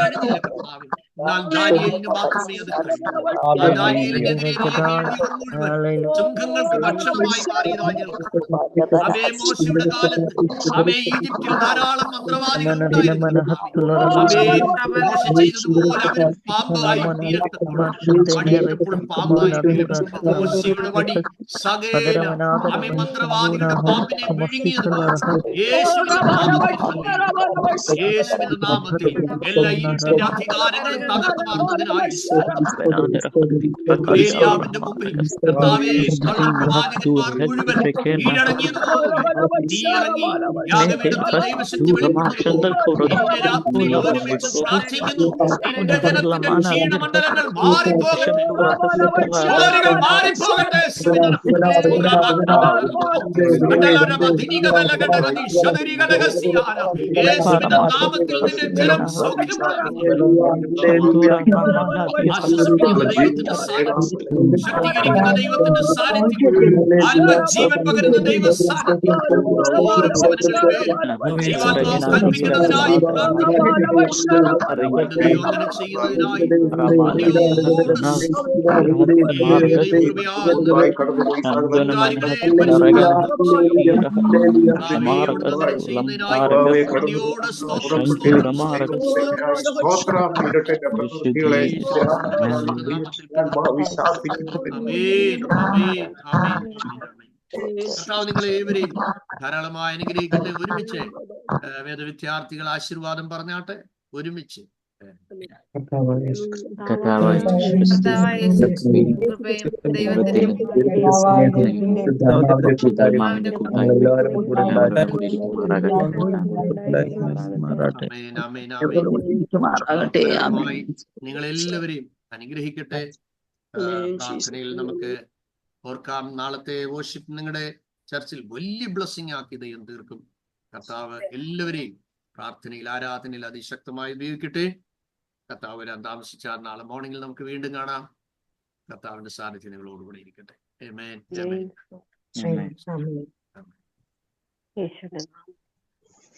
കഴിഞ്ഞില്ല കർത്താവേ. എന്നാൽ ദാനിയേലിന് മാത്രമേ അത് കഴിഞ്ഞു. സിംഹങ്ങൾക്ക് ഭക്ഷണമായി മാറിയതായി അവേ മോശയുടെ കാലത്ത് അവേ ഈജിപ്തിൽ ധാരാളം മന്ത്രവാദികൾ ഉണ്ടായിരുന്നു. മോശ ചെയ്തതുപോലെ അവരും പാമ്പായി തീരത്തപ്പോഴും പാമ്പായി മോശയുടെ വടി സകല അവേ മന്ത്രവാദികളുടെ പാമ്പിനെ വിഴുങ്ങിയതുപോലെ യേശുവിന്റെ നാമത്തിൽ എല്ലാ ഇരുട്ടിന്റെ അധികാരങ്ങളും തകർന്നു മാറുന്നതിനായി ഏലിയാവിന്റെ മുമ്പിൽ കർത്താവേ കള്ളപ്രവാചകന്മാർ മുഴുവൻ കീഴടങ്ങിയതുപോലെ നീ ഇറങ്ങി യാഗപീഠത്തിൽ ദൈവശക്തി വെളിപ്പെടുത്തുന്നു. ഇന്ന് രാത്രി ഒരുമിച്ച് പ്രാർത്ഥിക്കുന്നു. നിന്റെ ജനത്തിന്റെ ക്ഷീണമണ്ഡലങ്ങൾ മാറിപ്പോകട്ടെ, ജോലികൾ മാറിപ്പോകട്ടെ. യേശുവിന്റെ നാമത്തിൽ നിന്റെ ജനം ശക്തീകരിക്കുന്ന ദൈവത്തിന്റെ സാന്നിധ്യം, ആത്മജീവൻ പകരുന്ന ദൈവ സാന്നിധ്യം ഓരോ ജീവാത്മാവ് കൽപ്പിക്കുന്നതിനായി ചെയ്യുന്നതിനായി നിങ്ങളെ ഏവരെയും ധാരാളമായി അനുഗ്രഹിക്കട്ടെ. ഒരുമിച്ച് വേദവിദ്യാർത്ഥികൾ ആശീർവാദം പറഞ്ഞാട്ടെ. ഒരുമിച്ച് നിങ്ങളെല്ലാവരെയും അനുഗ്രഹിക്കട്ടെ. പ്രാർത്ഥനയിൽ നമുക്ക് ഓർക്കാം, നാളത്തെ വർഷിപ്പ് നിങ്ങളുടെ ചർച്ചിൽ വലിയ ബ്ലെസ്സിങ് ആക്കി ദൈവം തീർക്കും. കർത്താവ് എല്ലാവരെയും പ്രാർത്ഥനയിൽ ആരാധനയിൽ അതിശക്തമായി ഉപയോഗിക്കട്ടെ. കർത്താവ് വരാൻ താമസിച്ചാൽ നാളെ മോർണിംഗിൽ നമുക്ക് വീണ്ടും കാണാം. കർത്താവിന്റെ സാന്നിധ്യം നിങ്ങളോടുകൂടെ ഇരിക്കട്ടെ. ആമേൻ.